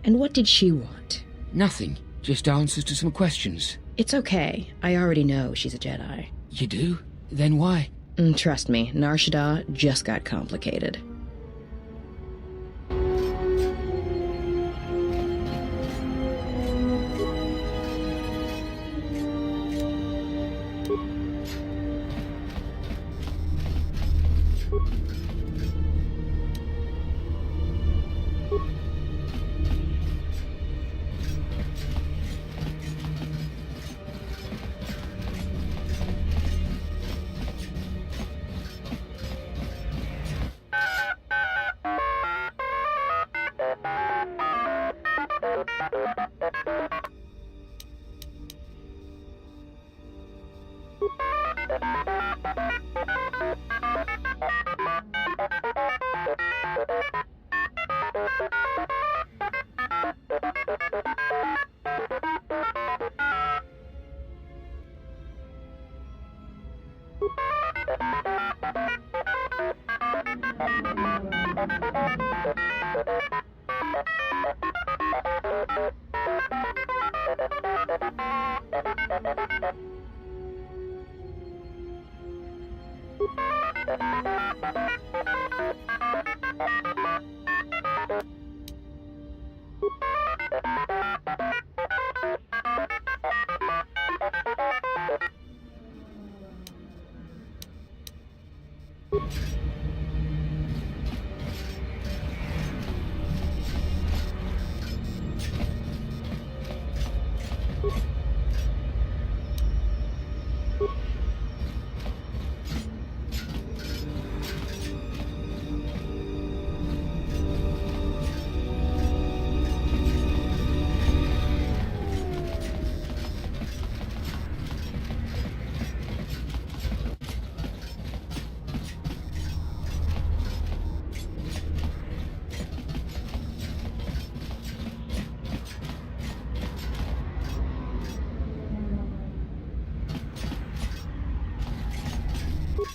And what did she want? Nothing. Just answers to some questions. It's okay. I already know she's a Jedi. You do? Then why? Trust me, Nar Shaddaa just got complicated.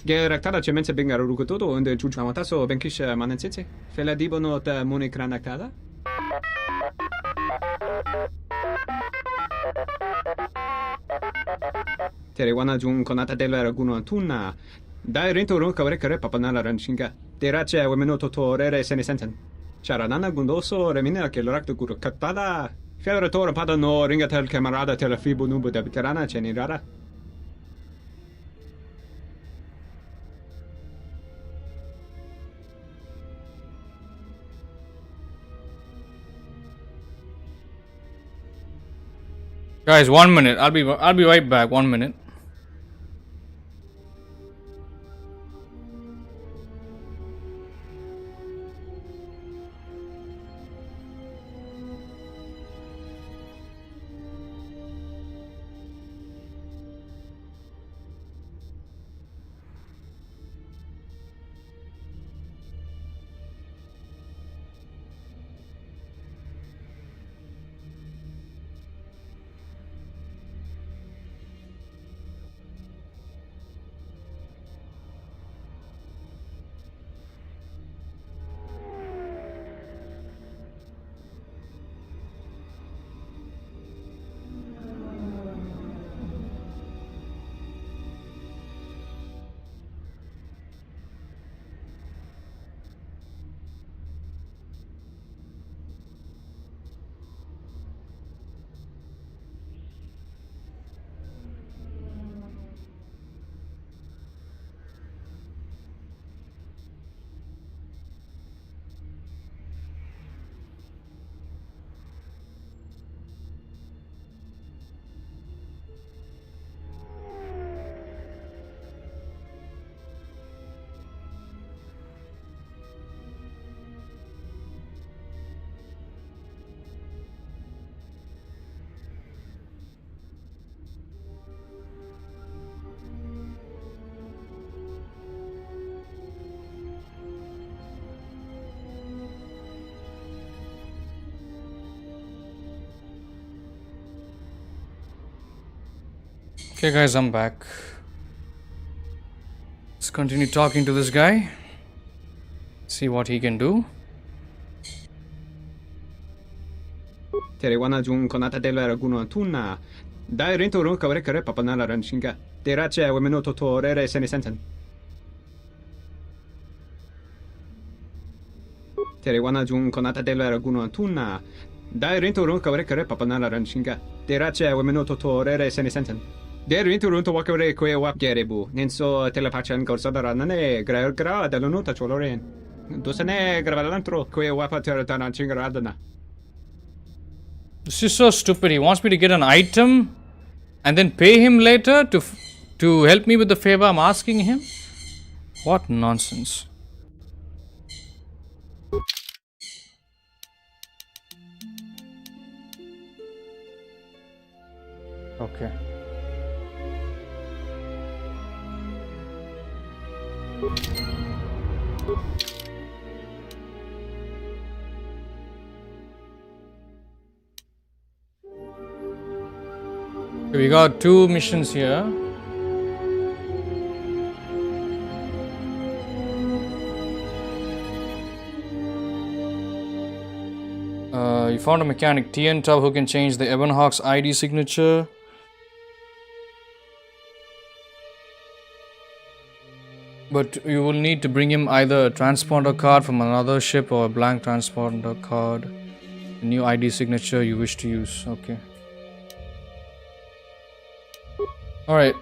Gerektala cemense bengar rukutoto unde chuchu amataso benkisha manensitse. Fela dibono ta monikranakala. Terewana jun konata della raguno tuna. Dai rento ron kavrekare papanala ranshinga. Terace wemenoto torere sene senten. Charanana gundoso remina che l'orakto guru katada. Fiore pada no ringatel camarada telefibo nubu de veterana cenirara. Guys, 1 minute. I'll be right back. 1 minute. Okay guys, I'm back. Let's continue talking to this guy. See what he can do. Terewana jun konata della raguno tuna. Dai rento ron kavrekare papanala ranshinga. Terace wemenoto torere sene senten. Terewana jun konata della raguno tuna. Dai rento ron kavrekare papanala ranshinga. Terace wemenoto torere sene senten. Der rento ron to wakare kwe wap gerebu. Nenso telepachan gorsadara nane gra dall'onuta choloren. Dosane gravalantro kwe wapa teratana chingaradana. This is so stupid. He wants me to get an item and then pay him later to help me with the favor I'm asking him. What nonsense. Okay. We got 2 missions here. You found a mechanic, TN Tub, who can change the Ebonhawk's ID signature. But you will need to bring him either a transponder card from another ship or a blank transponder card. The new ID signature you wish to use. Okay. Alright.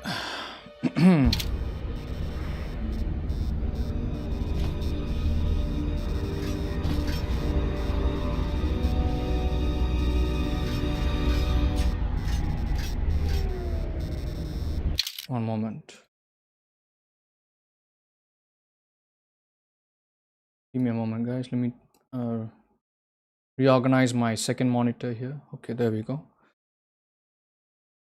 One moment. Give me a moment, guys. Let me reorganize my second monitor here. Okay, there we go.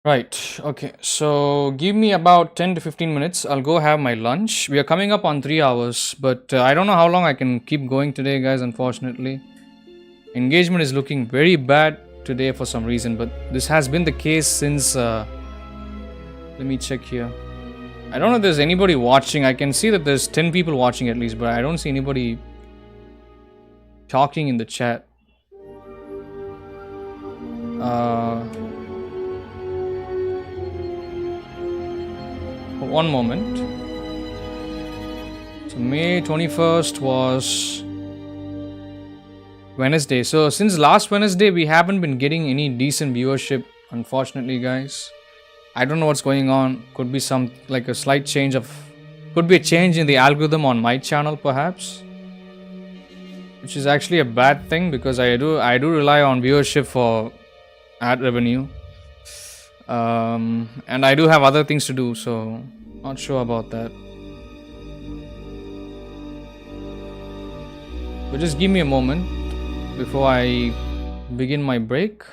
Right, okay. So give me about 10 to 15 minutes. I'll go have my lunch. We are coming up on 3 hours, but I don't know how long I can keep going today, guys, unfortunately. Engagement is looking very bad today for some reason, but this has been the case since... let me check here. I don't know if there's anybody watching. I can see that there's 10 people watching at least, but I don't see anybody talking in the chat. One moment. So May 21st was Wednesday. So since last Wednesday, we haven't been getting any decent viewership, unfortunately, guys. I don't know what's going on. Could be some, like a slight change of... Could be a change in the algorithm on my channel, perhaps. Which is actually a bad thing, because I do rely on viewership for ad revenue. And I do have other things to do, so... Not sure about that. But just give me a moment before I begin my break.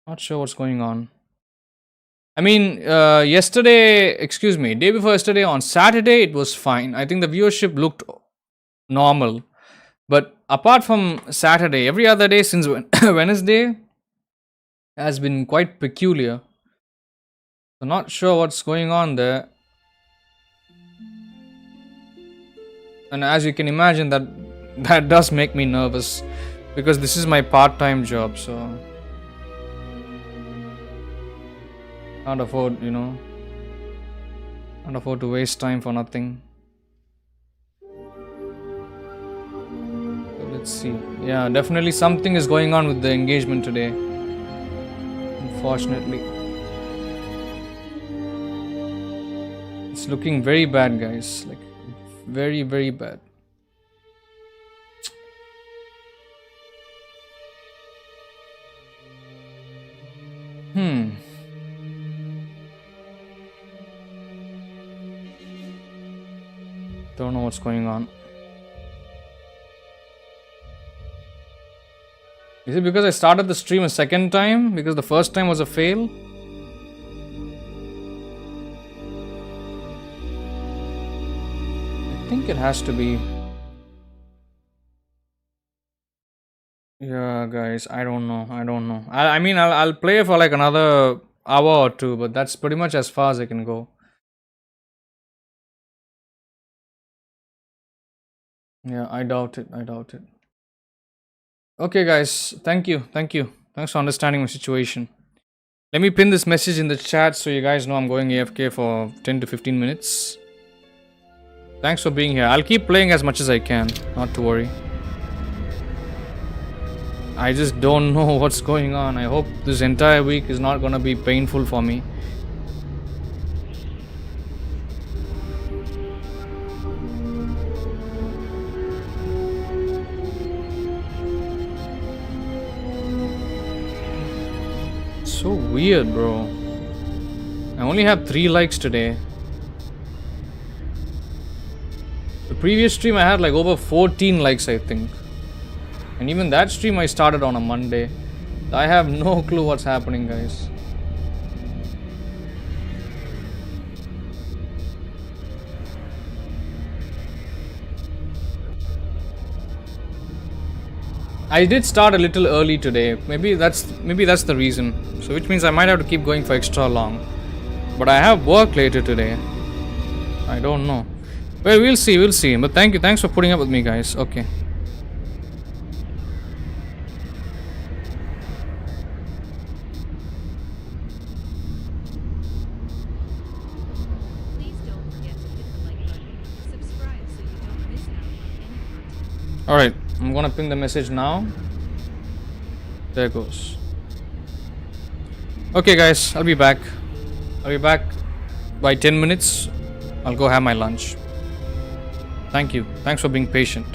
Not sure what's going on. I mean, day before yesterday, on Saturday, it was fine. I think the viewership looked normal. But apart from Saturday, every other day since Wednesday has been quite peculiar. So not sure what's going on there. And as you can imagine, that does make me nervous. Because this is my part-time job, so... Can't afford, can't afford to waste time for nothing. So let's see. Yeah, definitely something is going on with the engagement today. Unfortunately. It's looking very bad, guys. Like, very, very bad. Don't know what's going on. Is it because I started the stream a second time? Because the first time was a fail? I think it has to be. Yeah, guys, I don't know. I mean, I'll play for like another hour or two, but that's pretty much as far as I can go. Yeah, I doubt it. Okay, guys. Thank you. Thanks for understanding my situation. Let me pin this message in the chat so you guys know I'm going AFK for 10 to 15 minutes. Thanks for being here. I'll keep playing as much as I can. Not to worry. I just don't know what's going on. I hope this entire week is not gonna be painful for me. So weird, bro. I only have 3 likes today. The previous stream I had like over 14 likes, I think. And even that stream I started on a Monday. I have no clue what's happening, guys. I did start a little early today. Maybe that's the reason. So which means I might have to keep going for extra long. But I have work later today. I don't know. Well, we'll see. But thanks for putting up with me, guys. Okay. Alright, I'm gonna ping the message now. There goes. Okay guys, I'll be back. I'll be back by 10 minutes. I'll go have my lunch. Thank you. Thanks for being patient.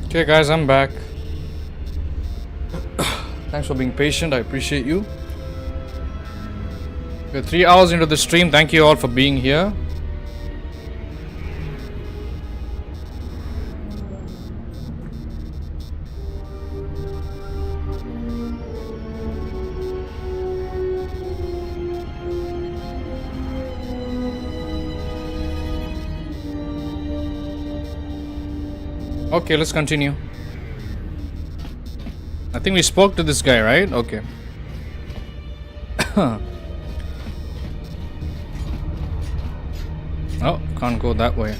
Okay, guys, I'm back. Thanks for being patient. I appreciate you. We're 3 hours into the stream. Thank you all for being here. Okay, let's continue. I think we spoke to this guy, right? Okay. Oh, can't go that way.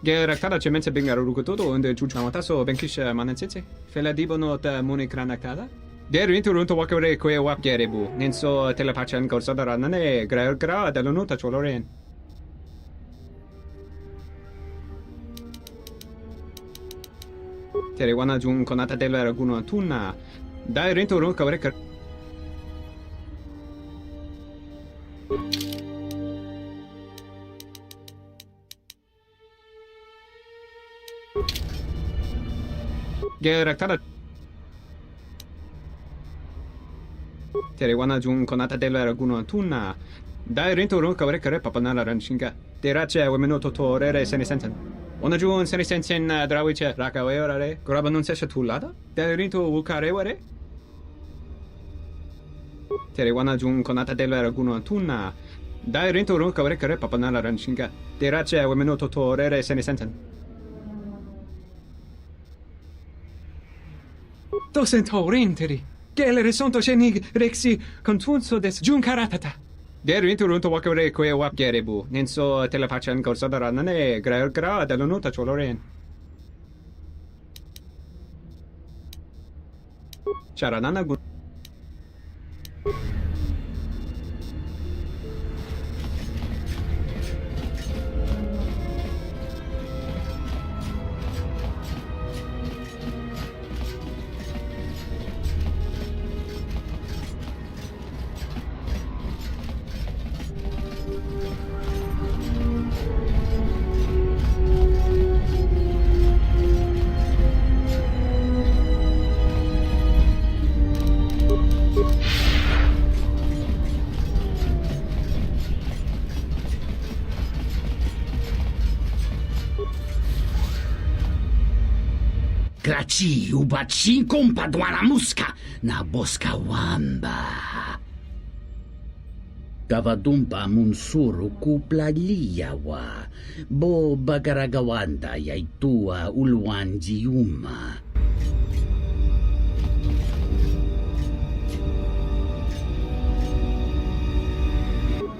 Geraktada cemense bengaruruko todo unde chuchamataso benkisha manensetse. Fela dibono ta munikranakada. Der inturunto wakare kwe wap gerebu. Nenso telepachan korsadara nane gra dalono ta choloren. Terewana jun konata della raguno tunna. Dai rinturun kawre Geraktada Terewana jun konata della raguno tunna. Dai rinturun kawre papanala ranshinga. Terace wemeno totorere senesensen. Ona jun senesensen drawiche rakaweorare. Graba non sesha tullada? Dai rinto wukareware? Terewana jun konata della raguno tunna. Dai rinturun kawre papanala ranshinga. Terace wemeno totorere senesensen. Dosentorinteri. Gelere sonto shenig rexi contunso des junkaratata. Der inturunto wakare kwe wap gerebu. Nenso telepachan korsadara nane gra dalonota choloren. Charanana gun. Graci ubaci compadua la musca na bosca wamba. Kavadumpa munsuru kuplaliyawa, bo bagaragawanda yaitua ulwanjiuma.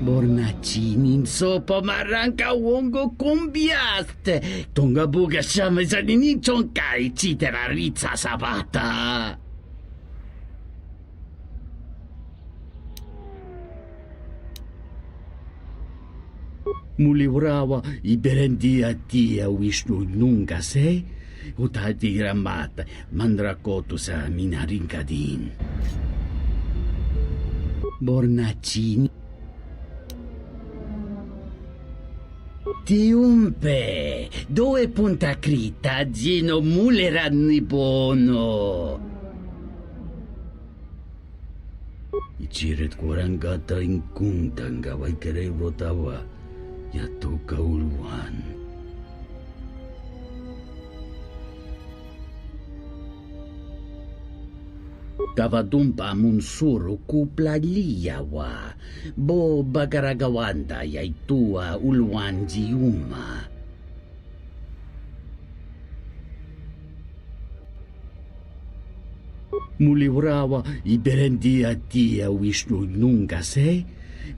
Bornacinin sopa maranka wongo kumbiaste, tonga buga shame zanini chonkai chitera ritsa sabata. Mulibrawa iberendia tia Vishnu nunca se, utati ramata mandrakotu sa minarinkadin. Bornacini Tiumpe, dove punta crita zino muleranni bono. Ichiret kurangata inkuntanga waikere rotawa, yato kauluan. Kavadumpa munsuru kuplaliyawa, bo bagaragawanda yaitua ulwanjiuma. Mulibrawa iberendia tia Vishnu nunca se,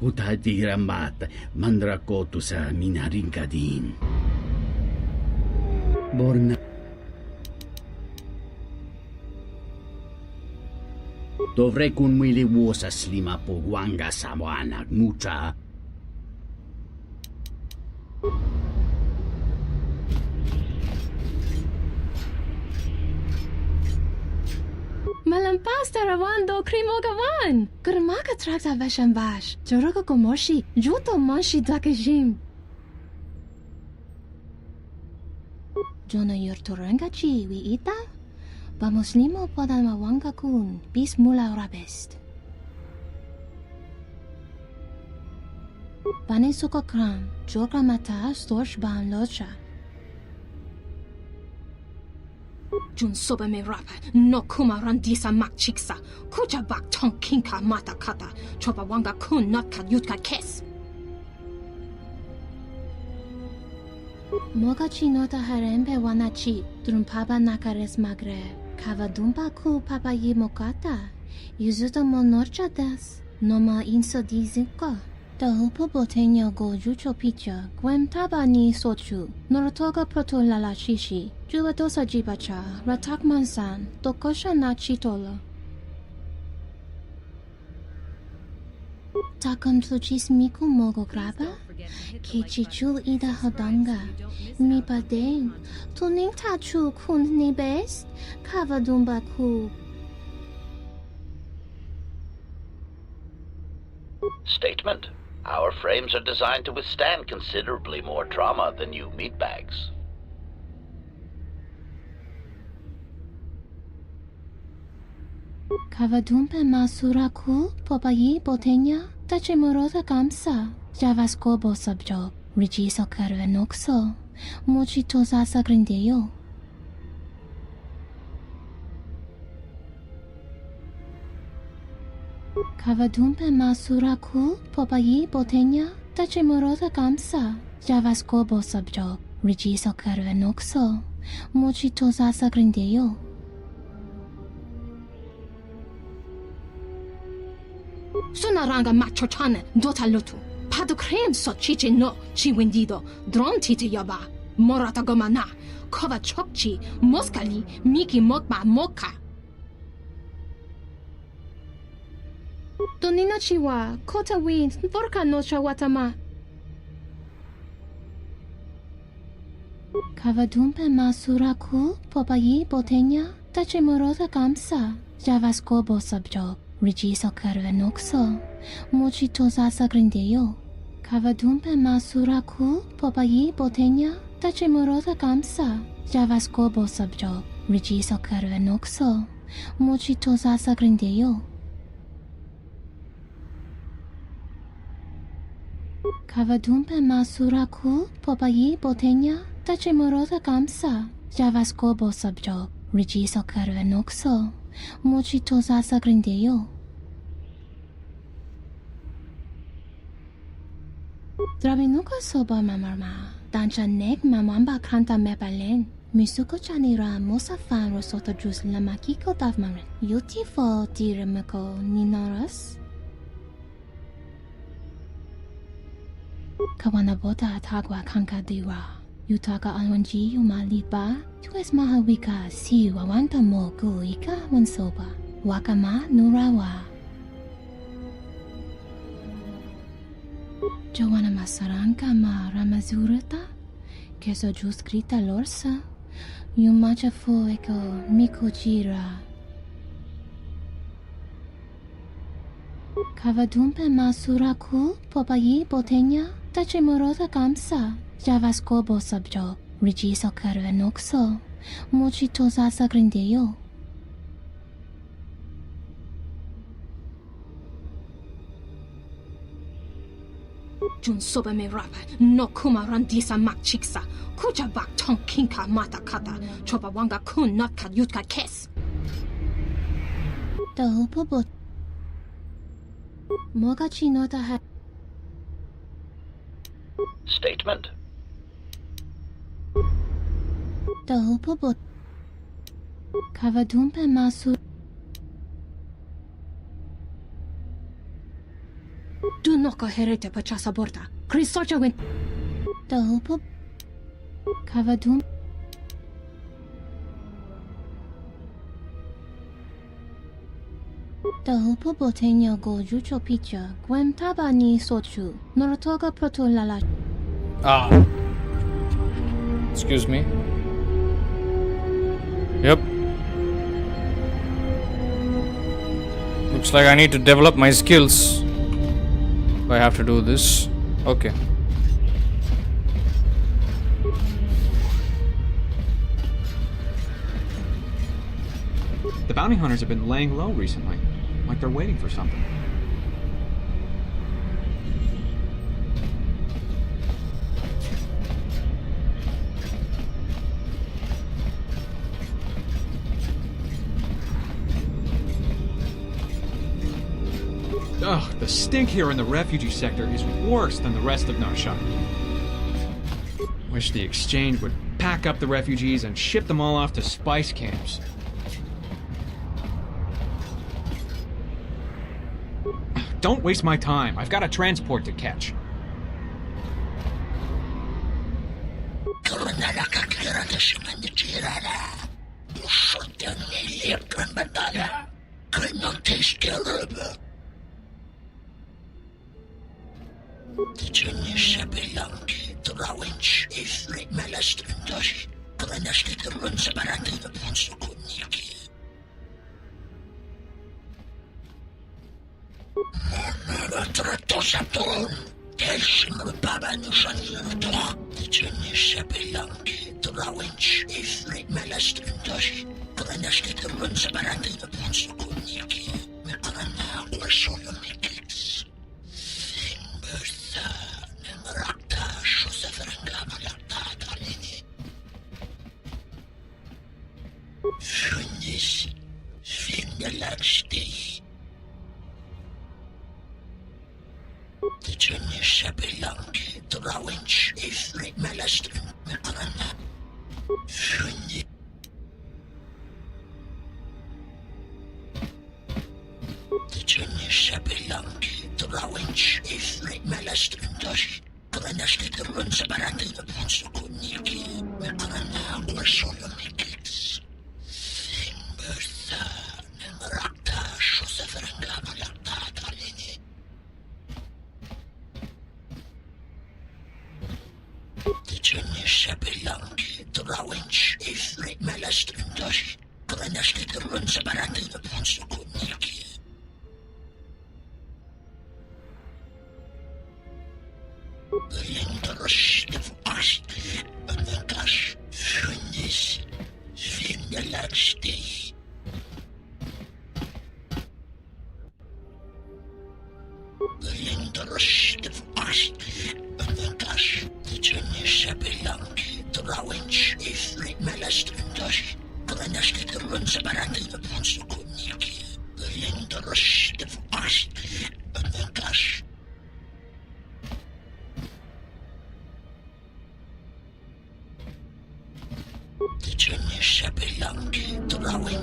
utati ramata mandrakotu sa minarinkadin. Borna Dovrei kun mili vuosa slima po wanga sawana mucha. Malampas tarawando krimogawan. Kurmaka trakta vashambash. Joroka komoshi. Juto monshi dakajim. Jona yurturangachi wi ita? Vamos limo podal mawanga kun, bis mula rabest. Bane suka kram, joka mata storch ban locha. Jun soba me rapa, no kuma randisa mak chiksa, kucha bak tong kinka mata kata, chopa wanga kun not ka yutka kes. Mogachi nota harembe wanachi, drumpaba nakares magre. Kavadumpa ku papayi mokata. Yuzuto monorcha das. Noma inso dizika. Tahupo boteño go jucho picha. Gwem taba ni sochu. Norotoga proto lala shishi. Jua dosa jibacha. Ratak mansan. Tokosha na chitola. Takam tuchis miku mogo graba? Kichichul ida habanga. Mi padeng. Tuning tachu kun ni best. Kavadumba ku. Statement. Our frames are designed to withstand considerably more trauma than you meatbags. Kavadumpe masura ku popayi botenya. Tachimorosa kamsa. Javaskobo subjob. Rigiso karvenokso. Mochito sasa grindeyo. Kavadumpe masura ku popayi botenya. Tachimorosa kamsa. Javaskobo subjob. Rigiso karvenokso. Mochito sasa grindeyo. Sunaranga machochane dota lutu. Pado krem so chiche no chi wendido. Dron tite yaba. Morata gomana. Kova chokchi. Moskali. Miki mokba moka. Donina chiwa. Kota wind. Vorka no chawatama. Kavadumpe masura ku popayi botenya. Tachimorosa kamsa. Javaskobo subjob. Rigiso karvenokso. Mochito sasa grindeyo. Kavadumpe masura ku popayi botenya. Tachimorosa kamsa. Javaskobo subjob. Rigiso karvenokso. Mochito sasa grindeyo. Kavadumpe masura ku popayi botenya. Tachimorosa kamsa. Javaskobo subjob. Rigiso karvenokso. Mochito sasa grindeyo. Drabinuka soba mamarma. Dancha nek mamamba kanta mepalen. Misuko chanira mosa fan rosoto jus lamakiko davmaren. Yuti fo diremeko ninoras. Kawanabota atagwa kanka dira. Yutaka alwanji yumaliba. Tues mahawika si wawanta mo guika wansoba. Wakama nurawa. Jowana masaranka ma ramazurata. Keso jus grita lorsa. Yumacha fu eko mikujira. Kavadumpe masuraku popayi botenya. Tache morota kamsa. Javaskobo sabjo. Rigiso karuenokso. Mochito sasa grindeyo. Jun soba me rapa, no kuma randisa mak chiksa. Kuja bak tong kinka mata kata. Chopa wanga kun not kat yutka kes. The hupobot. Moga chinota ha. Statement. The hupobot. Kavadumpe masu. Do not go herete pachasa borta. Krisocha went. The hupo. Kavadum. The hupo botenya go jucho picha. Gwem taba ni sochu. Norotoga proto lala. Ah. Excuse me. Yep. Looks like I need to develop my skills. I have to do this. Okay. The bounty hunters have been laying low recently, like they're waiting for something. Ugh, the stink here in the refugee sector is worse than the rest of Nar Shaddaa. Wish the exchange would pack up the refugees and ship them all off to spice camps. Don't waste my time. I've got a transport to catch.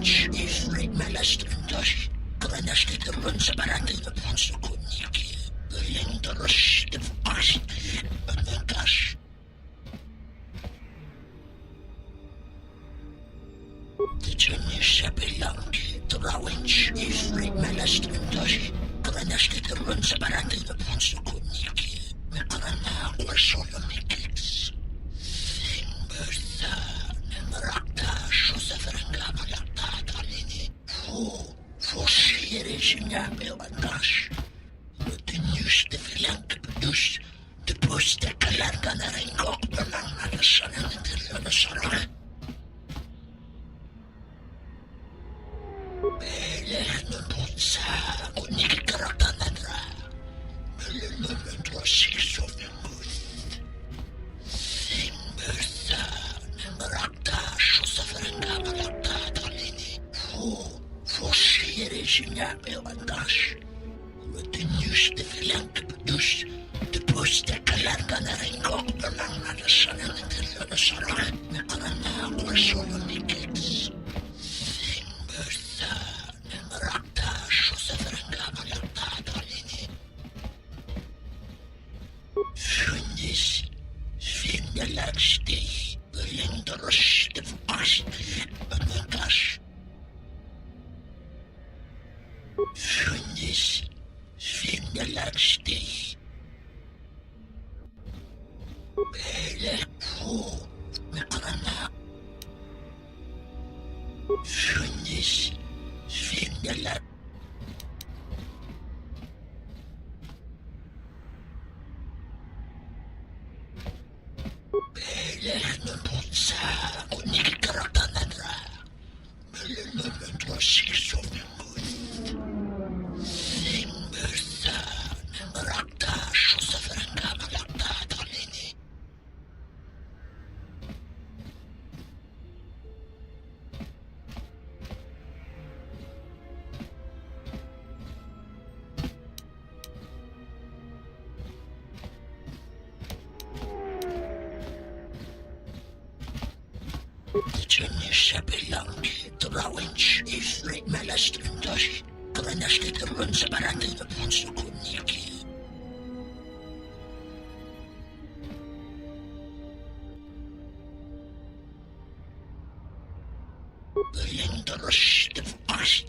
Drawings, ifrit malastrindosh, Granashkit Runsabaratin upon Sukuniki, the Lindarush of Ast, Banagash. The Junior Shapilanki, Drawings, ifrit malastrindosh, Granashkit Runsabaratin upon Sukuniki, Makrana, Solomikix, Simbertha, Rakta, Shosafranga, Malakta, Talini, for serious Nabewandash. But the news the Filank produced the post the Kalangana and Gokberman at the Sun and the Sarah. Belehno Putsa, Unik Karatanadra, Melement was 6 of them good. Simbertha, Rakta, Shosafranga, Malakta, Talini, for serious Nabewandash. But the news the Filank produced the post the Kalangana and Gokberman at the Sun and the Sarah. Makrana was Solomikix. Rakta, Shosafranga, Malakta, Talini. Fundis, Fingalagsti, Lindarush of Ast, Banagash. Fundis, Fingalagsti. Bele, Makrana. Fundis, Fingalag. Belehno Putsa, Unik Karatanadra, Melement was 6 of them good. Simbertha, Rakta, Shosafranga, Malakta, Talini. The Junior Shapilanki, Drawings, ifrit malastrindosh, Granashkit Runsabaratin upon Sukuniki. The Lindarush of Ast,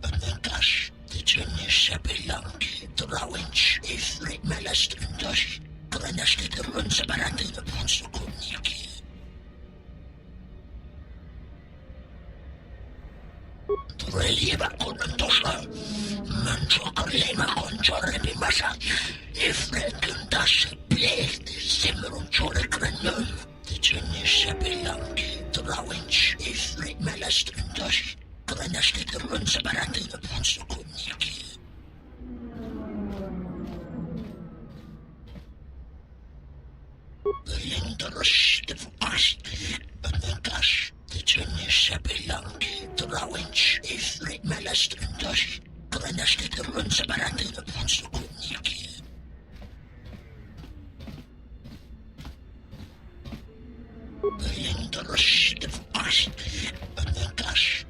Banagash, the Junior Shapilanki, Drawings, ifrit malastrindosh, Granashkit Runsabaratin upon Sukuniki. Relieva con Tosla, Mancho Carlema con Jorrebi Massa, Ifrekundas, Blade, Simmeron Chore Cranium, the Junior Shapilanki, Drawings, Ifret Malastrindosh, Granashkit Runsabaratin upon Sukuniki. The Lindarush of Ast, Banagash, the Junior Shapilanki, Drawings, ifrit malastrindosh, Granashkit Runsabaratin upon Sukuniki. The Lindarush of Ast, Banagash.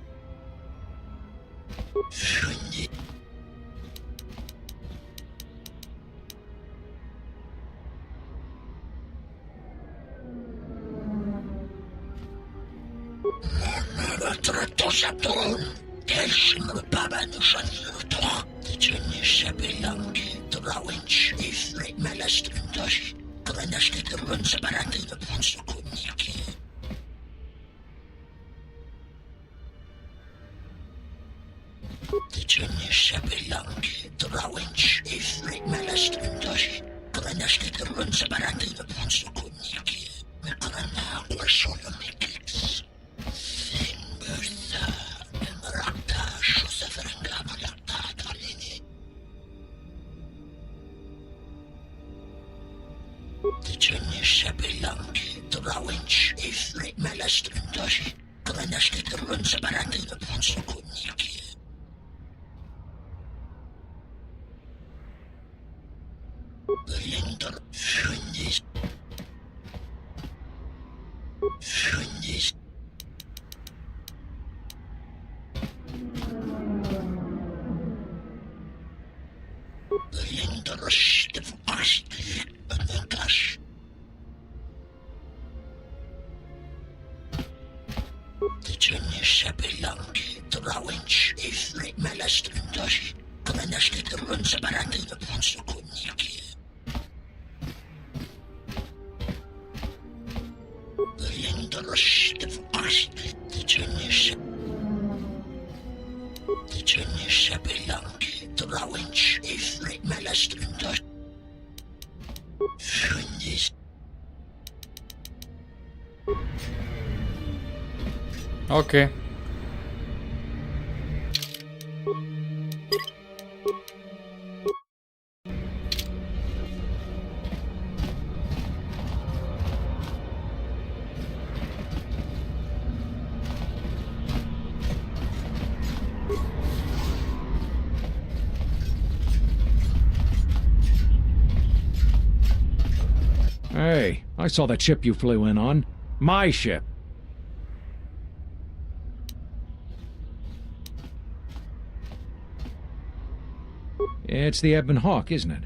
Fundi. Tratosatron, Kelsim Baba Nusanlutor, the Junior Shapilanki, Drawings, ifrit malastrindosh, Granashkit Runsabaratin upon Sukuniki. The Junior Shapilanki, Drawings, ifrit malastrindosh, Granashkit Runsabaratin upon Sukuniki. Makrana was Solomikix. Rakta, Shosafranga, Malakta, Talini. The Junior Shapilanki, Drawings, ifrit malastrindosh, Granashkit Runsabaratin upon Sukuniki. The Linder Fundis. Okay. Hey, I saw that ship you flew in on. My ship. It's the Ebon Hawk, isn't it?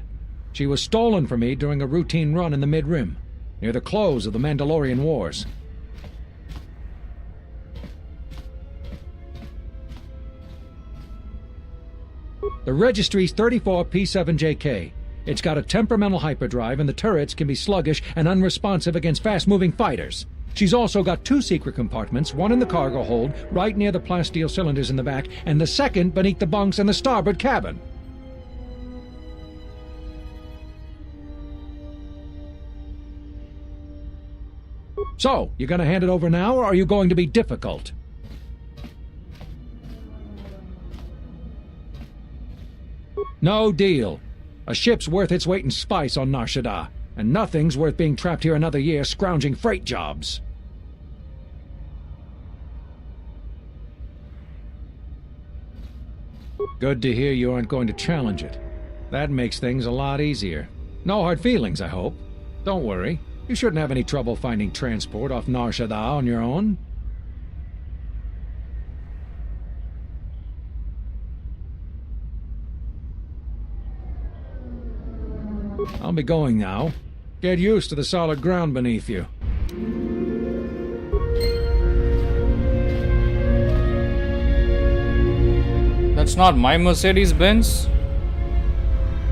She was stolen from me during a routine run in the Mid-Rim, near the close of the Mandalorian Wars. The registry's 34 P7JK. It's got a temperamental hyperdrive, and the turrets can be sluggish and unresponsive against fast-moving fighters. She's also got 2 secret compartments, one in the cargo hold, right near the plasteel cylinders in the back, and the second beneath the bunks in the starboard cabin. So, you gonna hand it over now, or are you going to be difficult? No deal. A ship's worth its weight in spice on Nar Shaddaa, and nothing's worth being trapped here another year scrounging freight jobs. Good to hear you aren't going to challenge it. That makes things a lot easier. No hard feelings, I hope. Don't worry. You shouldn't have any trouble finding transport off Nar Shaddaa on your own. I'll be going now. Get used to the solid ground beneath you. That's not my Mercedes-Benz?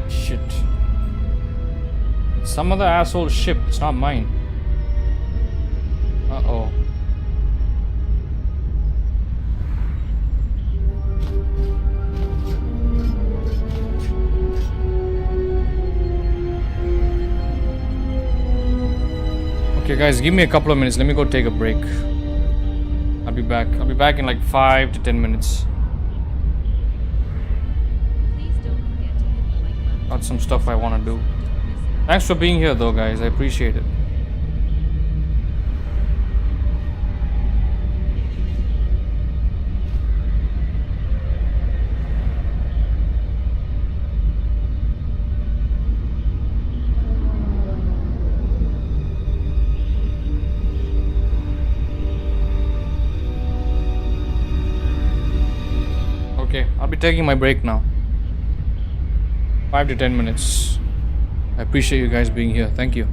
Shit. It's some other asshole ship. It's not mine. Uh-oh. Okay guys, give me a couple of minutes. Let me go take a break. I'll be back. I'll be back in like 5 to 10 minutes. Got some stuff I want to do. Thanks for being here though guys, I appreciate it. Okay, I'll be taking my break now. 5 to 10 minutes. I appreciate you guys being here. Thank you.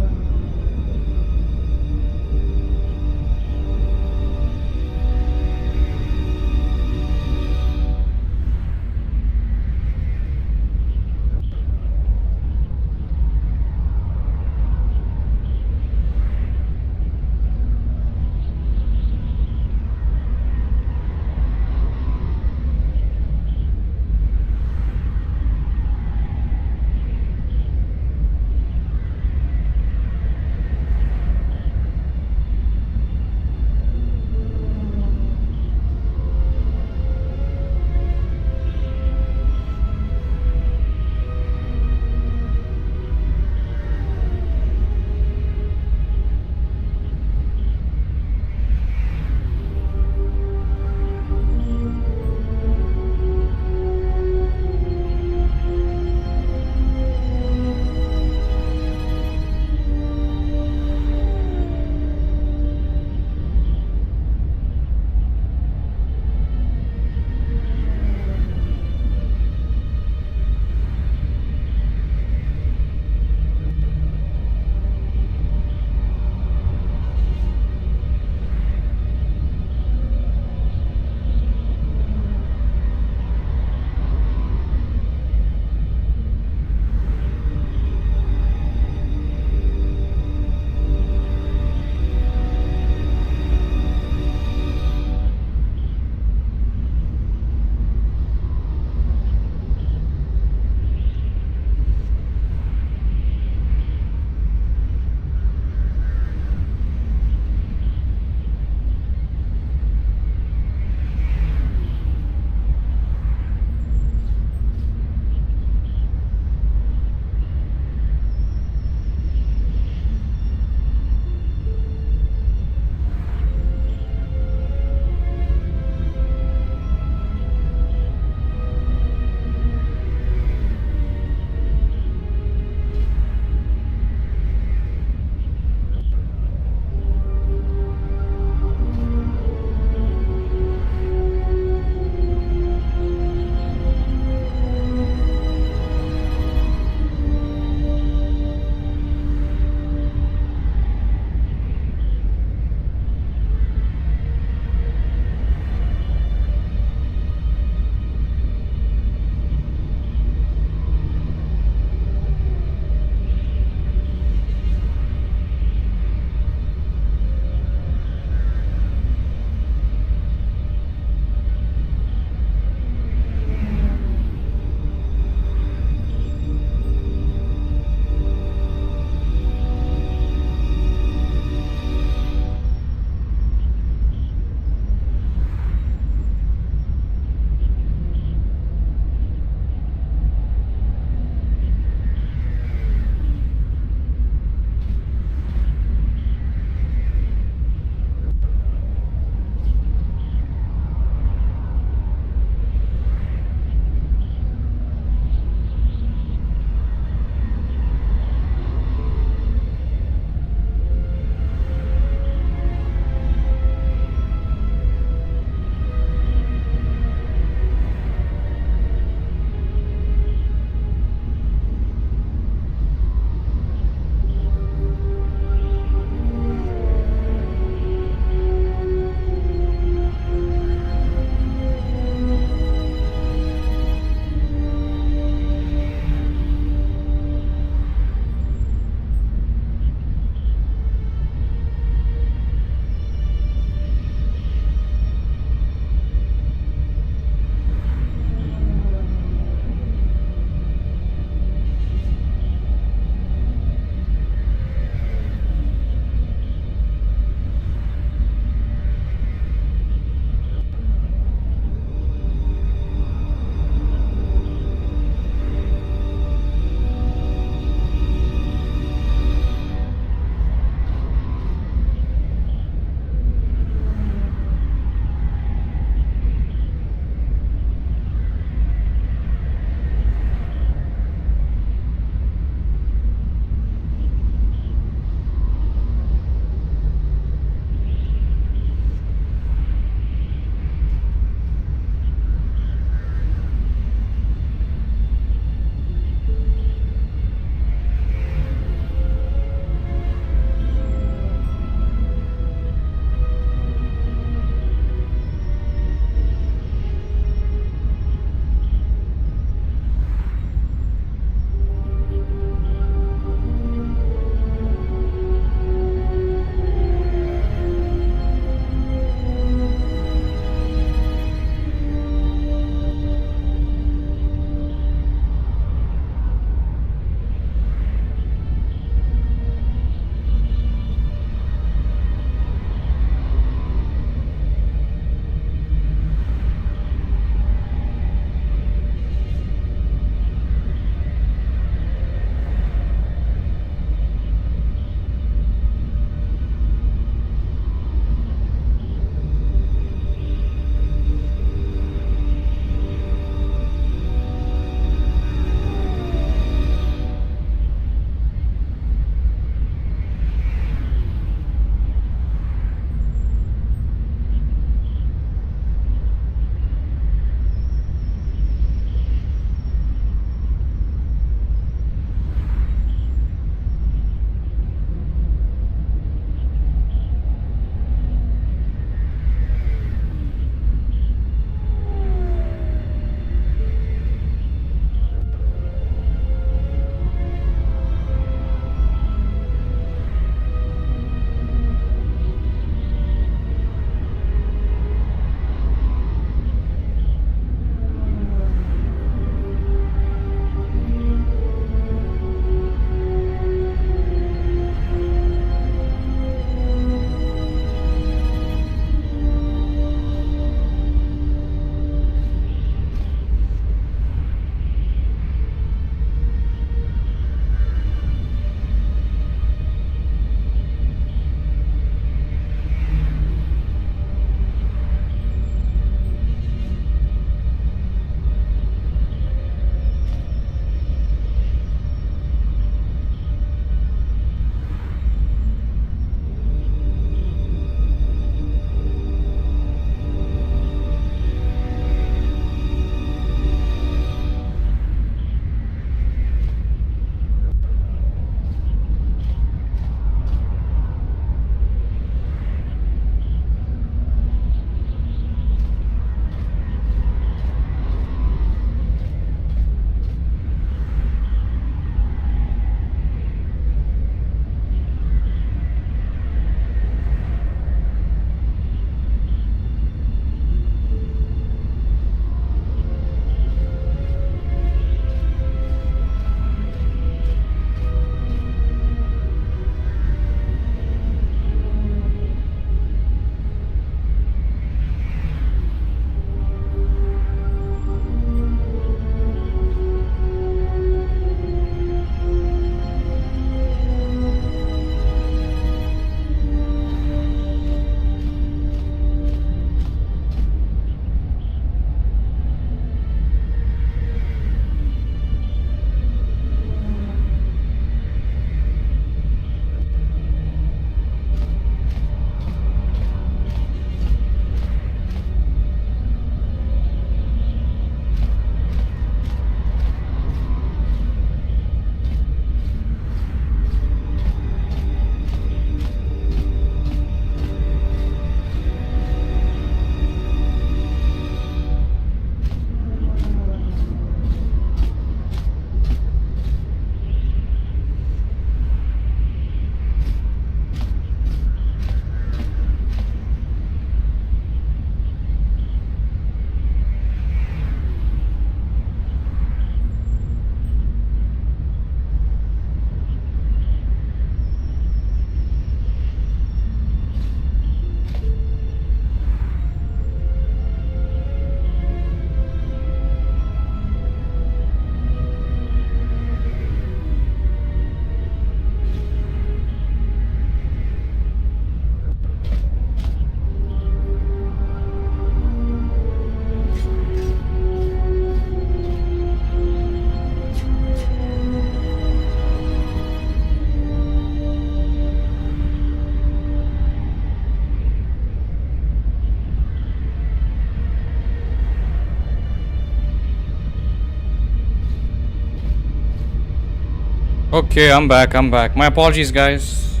Okay, I'm back. My apologies, guys.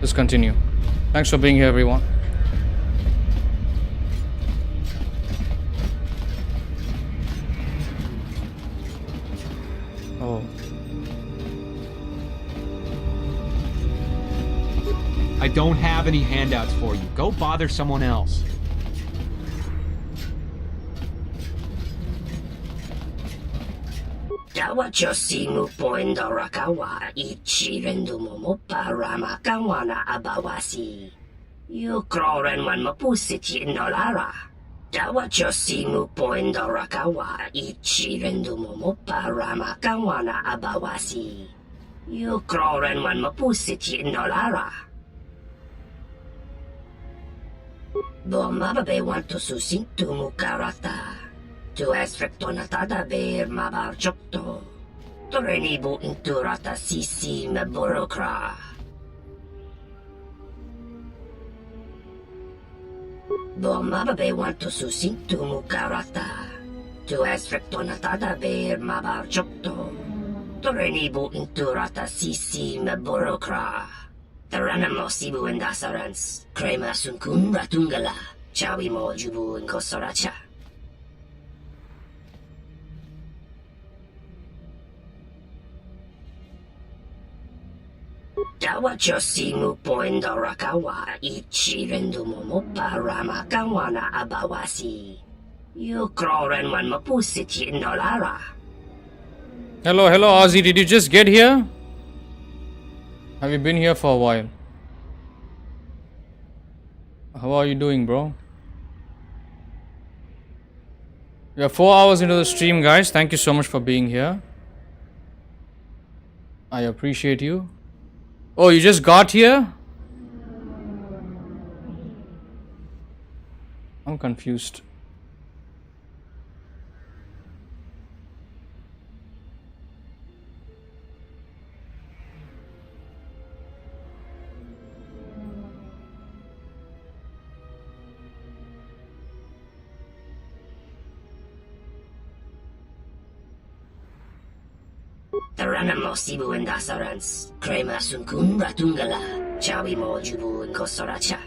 Let's continue. Thanks for being here, everyone. Oh. I don't have any handouts for you. Go bother someone else. Tawachosimu poendo rakawa ichirendu momopa rama kawana abawasi. You kroren wan mapusiti nolara. Tawachosimu poendo rakawa ichirendu momopa rama kawana abawasi. You kroren wan mapusiti nolara. Bomababe wanto susintu mukarata. Tu es rectonatada ver mabar chokto. Torenibu inturata sisi me burokra. Bomababe wanto susintu mukarata. Tu es rectonatada ver mabar chokto. Torenibu inturata sisi me burokra. Taranamo sibu endasarans. Crema sunkun ratungala. Chawi mo jubu inkosoracha. Tawachosimu poendo rakawa ichirendu momopa rama kawana abawasi. You kroren wan mapusiti nolara. Hello, Ozzy. Did you just get here? Have you been here for a while? How are you doing, bro? We are 4 hours into the stream, guys. Thank you so much for being here. I appreciate you. Oh, you just got here? I'm confused. Taranamo sibu endasarans. Crema sunkun ratungala. Chawi mo jubu inkosoracha.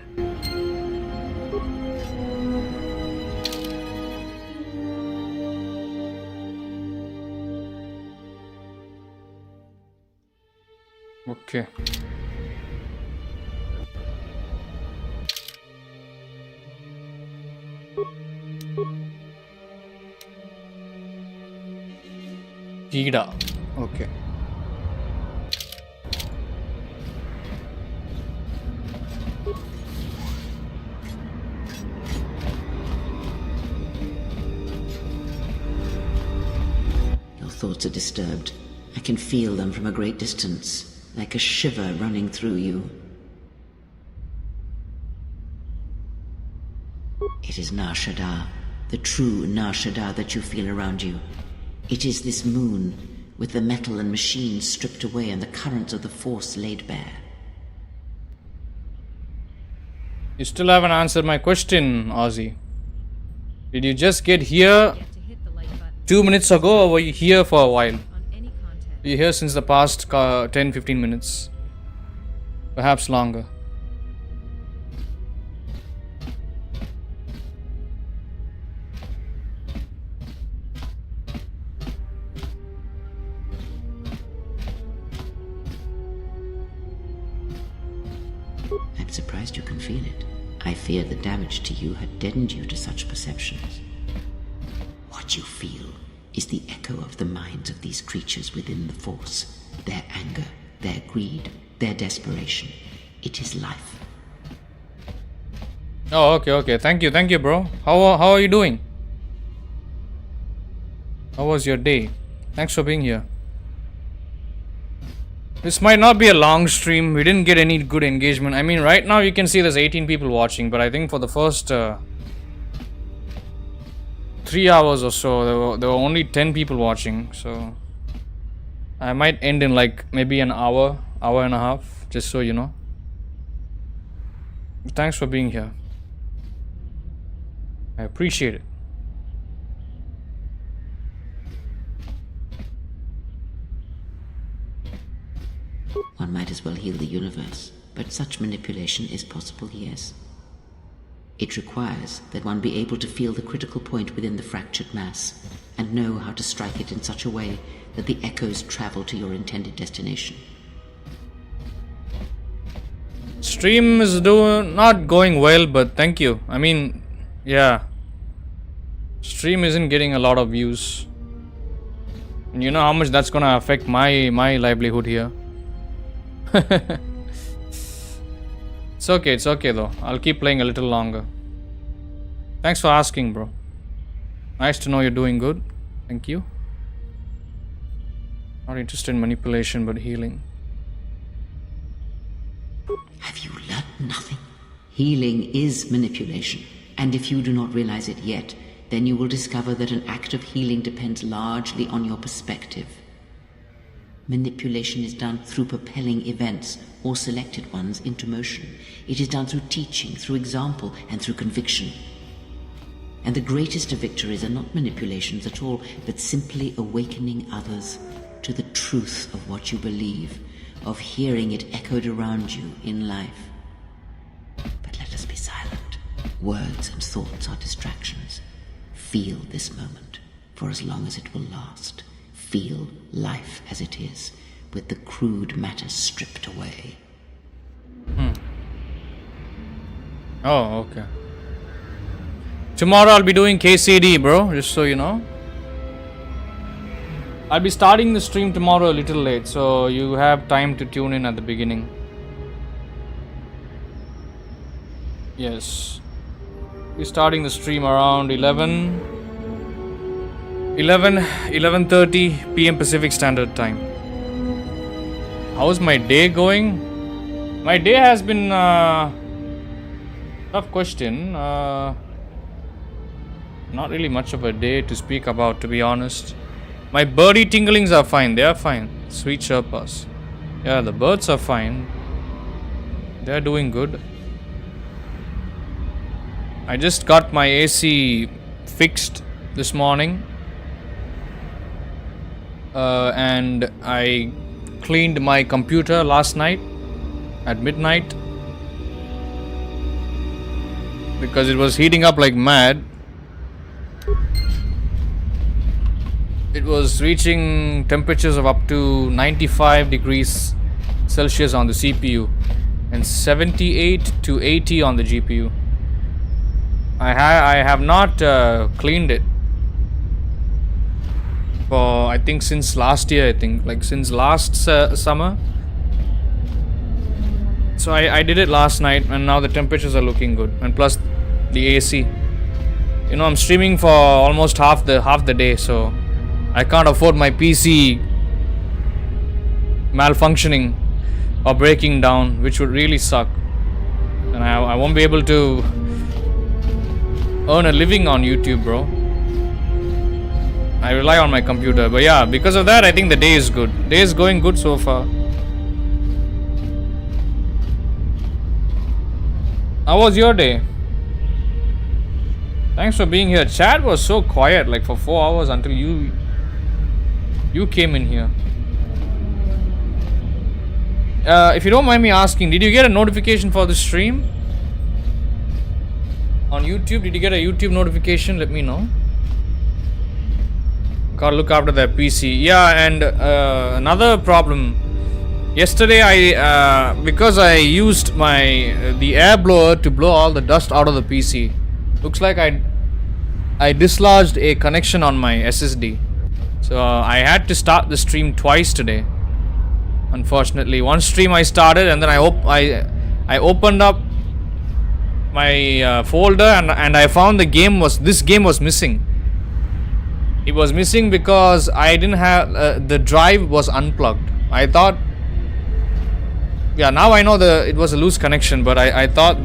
Okay. Gida. Okay. Your thoughts are disturbed. I can feel them from a great distance, like a shiver running through you. It is Nar Shaddaa, the true Nar Shaddaa that you feel around you. It is this moon, with the metal and machines stripped away and the currents of the Force laid bare. You still haven't answered my question, Ozzy. Did you just get here 2 minutes ago, or were you here for a while? Were you here since the past 10-15 minutes? Perhaps longer. I'm surprised you can feel it. I feared the damage to you had deadened you to such perceptions. What you feel is the echo of the minds of these creatures within the Force. Their anger, their greed, their desperation. It is life. Oh, okay. Thank you, bro. How are you doing? How was your day? Thanks for being here. This might not be a long stream. We didn't get any good engagement. I mean, right now you can see there's 18 people watching, but I think for the first 3 hours or so, there were only 10 people watching. So I might end in like maybe an hour and a half, just so you know. Thanks for being here. I appreciate it. One might as well heal the universe, but such manipulation is possible, yes. It requires that one be able to feel the critical point within the fractured mass, and know how to strike it in such a way that the echoes travel to your intended destination. Stream is not going well, but thank you. I mean, yeah. Stream isn't getting a lot of views. And you know how much that's gonna affect my livelihood here. It's okay though. I'll keep playing a little longer. Thanks for asking, bro. Nice to know you're doing good. Thank you. Not interested in manipulation, but healing. Have you learned nothing? Healing is manipulation, and if you do not realize it yet, then you will discover that an act of healing depends largely on your perspective. Manipulation is done through propelling events, or selected ones, into motion. It is done through teaching, through example, and through conviction. And the greatest of victories are not manipulations at all, but simply awakening others to the truth of what you believe, of hearing it echoed around you in life. But let us be silent. Words and thoughts are distractions. Feel this moment, for as long as it will last. Feel life as it is, with the crude matter stripped away. Oh, okay. Tomorrow I'll be doing KCD, bro, just so you know. I'll be starting the stream tomorrow a little late, so you have time to tune in at the beginning. Yes. We're starting the stream around 11:30 PM Pacific Standard Time. How's my day going? My day has been tough question. Not really much of a day to speak about, to be honest. My birdie tinglings are fine. They are fine. Sweet Sherpas. Yeah, the birds are fine. They are doing good. I just got my AC fixed this morning. And I cleaned my computer last night at midnight because it was heating up like mad. It was reaching temperatures of up to 95 degrees Celsius on the CPU and 78 to 80 on the GPU. I have not cleaned it for, I think, since last year. Since last summer. So I did it last night, and now the temperatures are looking good, and plus the AC. You know, I'm streaming for almost half the day, so I can't afford my PC malfunctioning or breaking down, which would really suck, and I won't be able to earn a living on YouTube, bro. I rely on my computer, but yeah, because of that, I think the day is good. Day is going good so far. How was your day? Thanks for being here. Chat was so quiet, like for 4 hours until you came in here. If you don't mind me asking, did you get a notification for the stream? On YouTube, did you get a YouTube notification? Let me know. Gotta look after that PC. Yeah, and another problem. Yesterday, because I used the air blower to blow all the dust out of the PC. Looks like I dislodged a connection on my SSD. So I had to start the stream twice today. Unfortunately, one stream I started, and then I opened up my folder, and I found this game was missing. It was missing because I didn't have the drive was unplugged. I thought, yeah, now I know it was a loose connection, but I thought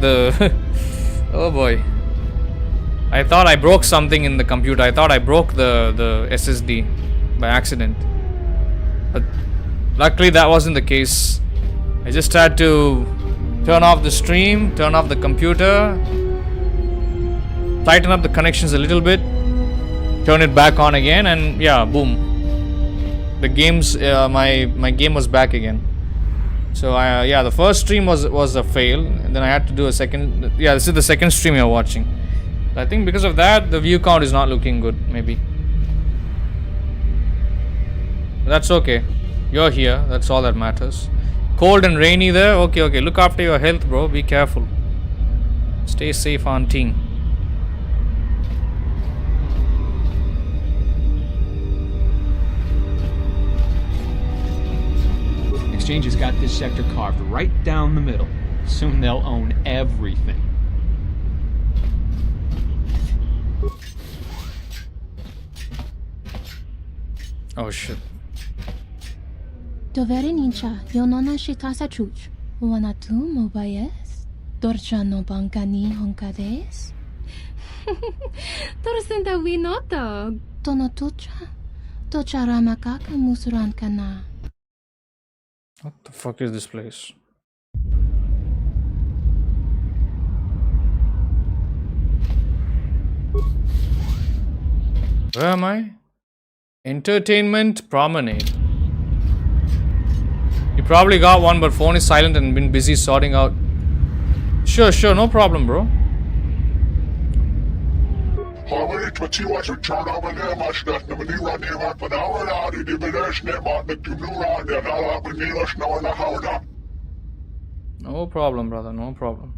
oh boy, I thought I broke something in the computer. I thought I broke the SSD by accident, but luckily that wasn't the case. I just had to turn off the stream, turn off the computer, tighten up the connections a little bit, turn it back on again, and yeah, boom, the game's my game was back again. So yeah, the first stream was a fail, and then I had to do a second. Yeah, this is the second stream you're watching. I think because of that, the view count is not looking good. Maybe. But that's okay. You're here. That's all that matters. Cold and rainy there. Okay, okay. Look after your health, bro. Be careful. Stay safe on team. Exchange has got this sector carved right down the middle. Soon they'll own everything. Oh shit. Dovere ninja, yonona shitasa chuch. Wanatu mobayes. Dorchano bankani honkades. Torsenda winoto. Tonotucha. Tocharamakaka musurankana. What the fuck is this place? Where am I? Entertainment Promenade. You probably got one, but phone is silent and been busy sorting out. Sure, no problem, bro. No problem, brother, no problem.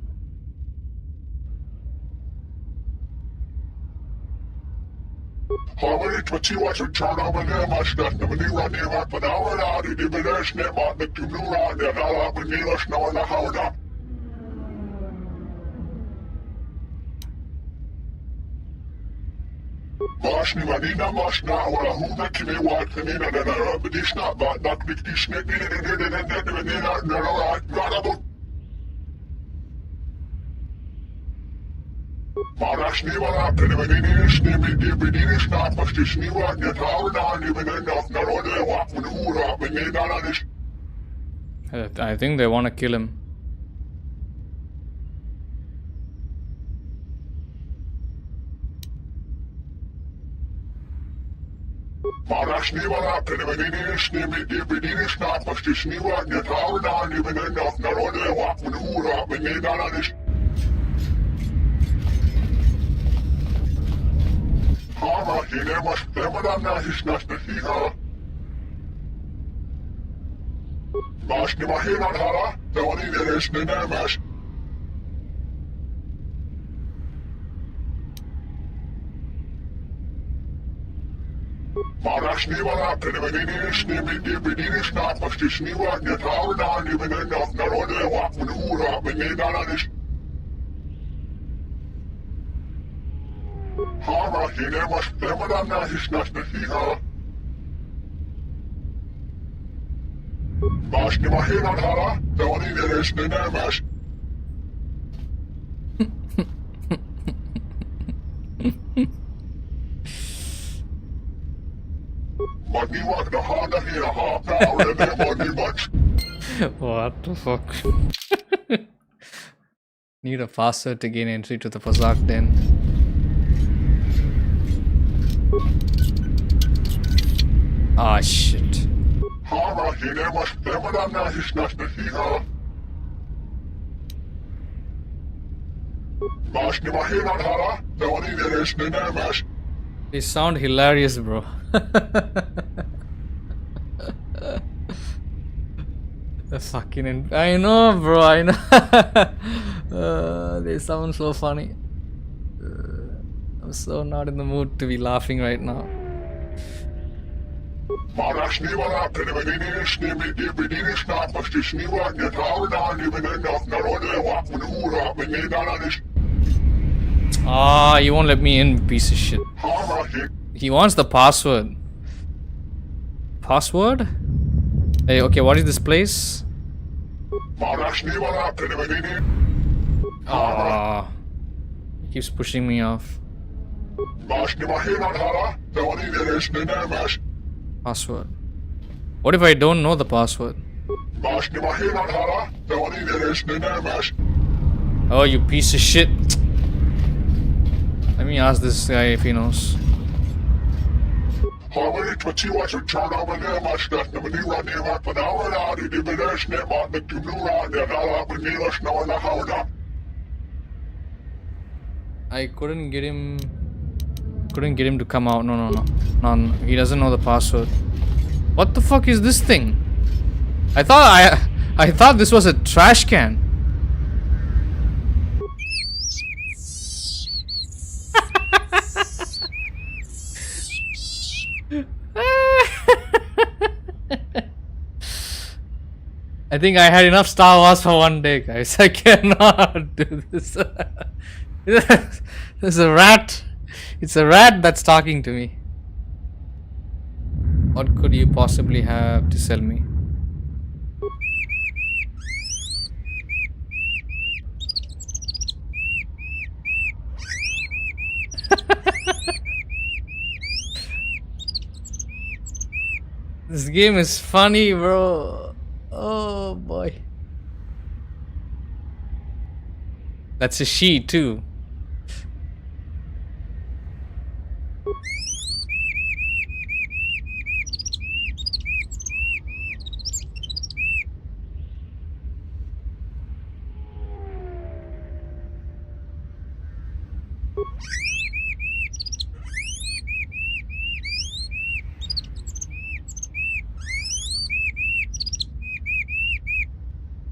I think they want to kill him. What the fuck? Need a password to gain entry to the Fazak den. Ah, shit. They sound hilarious, bro. The fucking I know, bro. I know. They sound so funny. I'm so not in the mood to be laughing right now. Ah, you won't let me in, piece of shit. He wants the password. Password? Hey, okay, what is this place? Ah, he keeps pushing me off. Password. What if I don't know the password? Oh, you piece of shit. Let me ask this guy if he knows. I couldn't get him to come out. No. He doesn't know the password. What the fuck is this thing? I thought this was a trash can. I think I had enough Star Wars for one day, guys. I cannot do this. There's a rat. It's a rat that's talking to me. What could you possibly have to sell me? This game is funny, bro. Oh boy. That's a she too.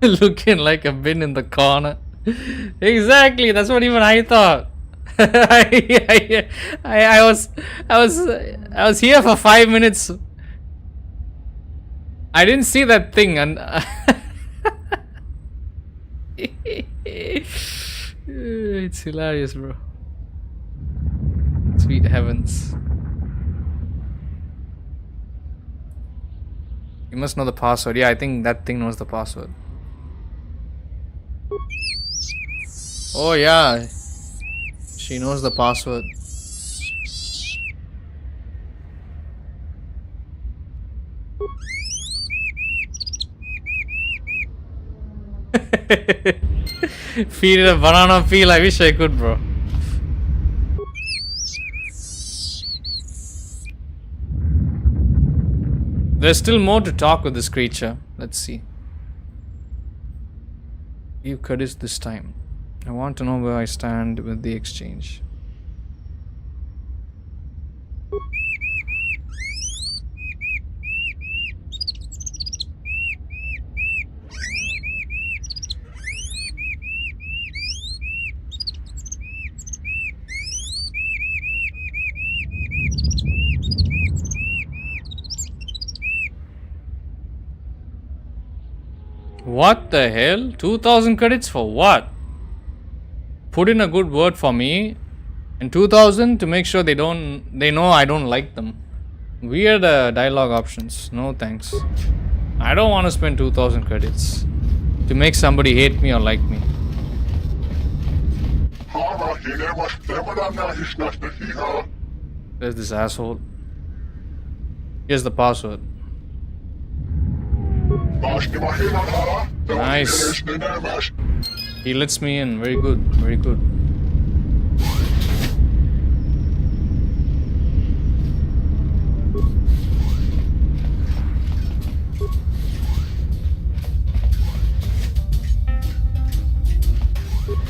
Looking like a bin in the corner. Exactly, that's what even I thought. I was here for 5 minutes. I didn't see that thing and it's hilarious, bro. Sweet heavens. You must know the password. Yeah, I think that thing knows the password. Oh yeah, she knows the password. Feed it a banana peel. I wish I could, bro. There's still more to talk with this creature. Let's see. Give credits this time. I want to know where I stand with the exchange. What the hell? 2000 credits for what? Put in a good word for me and 2000 to make sure they know I don't like them. Weird dialogue options. No thanks. I don't want to spend 2000 credits to make somebody hate me or like me. There's this asshole. Here's the password. Nice. He lets me in. Very good. Very good.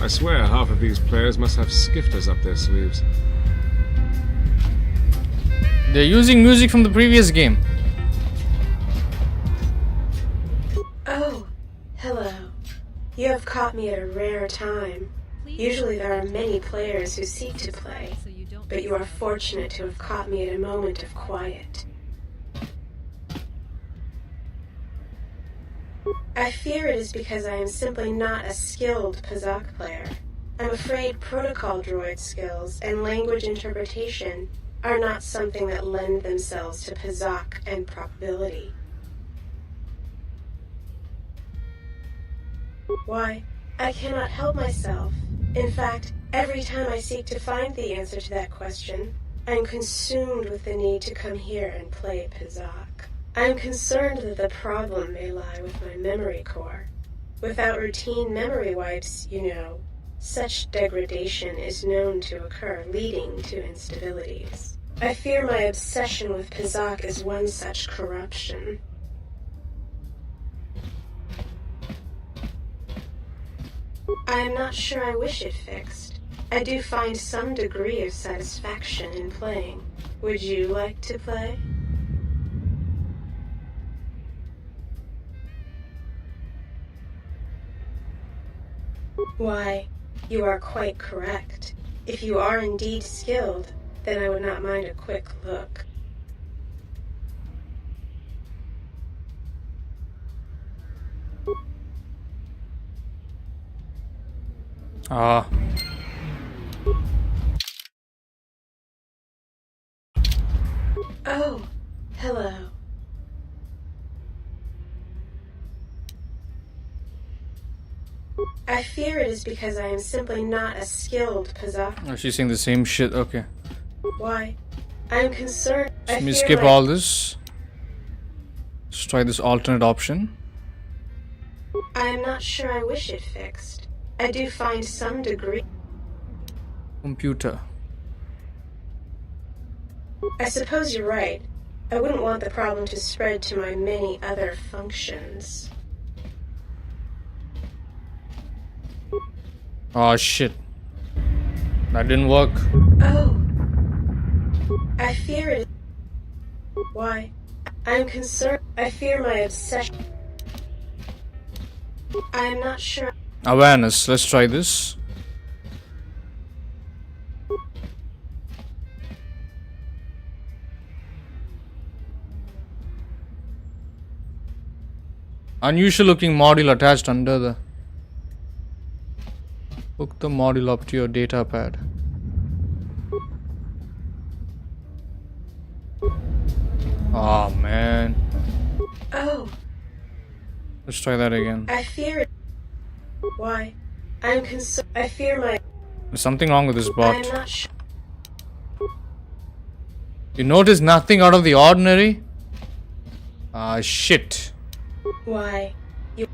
I swear half of these players must have skifters up their sleeves. They're using music from the previous game. Oh, hello. You have caught me at a rare time. Usually there are many players who seek to play, but you are fortunate to have caught me at a moment of quiet. I fear it is because I am simply not a skilled Pazak player. I'm afraid protocol droid skills and language interpretation are not something that lend themselves to Pazak and probability. Why, I cannot help myself. In fact, every time I seek to find the answer to that question, I'm consumed with the need to come here and play Pazak. I'm concerned that the problem may lie with my memory core. Without routine memory wipes, you know, such degradation is known to occur, leading to instabilities. I fear my obsession with Pizak is one such corruption. I am not sure I wish it fixed. I do find some degree of satisfaction in playing. Would you like to play? Why, you are quite correct. If you are indeed skilled, then I would not mind a quick look. Ah. Oh, hello. I fear it is because I am simply not a skilled Pizak. Oh, she's saying the same shit. Okay. Why? I am concerned. Let me skip all this. Let's try this alternate option. I am not sure I wish it fixed. I do find some degree. Computer. I suppose you're right. I wouldn't want the problem to spread to my many other functions. Oh shit. That didn't work. Oh. I fear it. Why? I'm concerned. I fear my obsession. I am not sure. Awareness. Let's try this. Unusual looking module attached under the. Hook the module up to your data pad. Oh man. Oh. Let's try that again. I fear it. Why? I'm concerned. I fear my. There's something wrong with this bot. I'm not sure. You notice nothing out of the ordinary? Ah, shit. Why? You.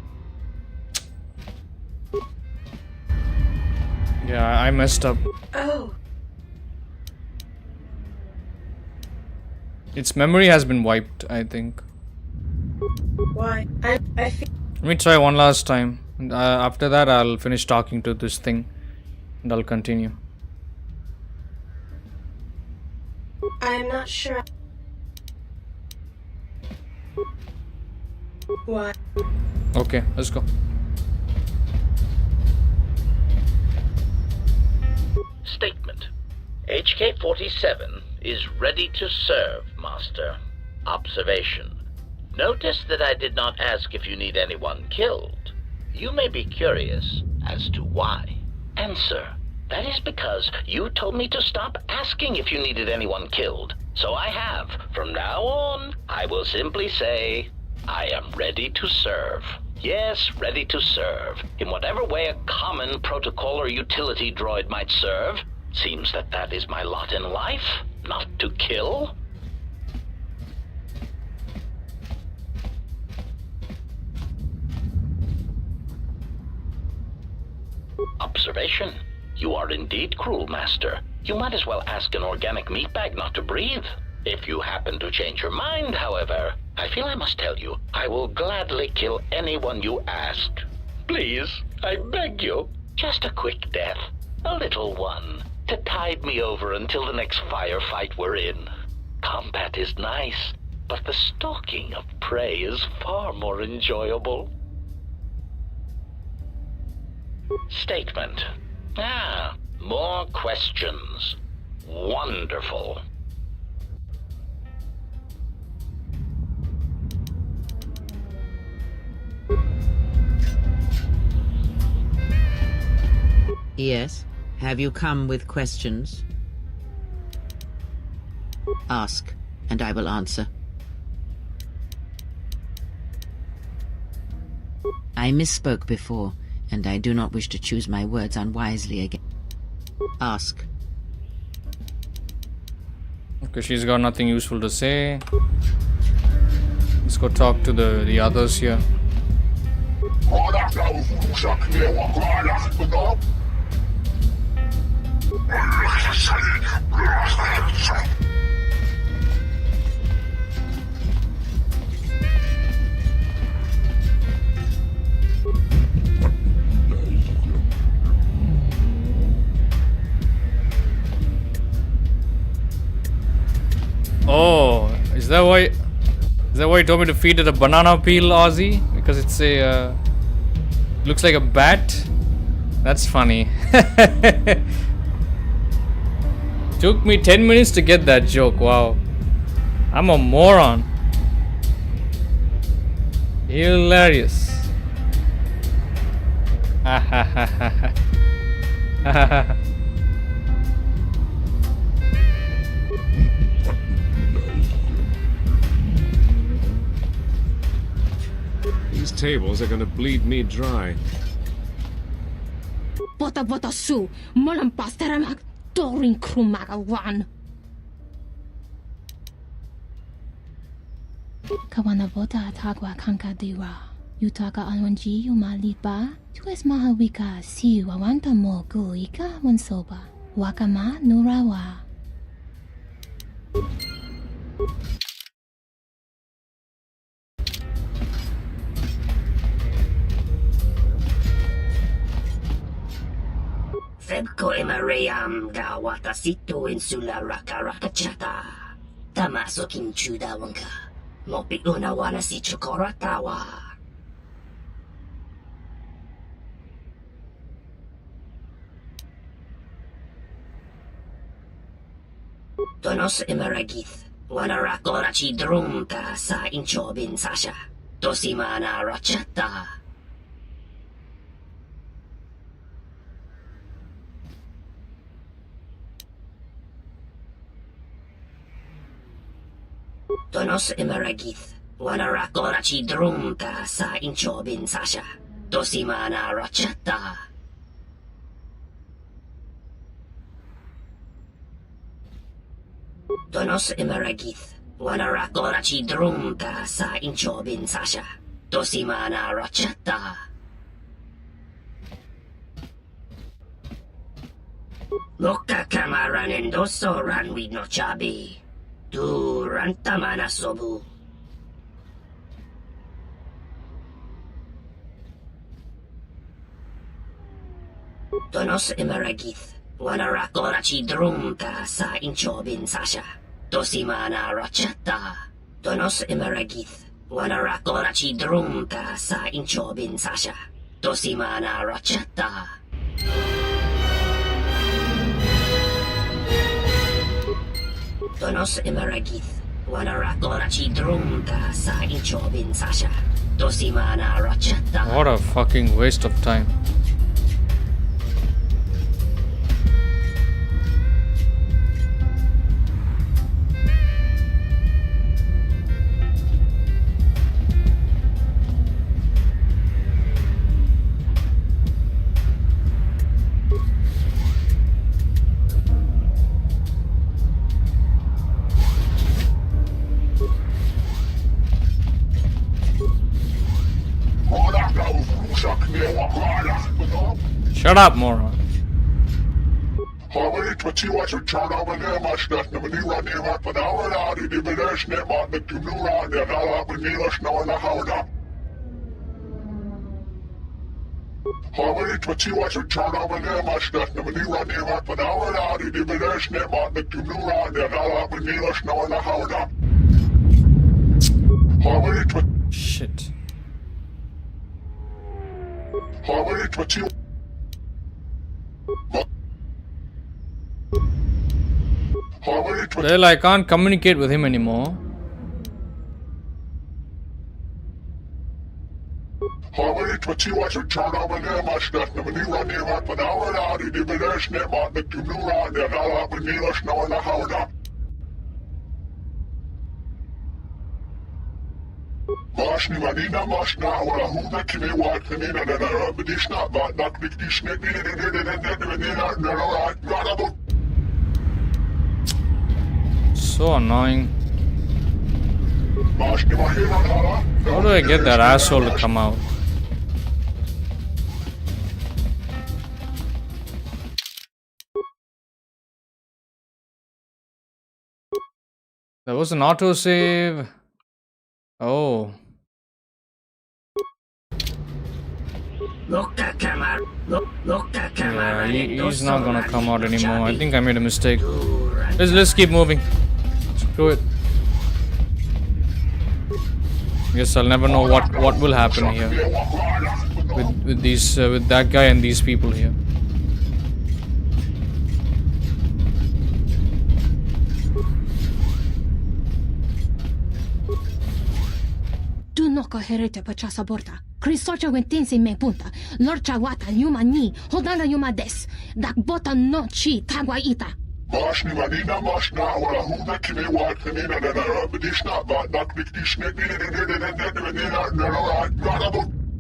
Yeah, I messed up. Oh. Its memory has been wiped, I think. Why? I feel. Let me try one last time. And, after that, I'll finish talking to this thing. And I'll continue. I am not sure. Why? Okay, let's go. Statement. HK-47 is ready to serve, Master. Observation. Notice that I did not ask if you need anyone killed. You may be curious as to why. Answer. That is because you told me to stop asking if you needed anyone killed. So I have. From now on, I will simply say, I am ready to serve. Yes, ready to serve. In whatever way a common protocol or utility droid might serve. Seems that that is my lot in life, not to kill. Observation. You are indeed cruel, Master. You might as well ask an organic meatbag not to breathe. If you happen to change your mind, however, I feel I must tell you, I will gladly kill anyone you ask. Please, I beg you, just a quick death, a little one, to tide me over until the next firefight we're in. Combat is nice, but the stalking of prey is far more enjoyable. Statement. Ah, more questions. Wonderful. Yes? Have you come with questions? Ask, and I will answer. I misspoke before, and I do not wish to choose my words unwisely again. Ask. Okay, she's got nothing useful to say. Let's go talk to the others here. Is that why you told me to feed it a banana peel, Ozzy? Because it's a looks like a bat? That's funny. Took me 10 minutes to get that joke. Wow. I'm a moron. Hilarious. Ha ha ha ha ha. These tables are gonna bleed me dry. Bota su, molampas teramak, doring krumagawan. Kawana bota tagwa kanka diwa. Yutaka alwanji umalipa. Tues mahawika si wawanta mo guika wansoba. Wakama nurawa. Febko emareyam ga watasito insula rakarakachata. Tamaso kinchuda wanka. Mopi una wana si chokoratawa. Tonos emaragith. Wana rakorachi drumta sa inchobin sasha. Tosimana rachata. Tonos emaragith. Wana rakorachi drumta sa inchobin sasha. Tosimana rachata. Tonos emaragith. Wana rakorachi drumta sa inchobin sasha. Tosimana rachata. Loka kamaran endoso ranwi no chabi. Tu rantamana sobu. Tonos emaragith. Wana rakorachi drumta sa inchobin sasha. Tosimana rachata. Tonos emaragith. Wana rakorachi drumta sa inchobin sasha. Tosimana rachata. Tonos emaragith. Wana rakorachi drumta sa inchobin sasha. Tosimana rachata. What a fucking waste of time. Shut up, moron. Shit. Well, I can't communicate with him anymore. So annoying. How do I get that asshole to come out? There was an autosave. Oh. Yeah, he's not gonna come out anymore. I think I made a mistake. Let's keep moving. Screw it. Guess I'll never know what will happen here with these with that guy and these people here. Do noka herete pachasa borta. Krisocha wentense me punta. Lorcha wata yuma ni. Hodanga yuma des. Dak bota no chi tagwa ita. Mashni manina mashna wala huda kime wat kanina na bidishna ba nak dikdishne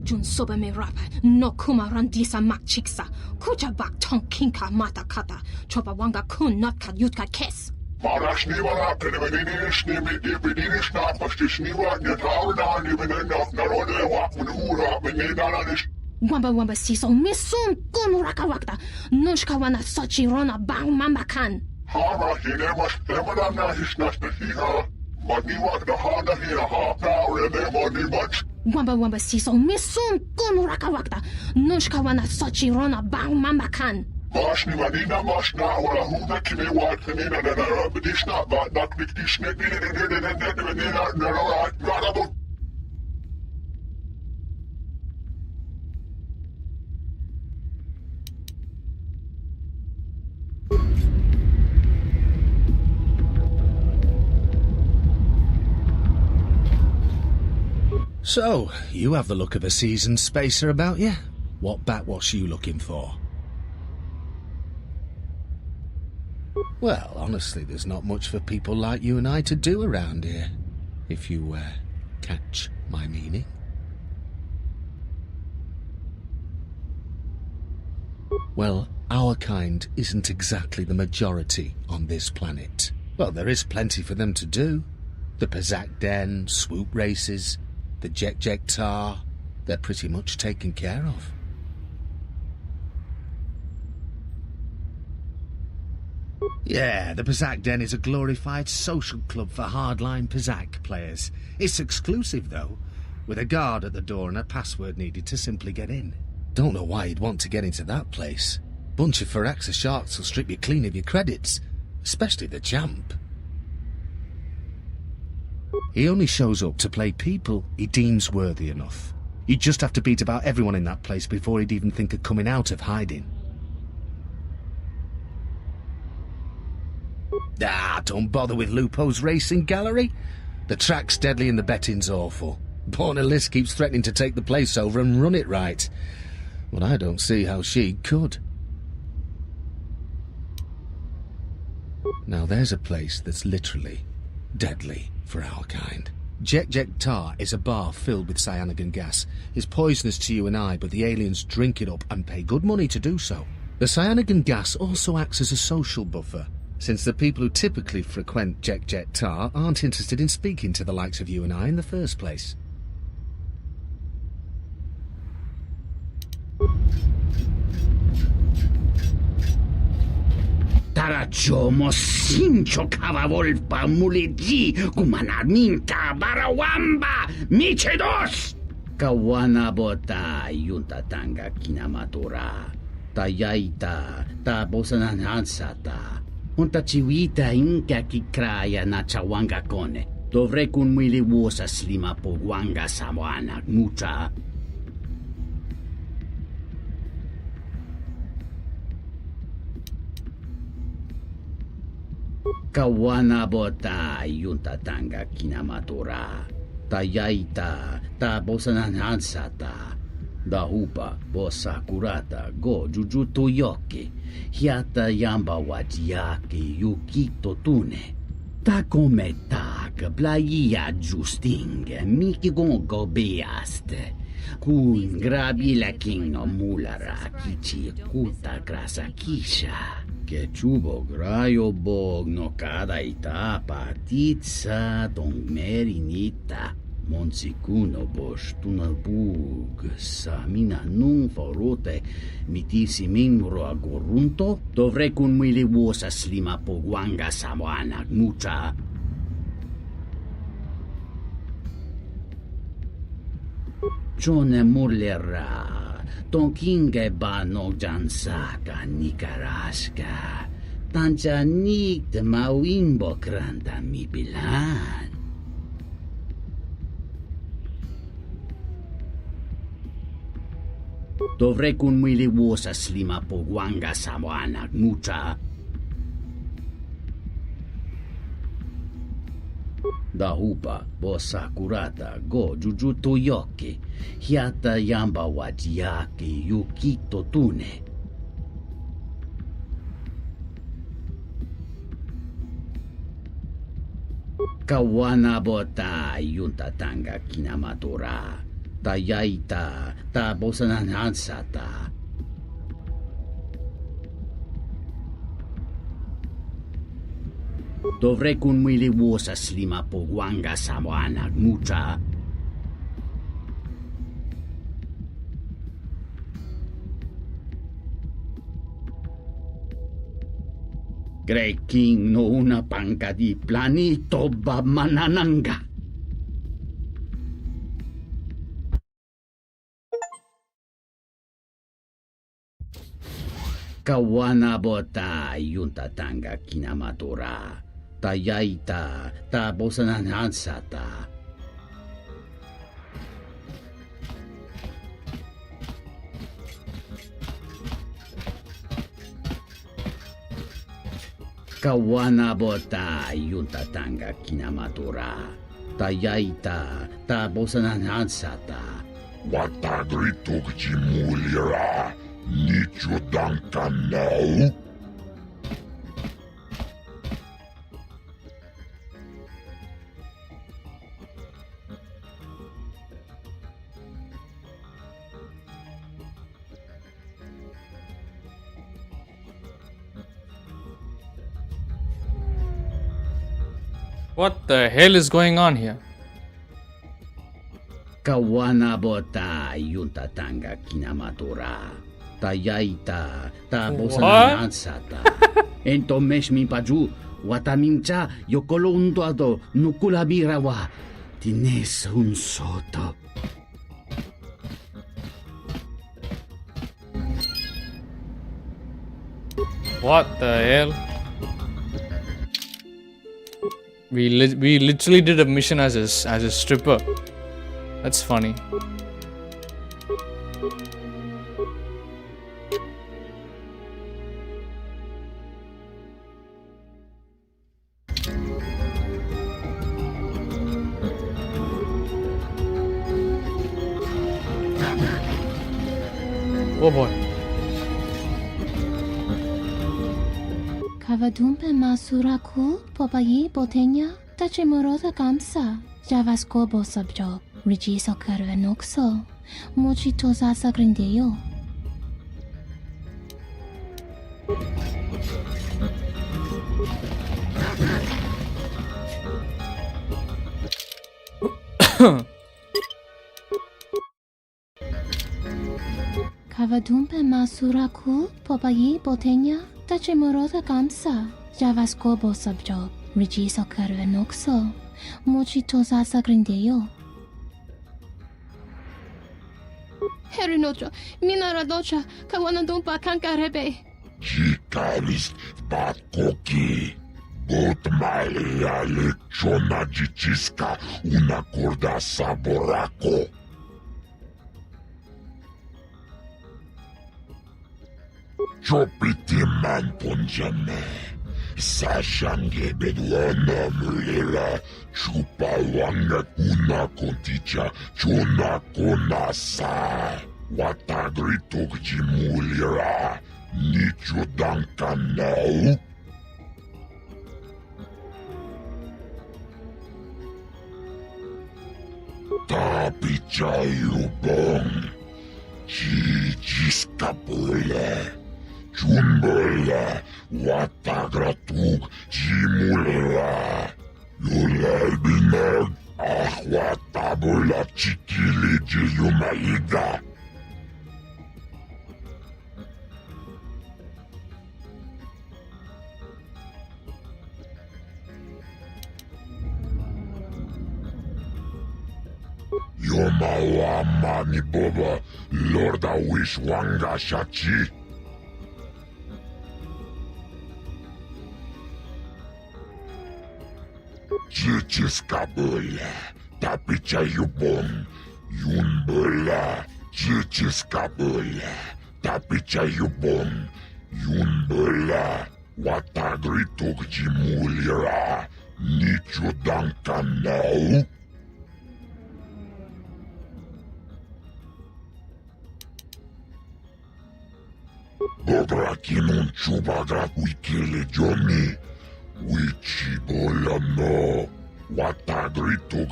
Jun soba me rapa. No kuma randisa mak chiksa. Kucha bak tong kinka mata kata. Chopa wanga kun not ka yutka kes. Marashni wala kanibidishni bidishna pastishni wat netawda ni benena narode wat munura benedalanish. Wamba siso misum kun rakawakta. Nushka wana sochi rona bang mamakan. Hara hinemas temadana hisnasta hiha. Maniwak da hada hiya ha power de moni much. Wamba siso misum kun rakawakta. Nushka wana sochi rona bang mamakan. Mashni manina mashna wala huda kime wat kanina na bidishna ba nak dikdishne So, you have the look of a seasoned spacer about you. What backwash are you looking for? Well, honestly, there's not much for people like you and I to do around here, if you, catch my meaning. Well, our kind isn't exactly the majority on this planet. Well, there is plenty for them to do. The Pazak Den, swoop races, the Jek Tar, they're pretty much taken care of. Yeah, the Pazak Den is a glorified social club for hardline Pazak players. It's exclusive, though, with a guard at the door and a password needed to simply get in. Don't know why you'd want to get into that place. Bunch of Firaxa sharks will strip you clean of your credits, especially the champ. He only shows up to play people he deems worthy enough. He'd just have to beat about everyone in that place before he'd even think of coming out of hiding. Ah, don't bother with Lupo's racing gallery. The track's deadly and the betting's awful. Bornalis keeps threatening to take the place over and run it right. But I don't see how she could. Now there's a place that's literally deadly for our kind. Jek Tar is a bar filled with cyanogen gas. It's poisonous to you and I, but the aliens drink it up and pay good money to do so. The cyanogen gas also acts as a social buffer, since the people who typically frequent Jek Tar aren't interested in speaking to the likes of you and I in the first place. Tarachomo sincho kavavolpa muliji kumanaminta barawamba michedos kawana bota yunta tanga kinamatura tayaita ta bosananansata unta chiwita inka kikraya na chawanga kone dovrei kun mwili wosa slima po wanga sawana mucha. Kawana bota yunta tanga kinamatura tayaita ta bosananansata dahupa bosa kurata go jujuto yoki hiata yamba wajiyaki yukito tune ta come tak playa justing miki gongo beaste kun grabi la kingo mulara kichi kuta grasa kisha que chubo grayo bog no cada itapa titsa don merinita monsikuno bosh tunabug samina nun forote mitisi minro agorunto dovrei kun mwili wosa slima po wanga samoana mucha. Jone mulera Tonkinge bano jansaka nikaraska tanjanik de mawimbo kranda mi bilan. Dovrei kun mwili wosa slima pogwanga samoanak mucha. Dahupa bosa kurata go jujuto yoki. Hiata yamba wajiaki yukito tune. Kawana bota yunta tanga kinamatora. Tayaita ta bosananhansata. Dovrei kun mwili wosa slima pogwanga samoanak mucha. Grey King no una panca di planito bamanananga. Kawana bota yunta tanga kinamatora. Tayaita ta bosananhansata. Kawana bota yunta tanga kinamatora. Tayaita ta bosananhansata. Watagrituk jimulira. Nicho dankan now. What the hell is going on here? Kawana bota yunta tanga kinamatora. Tayaita ta bosananansata. Ento meshmi paju watamimcha yokolondo ado nukulabirawa. Tines un soto. What the hell? We literally did a mission as a stripper. That's funny. Oh boy. Kavadumpe masuraku popayi botenya tachimurota kamsa. Javasko bosabjo. Rigiso carvenoxo. Mochitosa sagrindeyo. Kavadumpe masuraku popayi botenya tachimurota kamsa. Javasko bosabjo. Rigiso carvenoxo. Mochitosa sagrindeyo. Herinocha, minaradocha, kawanadumpa kankarebe. Jikaris batkoki. Botmalia lechona jichiska una corda saborako. Chopiti man ponjame. Sashange beduana mulila. Chupa wanga kuna konticha. Chona kona sa. Watagritok jimulira. Nicho dankanau. Tapichayu bong. Jijiskapule. Chumbole. Watagratug jimulira. Yulalbinag. Watabula chikili jiyumaiga. Yomawa mani boba, Lorda wish wanga shachi. Chichiskabula, tapicha yubon, yunbula, Chichis kabula, tapi chayubon, yun bala, watagritok jimulira, nichudang kanao. Dobra kinun chubagrat wikele Johnny, wichibola no, watagritok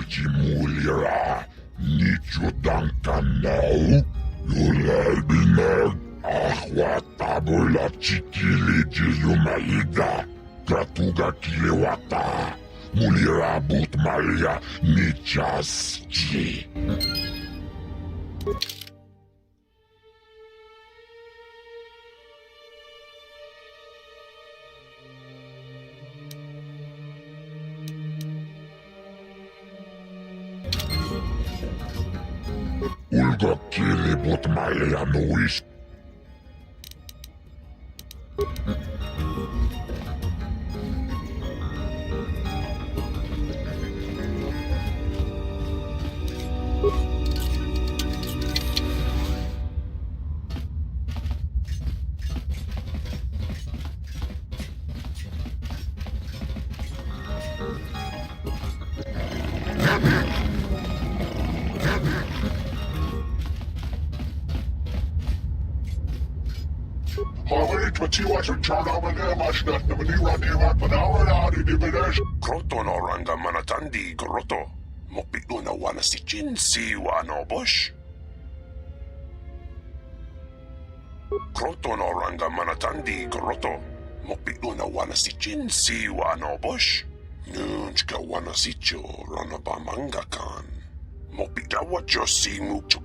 jimulira, nichudang kanao. Yulalbinag, watabola chikile jeyumaida, gratuga kilewata, mulira but malia nichasji. Ulga kili but malia nois. Krotonoranga manatandi groto, mopiuna wana sichin si wano bush. Krotonoranga manatandi groto, mopiuna wana sichin si wano bush. Nunchka wana sicho ranabamanga kan, mopita wacho si mucho.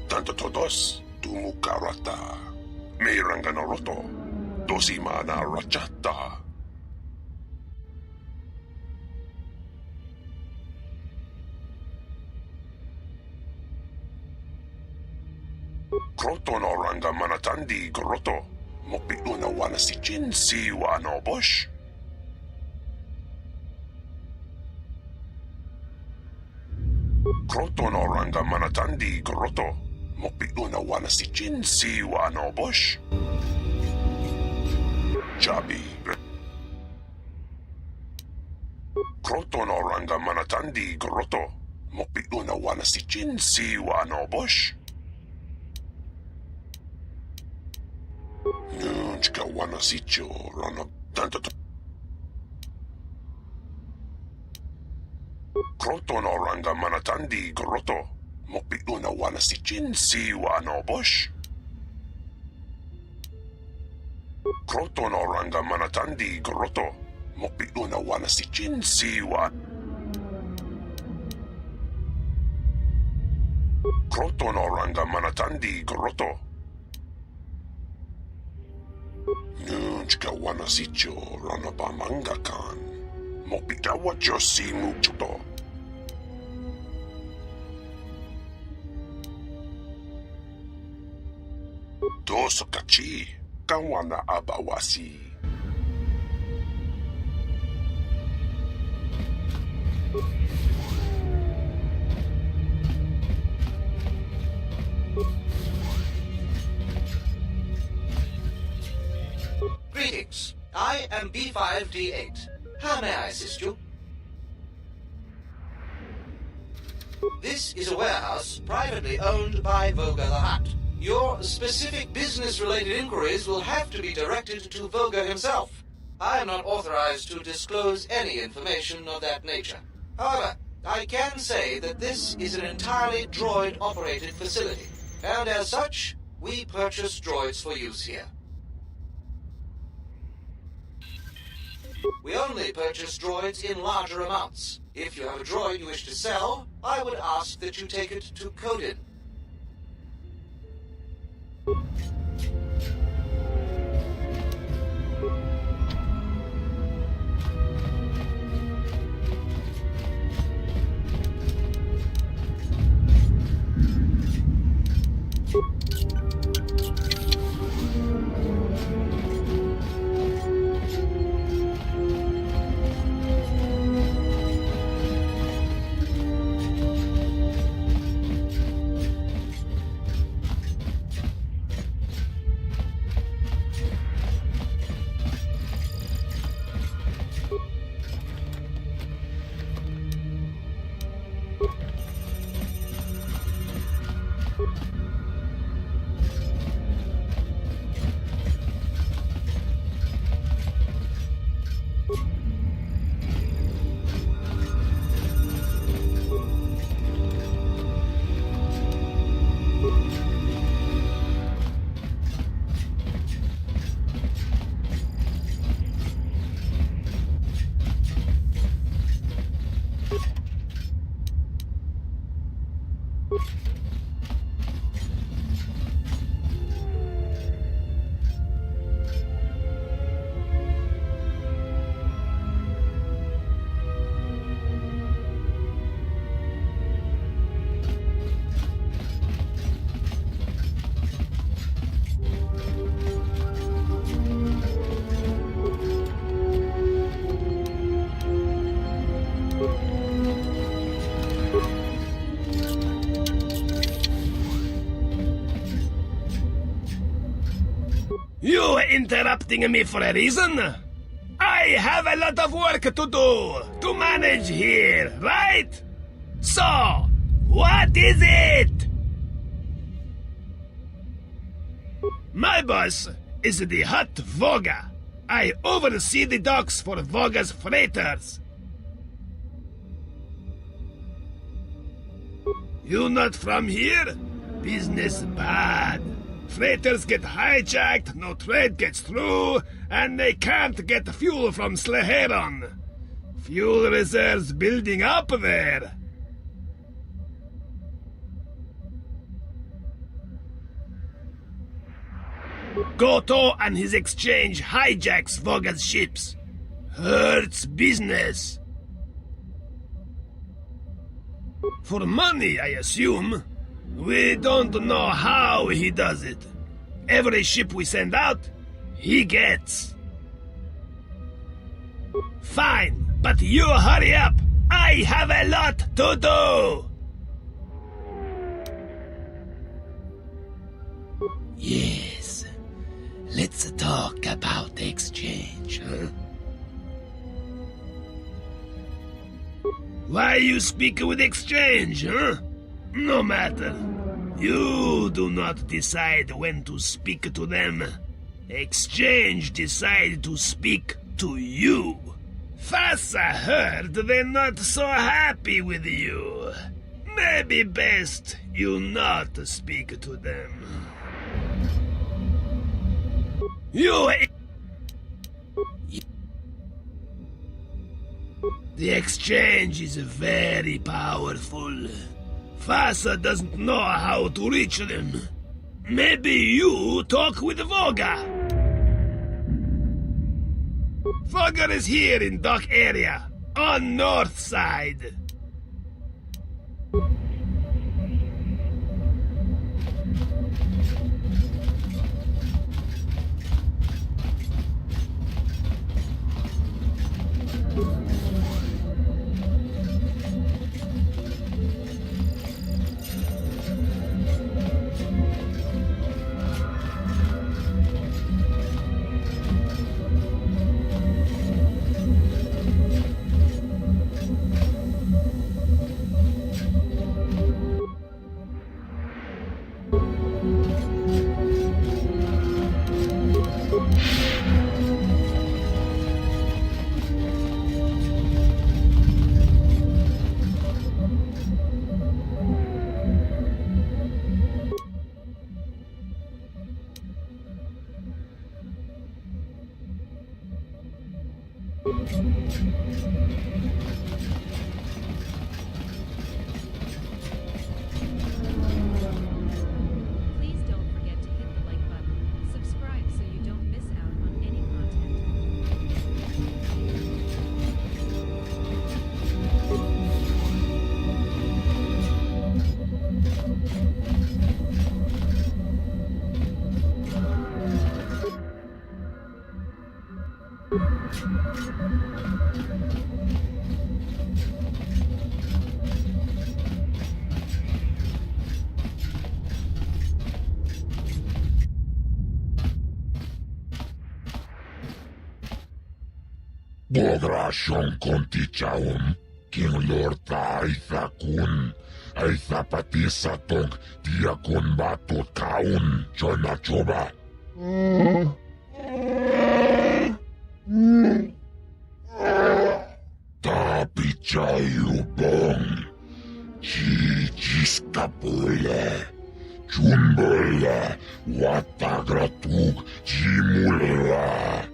Tanto todos, tumukarata. Meiranga naroto, dosimana rachata. Krotonoranga manatandi groto, mopiuna wana sichin si wano bush. Krotonoranga manatandi groto, mopiuna wana sichin si wano bush. Jabi. Krotonoranga manatandi groto, mopiuna wana sichin si wano bush. Nunchka wana sicho rana tanto. Krotonoranga manatandi groto, mopiuna wana sichin si wano bush. Krotonoranga manatandi groto, mopiuna wana sichin si wa. Krotonoranga manatandi groto. Nunchka wana sicho ranabamanga kan, mopita wacho si mucho. Doso kachi, kawana abawasi. Greetings. I am B5D8. How may I assist you? This is a warehouse privately owned by Voga the Hutt. Your specific business-related inquiries will have to be directed to Voga himself. I am not authorized to disclose any information of that nature. However, I can say that this is an entirely droid-operated facility, and as such, we purchase droids for use here. We only purchase droids in larger amounts. If you have a droid you wish to sell, I would ask that you take it to Codin. interrupting me for a reason? I have a lot of work to do, to manage here, right? So, what is it? My boss is the Hut Voga. I oversee the docks for Voga's freighters. You not from here? Business bad. Freighters get hijacked, no trade gets through, and they can't get fuel from Sleheron. Fuel reserves building up there. Goto and his exchange hijacks Voga's ships. Hurts business. For money, I assume. We don't know how he does it. Every ship we send out, he gets. Fine, but you hurry up. I have a lot to do. Yes. Let's talk about the exchange, huh? Why you speak with exchange, huh? No matter. You do not decide when to speak to them. Exchange decide to speak to you. Fassa heard they're not so happy with you. Maybe best you not speak to them. The exchange is very powerful. Fassa doesn't know how to reach them. Maybe you talk with Voga. Voga is here in dock area, on north side. Please don't forget to hit the like button, subscribe so you don't miss out on any Bodrashon kontichaum, King Lord Aitha kun, Aitha patisa tong, Diakon batot kaun, Chona choba. Tapi chayu bong, Chiskapule, Chunbole, Watagratug, Chimula.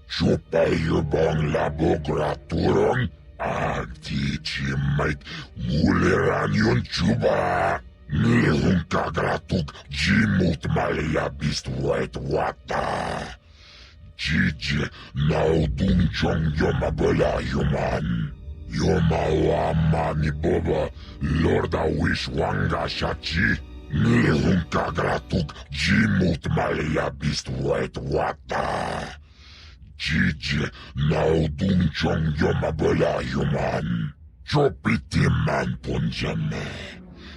Chupayo bang labograturon, anti-chimate, muleran yun chuba. Nihun kagratug, jimut malayabist white wata. Jiji, naudung chong yomabala human. Yomawa ni boba, Lorda wish wanga shachi. Nihun kagratug, jimut malayabist white wata. Jiji, naudung chong yomabala human. Jopitiman punjame.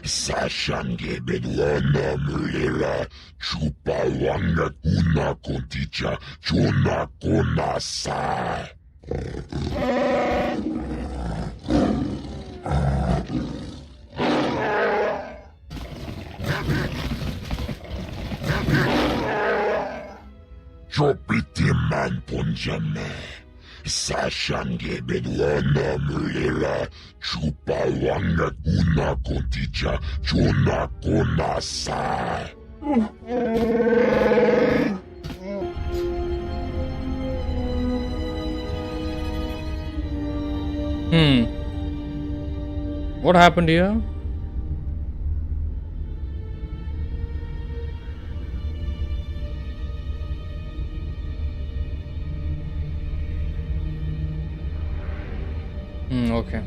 Sashange bedwana mulera. Chupawanga kuna konticha. Chuna kona sa. Jopitiman punjame. Sashange bedwana mulera. Chupawanga kuna konticha. Chuna kona sa. What happened here? Okay.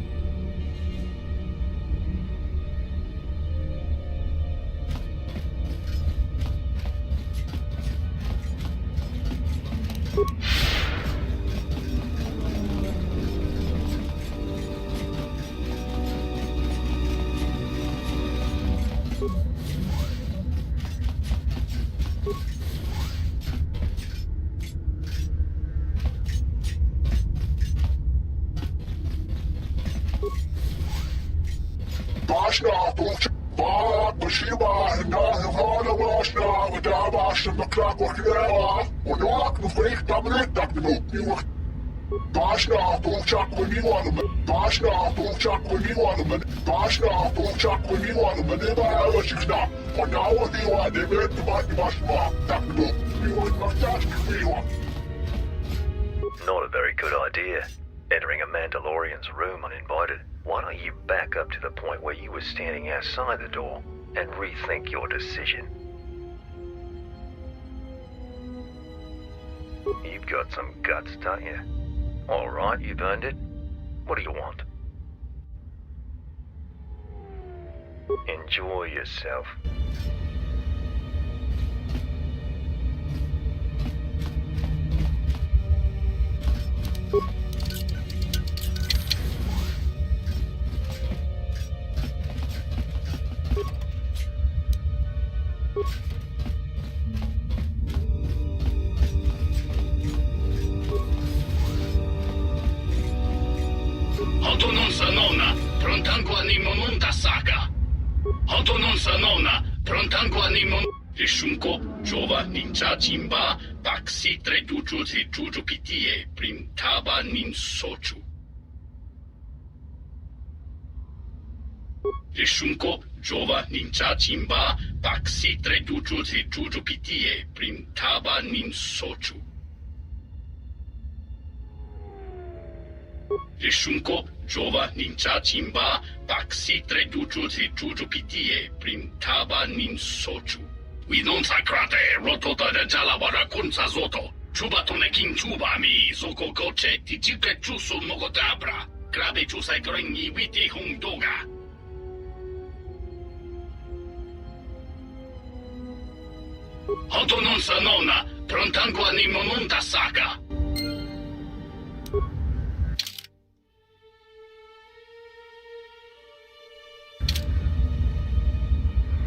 Not a very good idea, entering a Mandalorian's room uninvited. Why don't you back up to the point where you were standing outside the door and rethink your decision? You've got some guts, don't you? Alright, you've earned it. What do you want? Enjoy yourself. Hoto non sa nonna, prontanco animo da saga. Hoto non sa nonna, prontanco animo. Rishunko, Jova, Ninja Jimba, Baxi, Treduju, Juju Pitie, Printaba, Nin Sochu. Rishunko, Jova, Ninja Jimba, Baxi, Treduju, Juju Pitie, Printaba, Nin Sochu. Rishunko, Jova, Ninja Jimba, Baxi, Treduju, Juju Pitie, Printaba, Nin Sochu. We non sacrate, rotota de jalawara kunsa zoto. Chubatone king chubami, zoko koche, tijike chusu mogodabra. Grabe chusai grengi witi hung doga. Hoto non sa nonna, prontanco animo non da saga.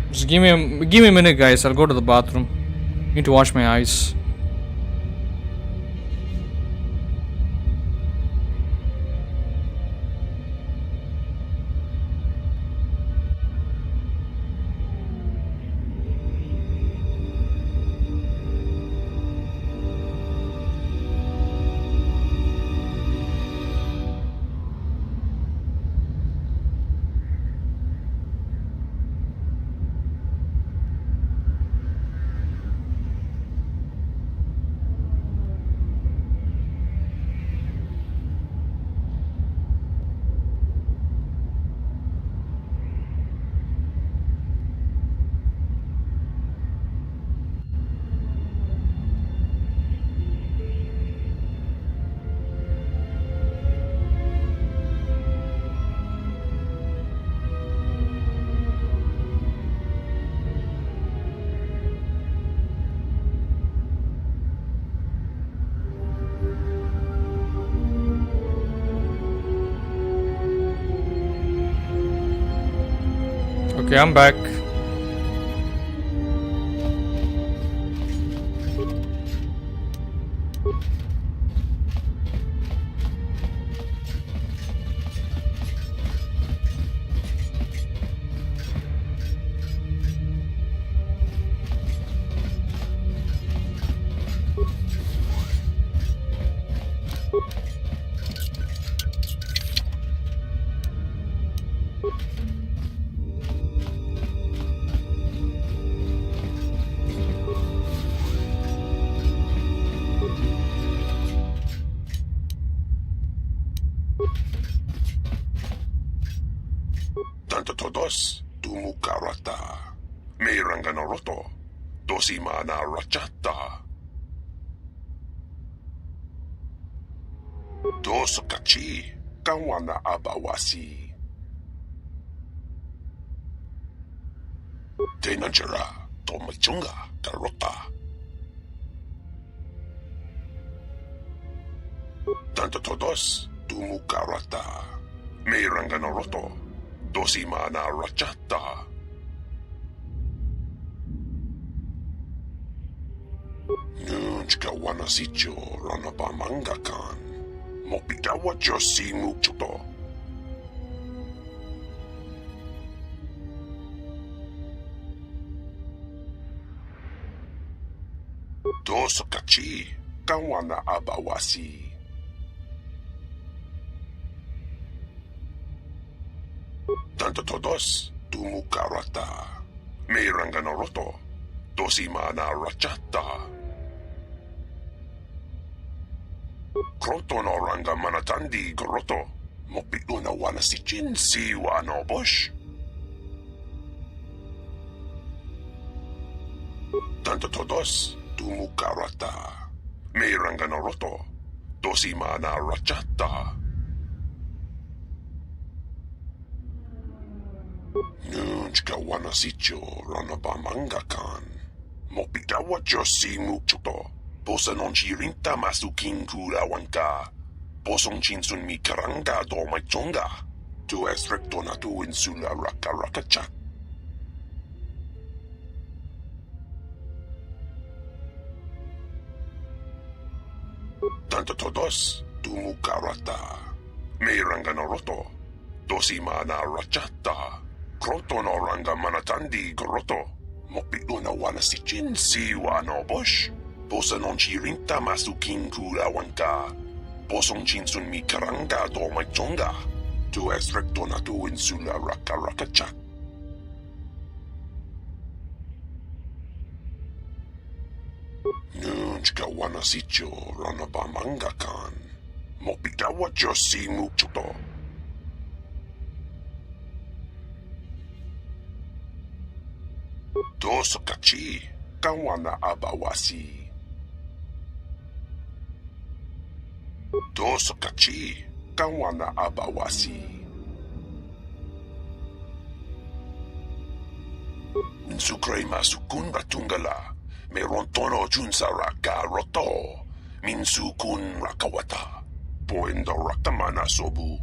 Just give me a minute, guys. I'll go to the bathroom. Need to wash my eyes. Okay, I'm back. Tanto todos, tumukarata. Mayranganoroto, dosimana rachata. Dosokachi, kawana abawasi. Tenajara, tomachunga, karota. Tanto todos, tumukarata. Mayranganoroto, dosimana rachata. Nunchka wanasicho ranabamangakan. Mopidawa josi muchuto. Dosokachi, kawana abawasi. Tanto todos, tumukarata. Mayranganoroto, dosimana rachata. Kroto no ranga manatandi goroto. Mopiuna wana si jinsi wano bush. Tanto todos, tumukarata. Mayranganoroto, dosimana rachata. Nunchka wana sicho ranabamangakan. Mopidawa josi muchuto. Posa non chirinta masukin kurawanka. Posong chinsun mi karanga do machonga. Tu es recto na tu insula raka rakachak. Tanto todos, tumukarata. Mayranganoroto, dosimana rachata. Kroto no ranga manatandi goroto. Mopiuna wana si jinsi wano bush. Posa non chirinta masukin kurawanka. Posong chinsun mi karanga do machonga. Tu es recto na tu insula raka rakachak. Nunchka wana sicho ranabamangakan. Mopidawa josi muchuto. Dosokachi, kawana abawasi. Dosokachi, kawana abawasi. Nsukray masukun ratungala. Meron tono junsa raka roto. Minsukun rakawata. Poendo rakamana sobu.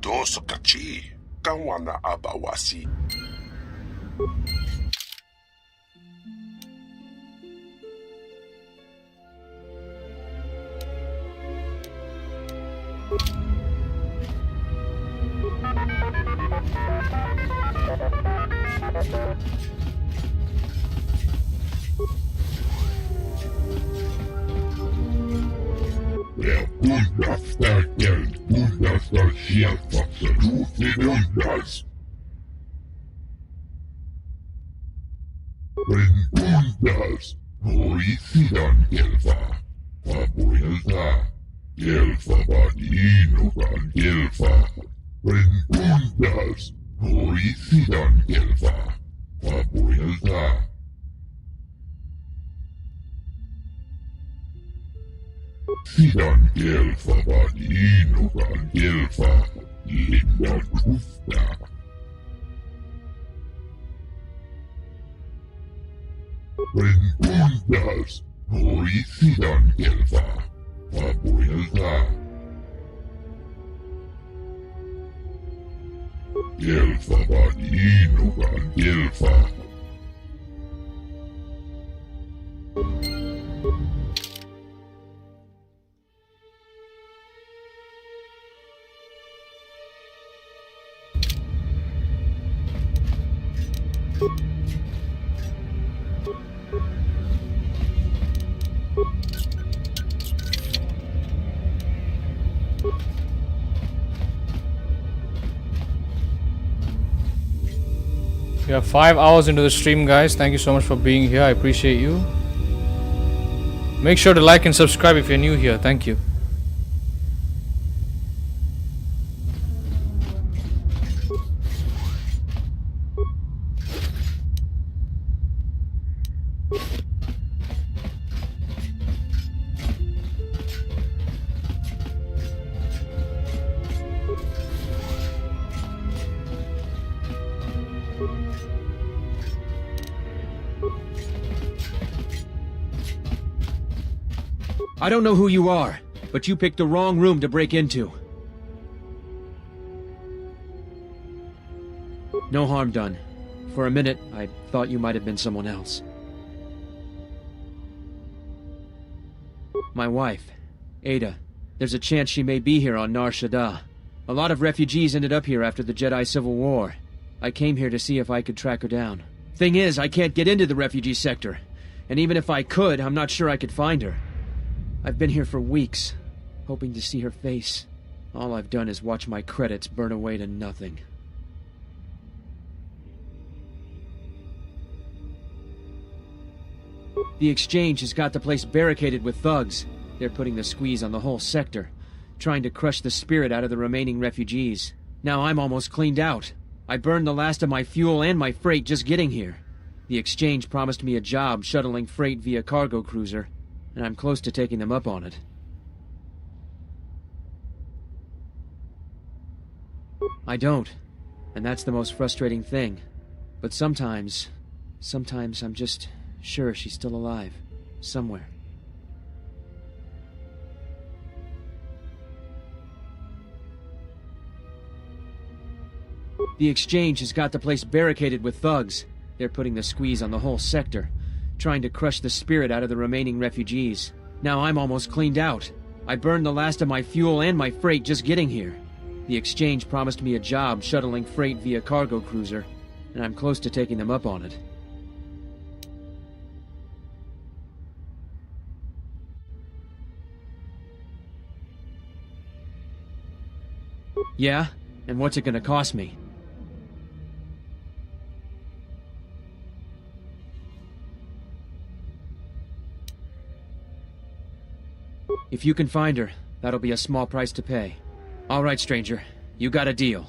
Dosokachi, kawana abawasi. Stärken, hundrastar helfatser, hundras. Hundas, hoisidan kelfa, papuilta, kelfa vadinokan kelfa. Hundas, hoisidan kelfa, papuilta. Sidan kelfa vadinokan kelfa, lindan kufta. Hundas, hoisidan kelfa, Jelfa vaan iinukaan jelfa. We are 5 hours into the stream, guys. Thank you so much for being here. I appreciate you. Make sure to like and subscribe if you're new here. Thank you. I don't know who you are, but you picked the wrong room to break into. No harm done. For a minute, I thought you might have been someone else. My wife, Ada. There's a chance she may be here on Nar Shaddaa. A lot of refugees ended up here after the Jedi Civil War. I came here to see if I could track her down. Thing is, I can't get into the refugee sector. And even if I could, I'm not sure I could find her. I've been here for weeks, hoping to see her face. All I've done is watch my credits burn away to nothing. The Exchange has got the place barricaded with thugs. They're putting the squeeze on the whole sector, trying to crush the spirit out of the remaining refugees. Now I'm almost cleaned out. I burned the last of my fuel and my freight just getting here. The Exchange promised me a job shuttling freight via cargo cruiser, and I'm close to taking them up on it. I don't, and that's the most frustrating thing. But sometimes I'm just sure she's still alive, somewhere. The Exchange has got the place barricaded with thugs. They're putting the squeeze on the whole sector, trying to crush the spirit out of the remaining refugees. Now I'm almost cleaned out. I burned the last of my fuel and my freight just getting here. The Exchange promised me a job shuttling freight via cargo cruiser, and I'm close to taking them up on it. Yeah? And what's it gonna cost me? If you can find her, that'll be a small price to pay. All right, stranger. You got a deal.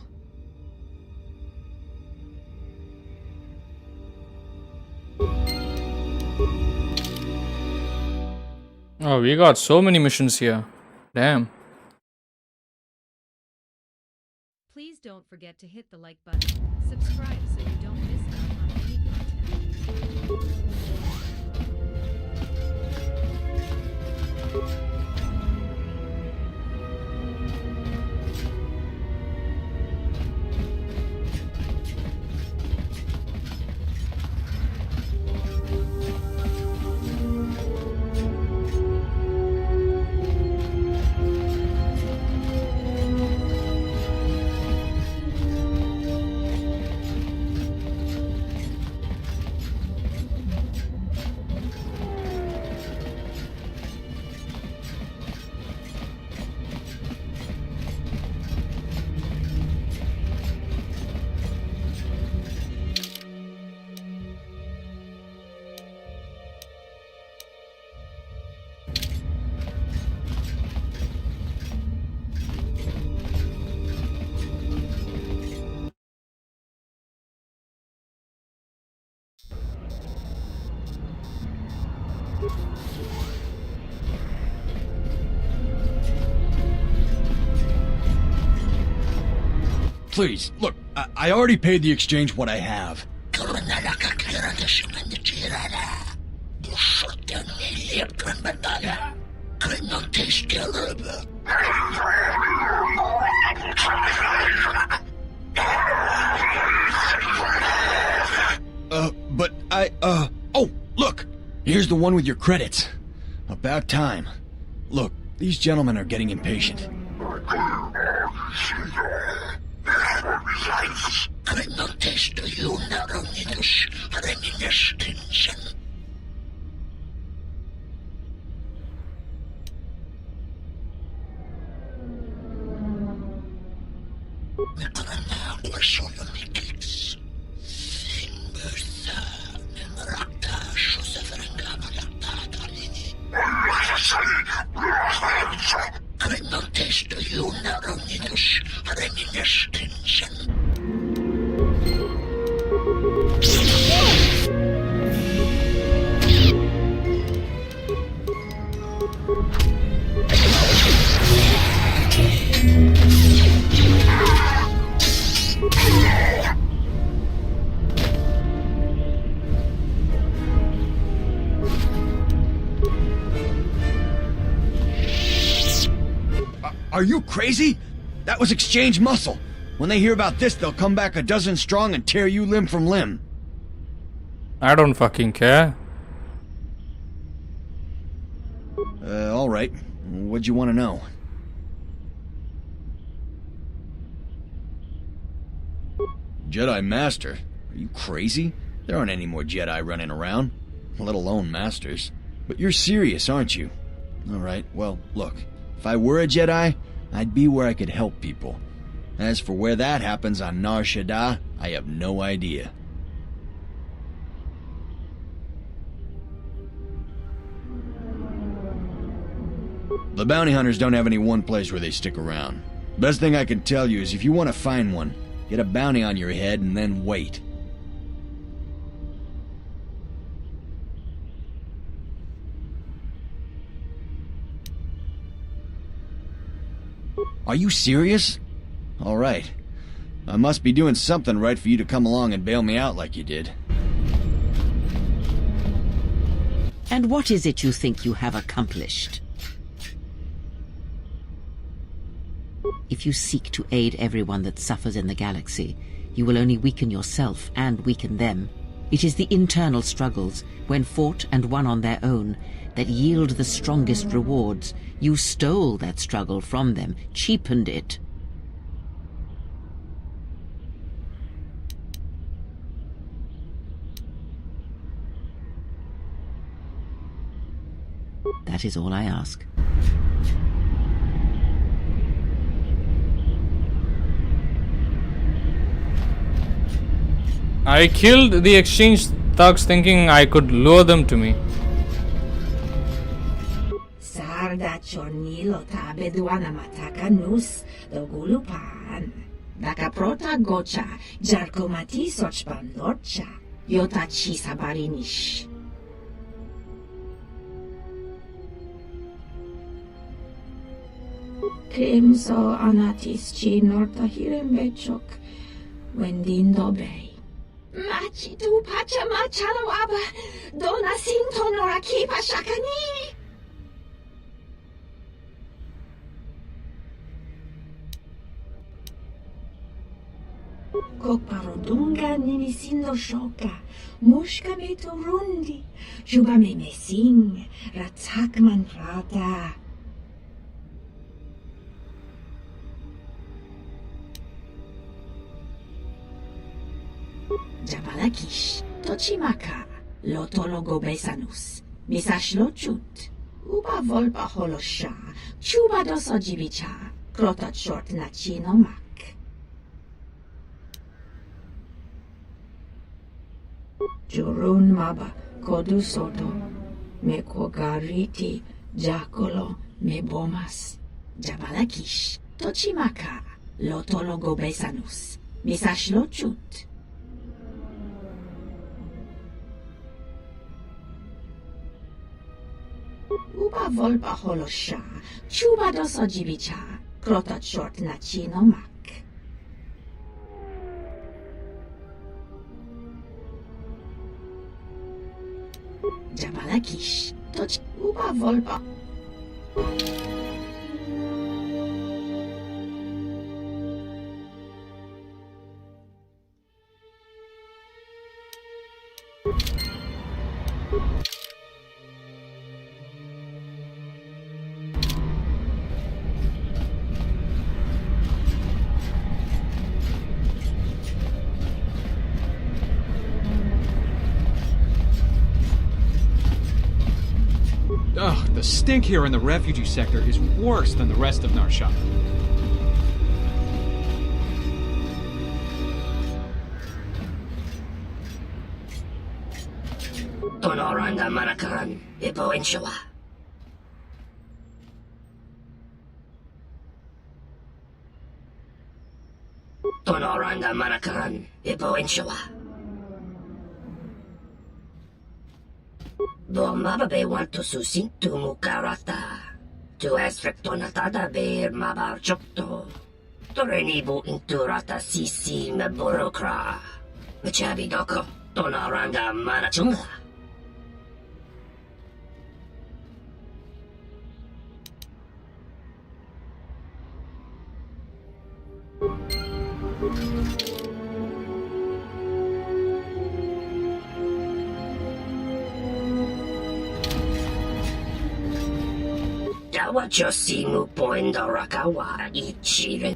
Oh, we got so many missions here. Damn. Please don't forget to hit the like button. Subscribe so you don't miss out on any content. Please, look, I already paid the Exchange what I have. Here's the one with your credits. About time. Look, these gentlemen are getting impatient. Are you crazy? That was exchange muscle. When they hear about this, they'll come back a dozen strong and tear you limb from limb. I don't fucking care. Alright. What'd you want to know? Jedi Master? Are you crazy? There aren't any more Jedi running around, let alone Masters. But you're serious, aren't you? Alright, well, look. If I were a Jedi, I'd be where I could help people. As for where that happens on Nar Shaddaa, I have no idea. The bounty hunters don't have any one place where they stick around. Best thing I can tell you is if you want to find one, get a bounty on your head and then wait. Are you serious? Alright. I must be doing something right for you to come along and bail me out like you did. And what is it you think you have accomplished? If you seek to aid everyone that suffers in the galaxy, you will only weaken yourself and weaken them. It is the internal struggles, when fought and won on their own, that yield the strongest rewards. You stole that struggle from them, cheapened it. That is all I ask. I killed the exchange thugs thinking I could lure them to me. Sarda chornilo ta beduana mataka nus dogulupan. Daka prota gocha jarkomati sochpan lorcha. Yota chi sabarinish. Krimso anatis chi norta hirembechok. Wendin dobei. Machi tu pacha machalawaba. Dona sinto noraki pashakani. Kokparodunga nimisindo shoka, mushka me turundi, juba me mesing, ratzakman rata. Jabalakish, tochimaka, lotologo besanus, misashlochut, uba volpa holosha, chuba dosojibicha, krota short nachino mak. Jurun maba kodu soto me kogariti jakolo me bomas jabalakish tochimaka lotologo besanus misashlochut uba volpa holosha chuba dosojibicha krota short nachino mak. Jabalakish, toch uba volpa. stink here in the refugee sector is worse than the rest of Narsha. Tonoranga Manakan, Ipo Inshawa. Tonoranga Manakan, Ipo Inshawa. Do mababe want to susin tu mukarata. Tu esfrektonatada beer mabar chokto. Torenibu inturata sisi meborokra. Machabi doko, Tonoranga Manachunga. Dawa Josimu Poindorakawa Ichiren.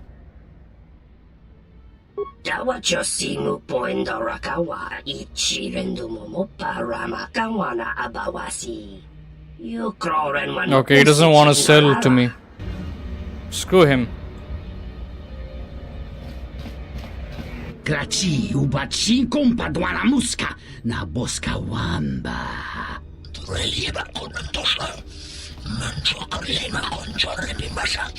Dawa Josimu Poindorakawa Ichiren Dumomo Paramakawana Abawasi. You crawlen one. Okay, he doesn't want to sell to me. Screw him. Graci ubaci kompadwana muska na boska wamba. Relieva con tosha. Mancho corlema con giorre di massa.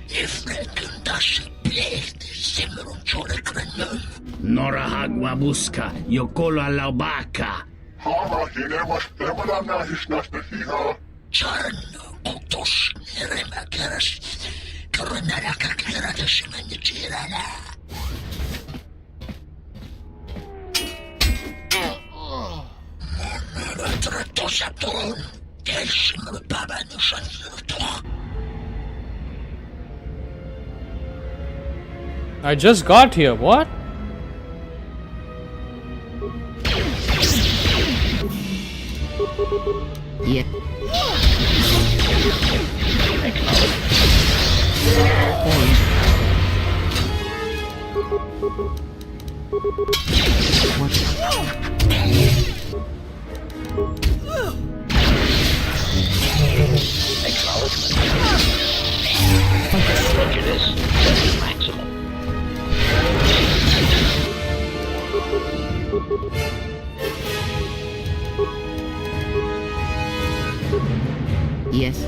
E frequentasse pleste sembra un giorre crenyon. Nora hagwa buska yokolo alla baka. Hama hinemas emanamna hisnasta hina. Charno kutos nerema keras. Koronara kakera de simende tirana. I just got here, what? Yeah. Prejudice set to maximum. Yes.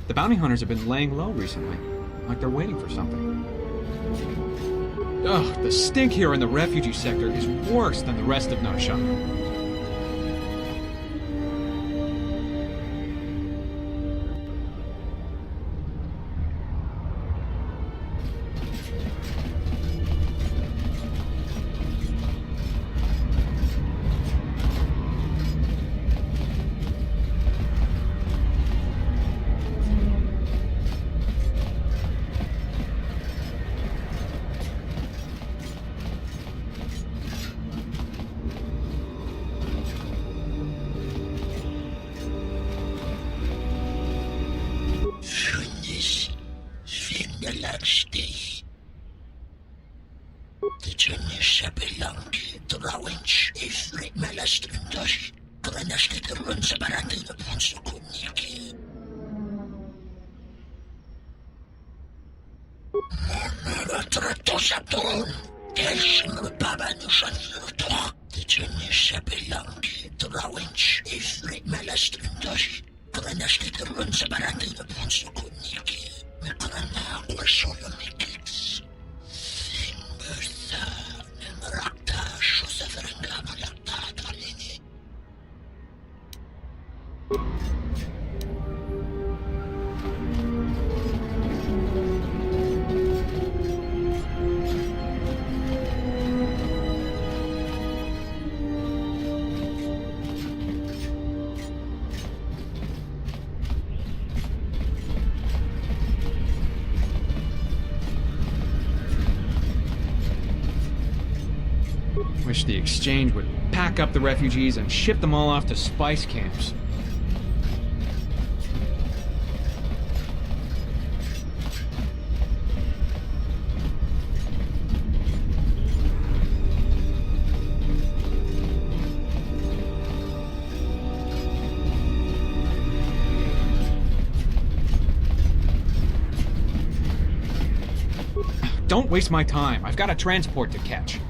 The bounty hunters have been laying low recently, like they're waiting for something. Ugh, the stink here in the refugee sector is worse than the rest of Narsha. Rakta Shusafren Wish the exchange would pack up the refugees and ship them all off to spice camps. Don't waste my time. I've got a transport to catch.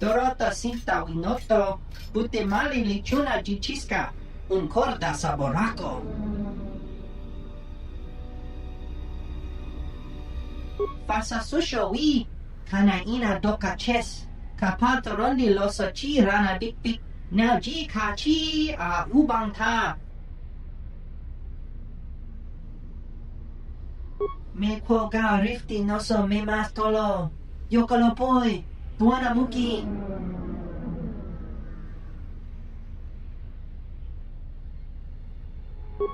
Dorota sinta winoto, bute mali lichuna jichiska, un corda saboraco. Fasa susho wi, kana ina doka ches, kapato rondi loso chi rana dikpik, na ji ka chi a ubang ta. Me ga rifti noso me mastolo, yokolo poi. Buona Muki.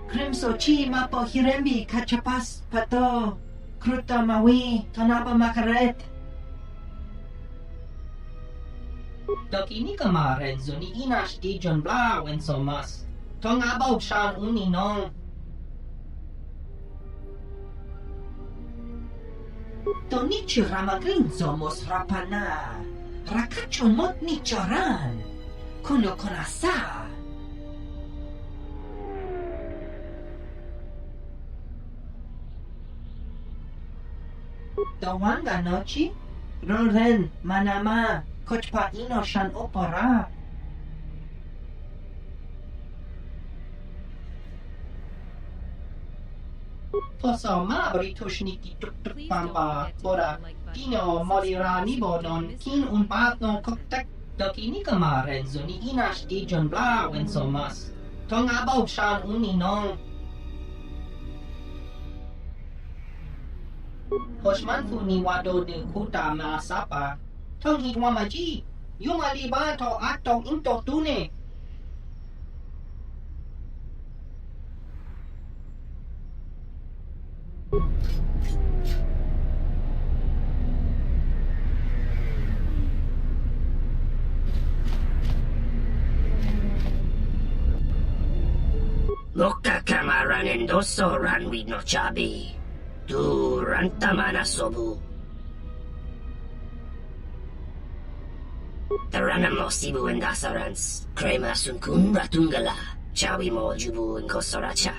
Crimso chi mapo hirembi kachapas pato. Kruta mawi tanapa makaret. Doki ni kamaren zuni inash di John Bla when so mas. Tong abaw shan uni nong. Tonichi ramagrinzo mos rapana. Rakacho mot nichoran. Kono konasa. Dawanga nochi. Roren manama. Kochpa ino shan opora. Posoma britushniki tuk pamba bora Tino morirà nibodon kin un patno koktek doki nikama renzo ni inash di John Bla wensomas tong abaw shan uninong Hoshman fu ni wado de kuta maasapa tong hitwamaji yumaliba to atong into tune Loka kamaran endoso ran with no chabi. Tu rantamana sobu. Taranamo sibu and dasarans. Krema sunkun ratungala. Chawi mo jubu and kosoracha.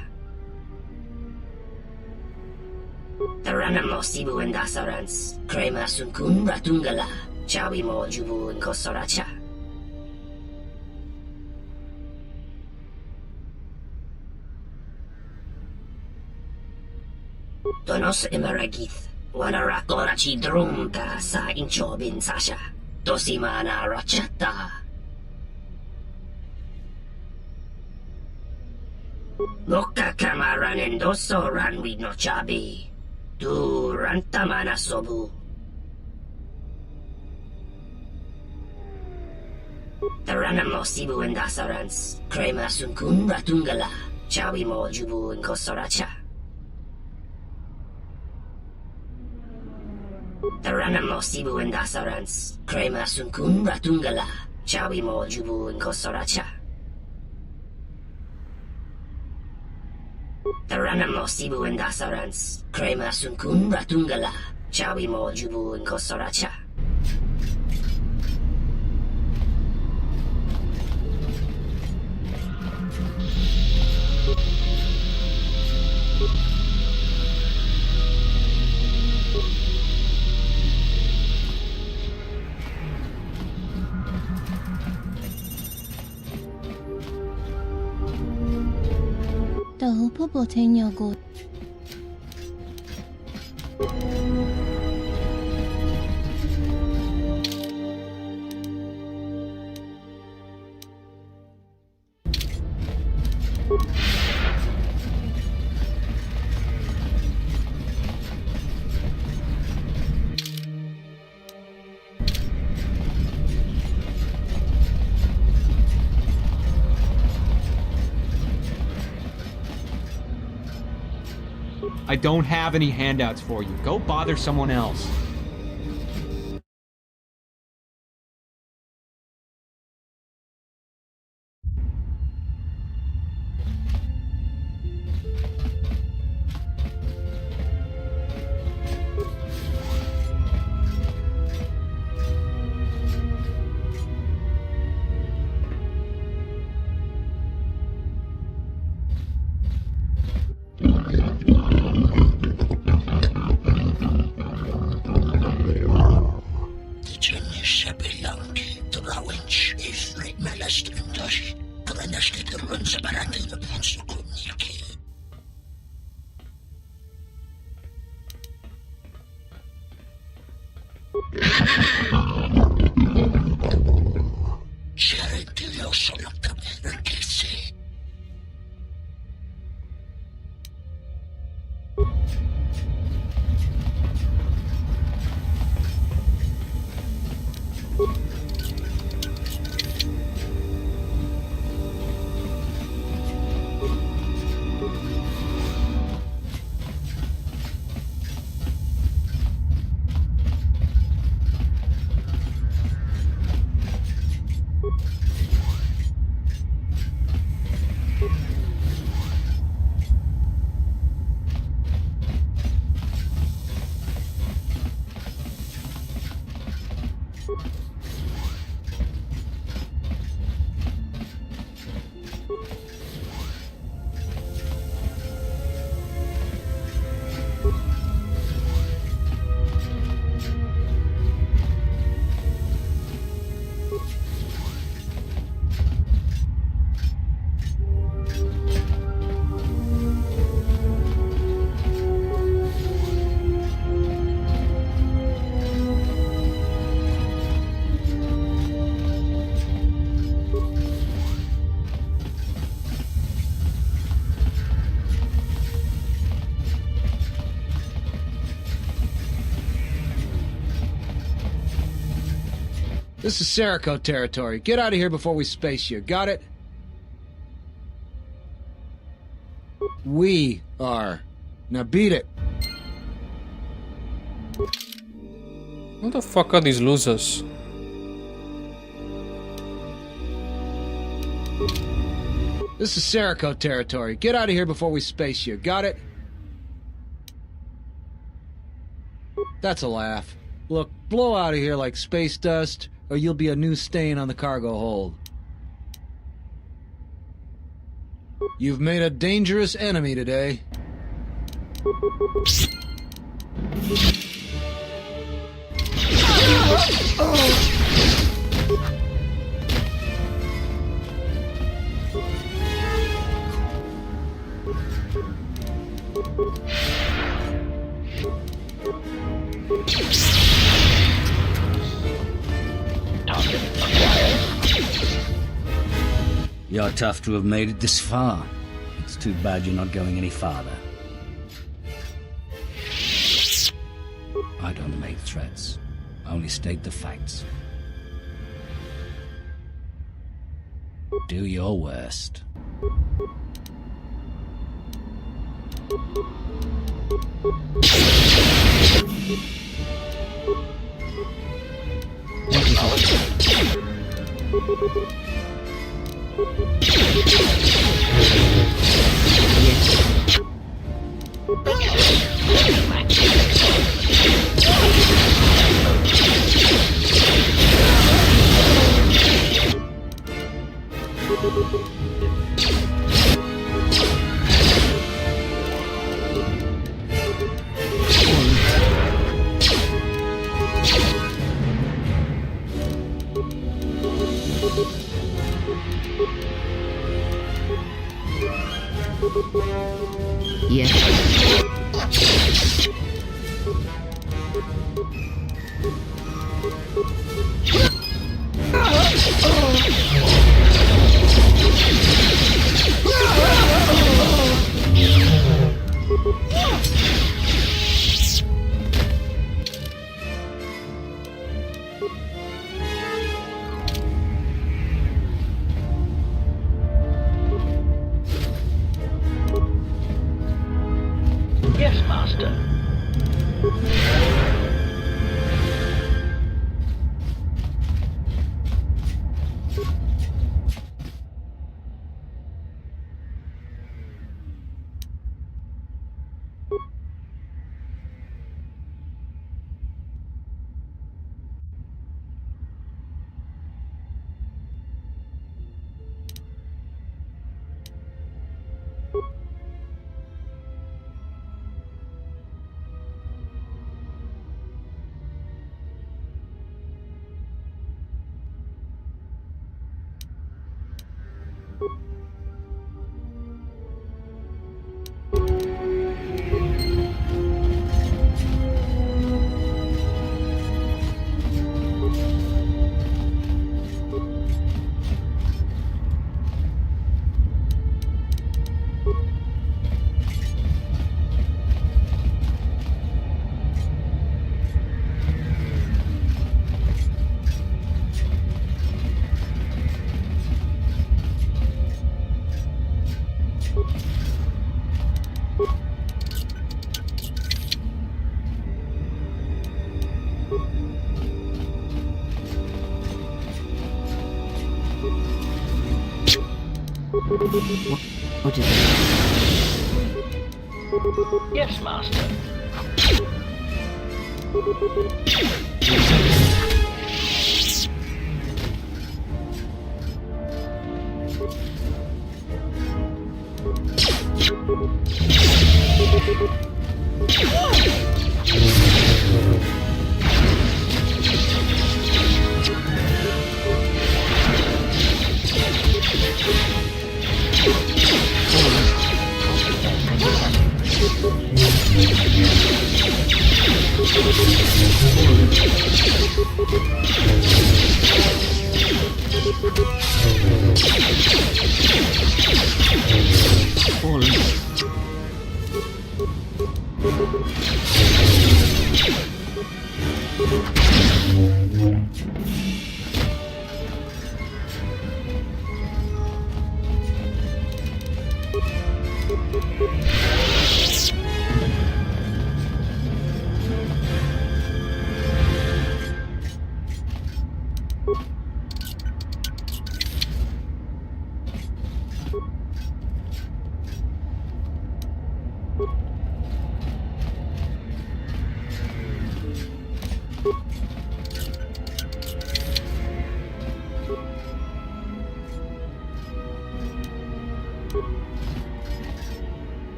Taranamo sibu and dasarans. Krema sunkun ratungala. Chawi mo jubu and kosoracha. Tonos emeragith, wanarakorachi drumta sa inchobin sasha, tosimana rachata. Loka kamaran endoso ran with no chabi, tu rantamana sobu. Taranamo Sibu and Dasarans, Krema Sunkun Ratungala, Chawi Mo Jubu and Kosoracha. Taranamo Sibu and Dasarans, Krema Sunkun Ratungala, Chawi Mo Jubu and Kosoracha. Taranamo Sibu and Dasarans, Krema Sunkun Ratungala, Chawi Mo Jubu and Kosoracha. The Hoopa Botania go. I don't have any handouts for you. Go bother someone else. This is Serico territory. Get out of here before we space you. Got it? We are. Now beat it. Who the fuck are these losers? This is Serico territory. Get out of here before we space you. Got it? That's a laugh. Look, blow out of here like space dust, or you'll be a new stain on the cargo hold. You've made a dangerous enemy today. You're tough to have made it this far. It's too bad you're not going any farther. I don't make threats. I only state the facts. Do your worst. Yes, Master. What is it? Yes, Master.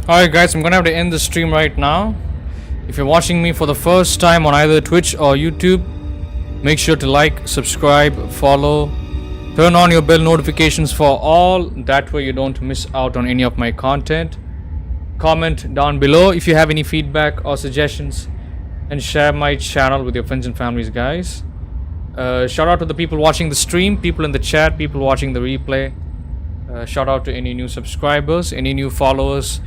Alright guys, I'm gonna have to end the stream right now. If you're watching me for the first time on either Twitch or YouTube, make sure to like, subscribe, follow, turn on your bell notifications for all, that way you don't miss out on any of my content. Comment down below if you have any feedback or suggestions, and share my channel with your friends and families, guys. Shout out to the people watching the stream, people in the chat, people watching the replay. Shout out to any new subscribers, any new followers.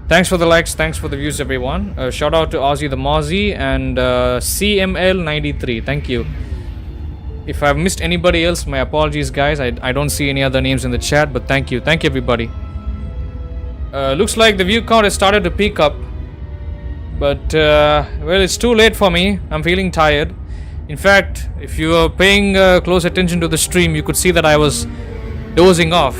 Thanks for the likes, thanks for the views, everyone. Shout out to Ozzy the Mozzie and CML93. Thank you. If I've missed anybody else, my apologies, guys. I don't see any other names in the chat, but thank you. Thank you, everybody. Looks like the view count has started to peak up. But, well, it's too late for me. I'm feeling tired. In fact, if you are paying close attention to the stream, you could see that I was dozing off.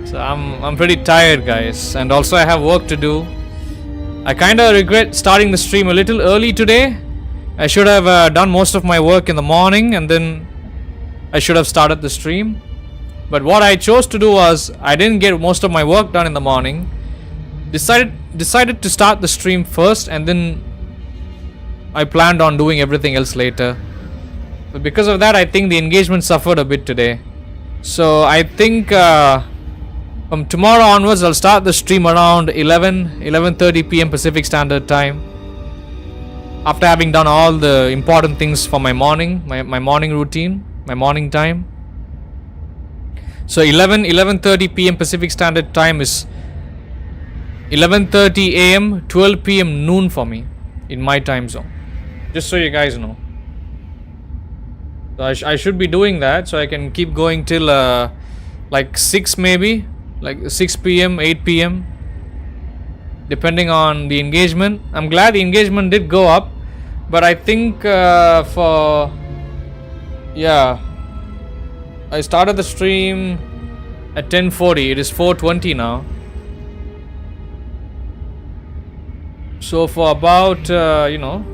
So I'm pretty tired, guys, and also I have work to do. I kinda regret starting the stream a little early today. I should have done most of my work in the morning, and then I should have started the stream. But what I chose to do was, I didn't get most of my work done in the morning. Decided to start the stream first, and then I planned on doing everything else later. But because of that, I think the engagement suffered a bit today. So I think from tomorrow onwards, I'll start the stream around 11:30 p.m. Pacific Standard Time. After having done all the important things for my morning, my morning routine, my morning time. So 11:30 p.m. Pacific Standard Time is 11:30 a.m., 12 p.m. noon for me in my time zone. Just so you guys know. So I should be doing that, so I can keep going till like 6 maybe. Like 6 p.m., 8 p.m. depending on the engagement. I'm glad the engagement did go up, but I think yeah, I started the stream at 10:40. It is 4:20 now. So for about you know,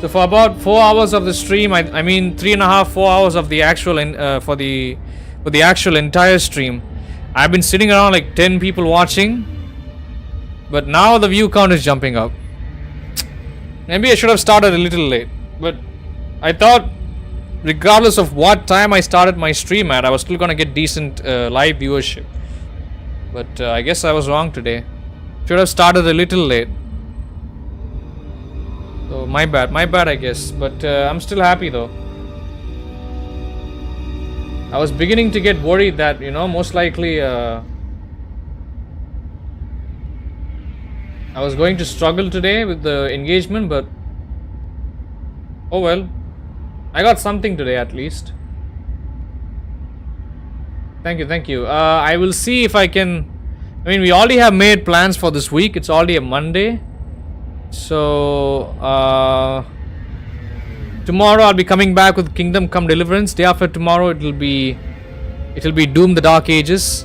so for about 4 hours of the stream, I mean 3.5, 4 hours of the actual for the actual entire stream, I've been sitting around like 10 people watching, but now the view count is jumping up. Maybe I should have started a little late, but I thought regardless of what time I started my stream at, I was still gonna get decent live viewership. But I guess I was wrong today. Should have started a little late. So my bad I guess, but I'm still happy though. I was beginning to get worried that, you know, most likely I was going to struggle today with the engagement, but oh well, I got something today at least. Thank you. I will see if I can. I mean, we already have made plans for this week. It's already a Monday. So tomorrow I'll be coming back with Kingdom Come Deliverance. Day after tomorrow it'll be Doom the Dark Ages.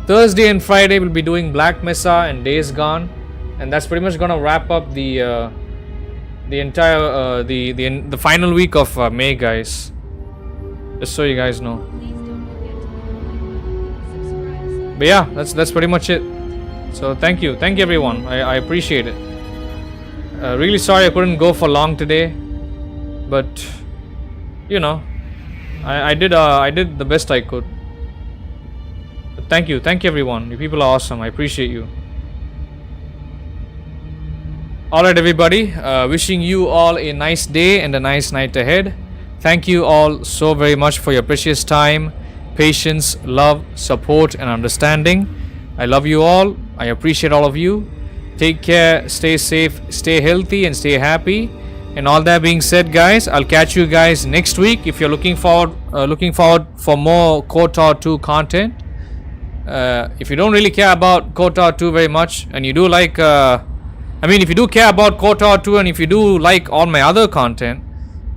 Thursday and Friday we'll be doing Black Mesa and Days Gone, and that's pretty much gonna wrap up the entire the final week of May, guys. Just so you guys know. But yeah, that's pretty much it. So thank you everyone. I appreciate it. Really sorry I couldn't go for long today, but you know, I did the best I could. But thank you everyone. You people are awesome. I appreciate you. Alright everybody, wishing you all a nice day and a nice night ahead. Thank you all so very much for your precious time, patience, love, support and understanding. I love you all. I appreciate all of you. Take care, stay safe, stay healthy and stay happy. And all that being said, guys, I'll catch you guys next week. If you're looking forward for more KOTOR 2 content. If you don't really care about KOTOR 2 very much, and you do like if you do care about KOTOR 2 and if you do like all my other content,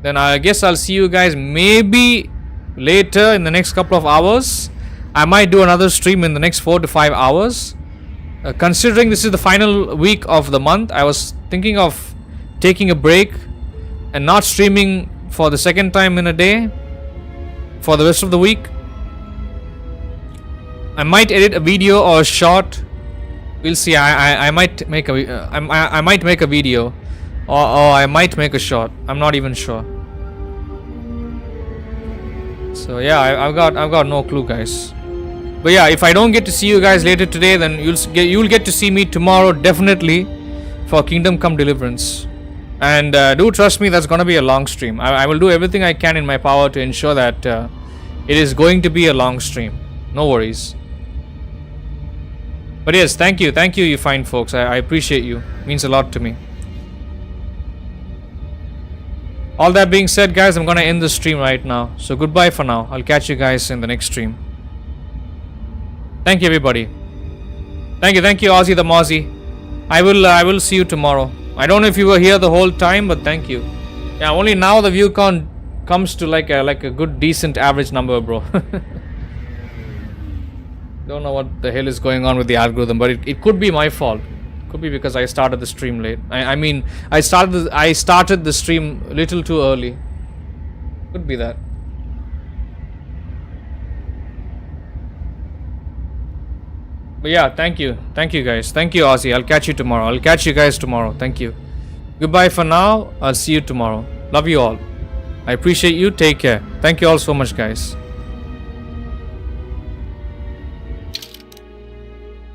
then I guess I'll see you guys maybe later in the next couple of hours. I might do another stream in the next 4 to 5 hours. Considering this is the final week of the month, I was thinking of taking a break and not streaming for the second time in a day for the rest of the week. I might edit a video or a short. We'll see. I might make a I might make a video, or I might make a short. I'm not even sure. So yeah, I've got no clue, guys. But yeah, if I don't get to see you guys later today, then you'll get to see me tomorrow definitely for Kingdom Come Deliverance. And do trust me, that's gonna be a long stream. I will do everything I can in my power to ensure that it is going to be a long stream. No worries. But yes, thank you, you fine folks. I appreciate you. It means a lot to me. All that being said, guys, I'm gonna end the stream right now. So goodbye for now. I'll catch you guys in the next stream. Thank you, everybody. Thank you, Ozzy the Mozzie. I will see you tomorrow. I don't know if you were here the whole time, but thank you. Yeah, only now the view count comes to like a good, decent, average number, bro. Don't know what the hell is going on with the algorithm, but it could be my fault. Could be because I started the stream late. I mean, I started the stream a little too early. Could be that. But yeah, thank you guys. Thank you, Ozzy. I'll catch you tomorrow. I'll catch you guys tomorrow. Thank you. Goodbye for now. I'll see you tomorrow. Love you all. I appreciate you. Take care. Thank you all so much, guys.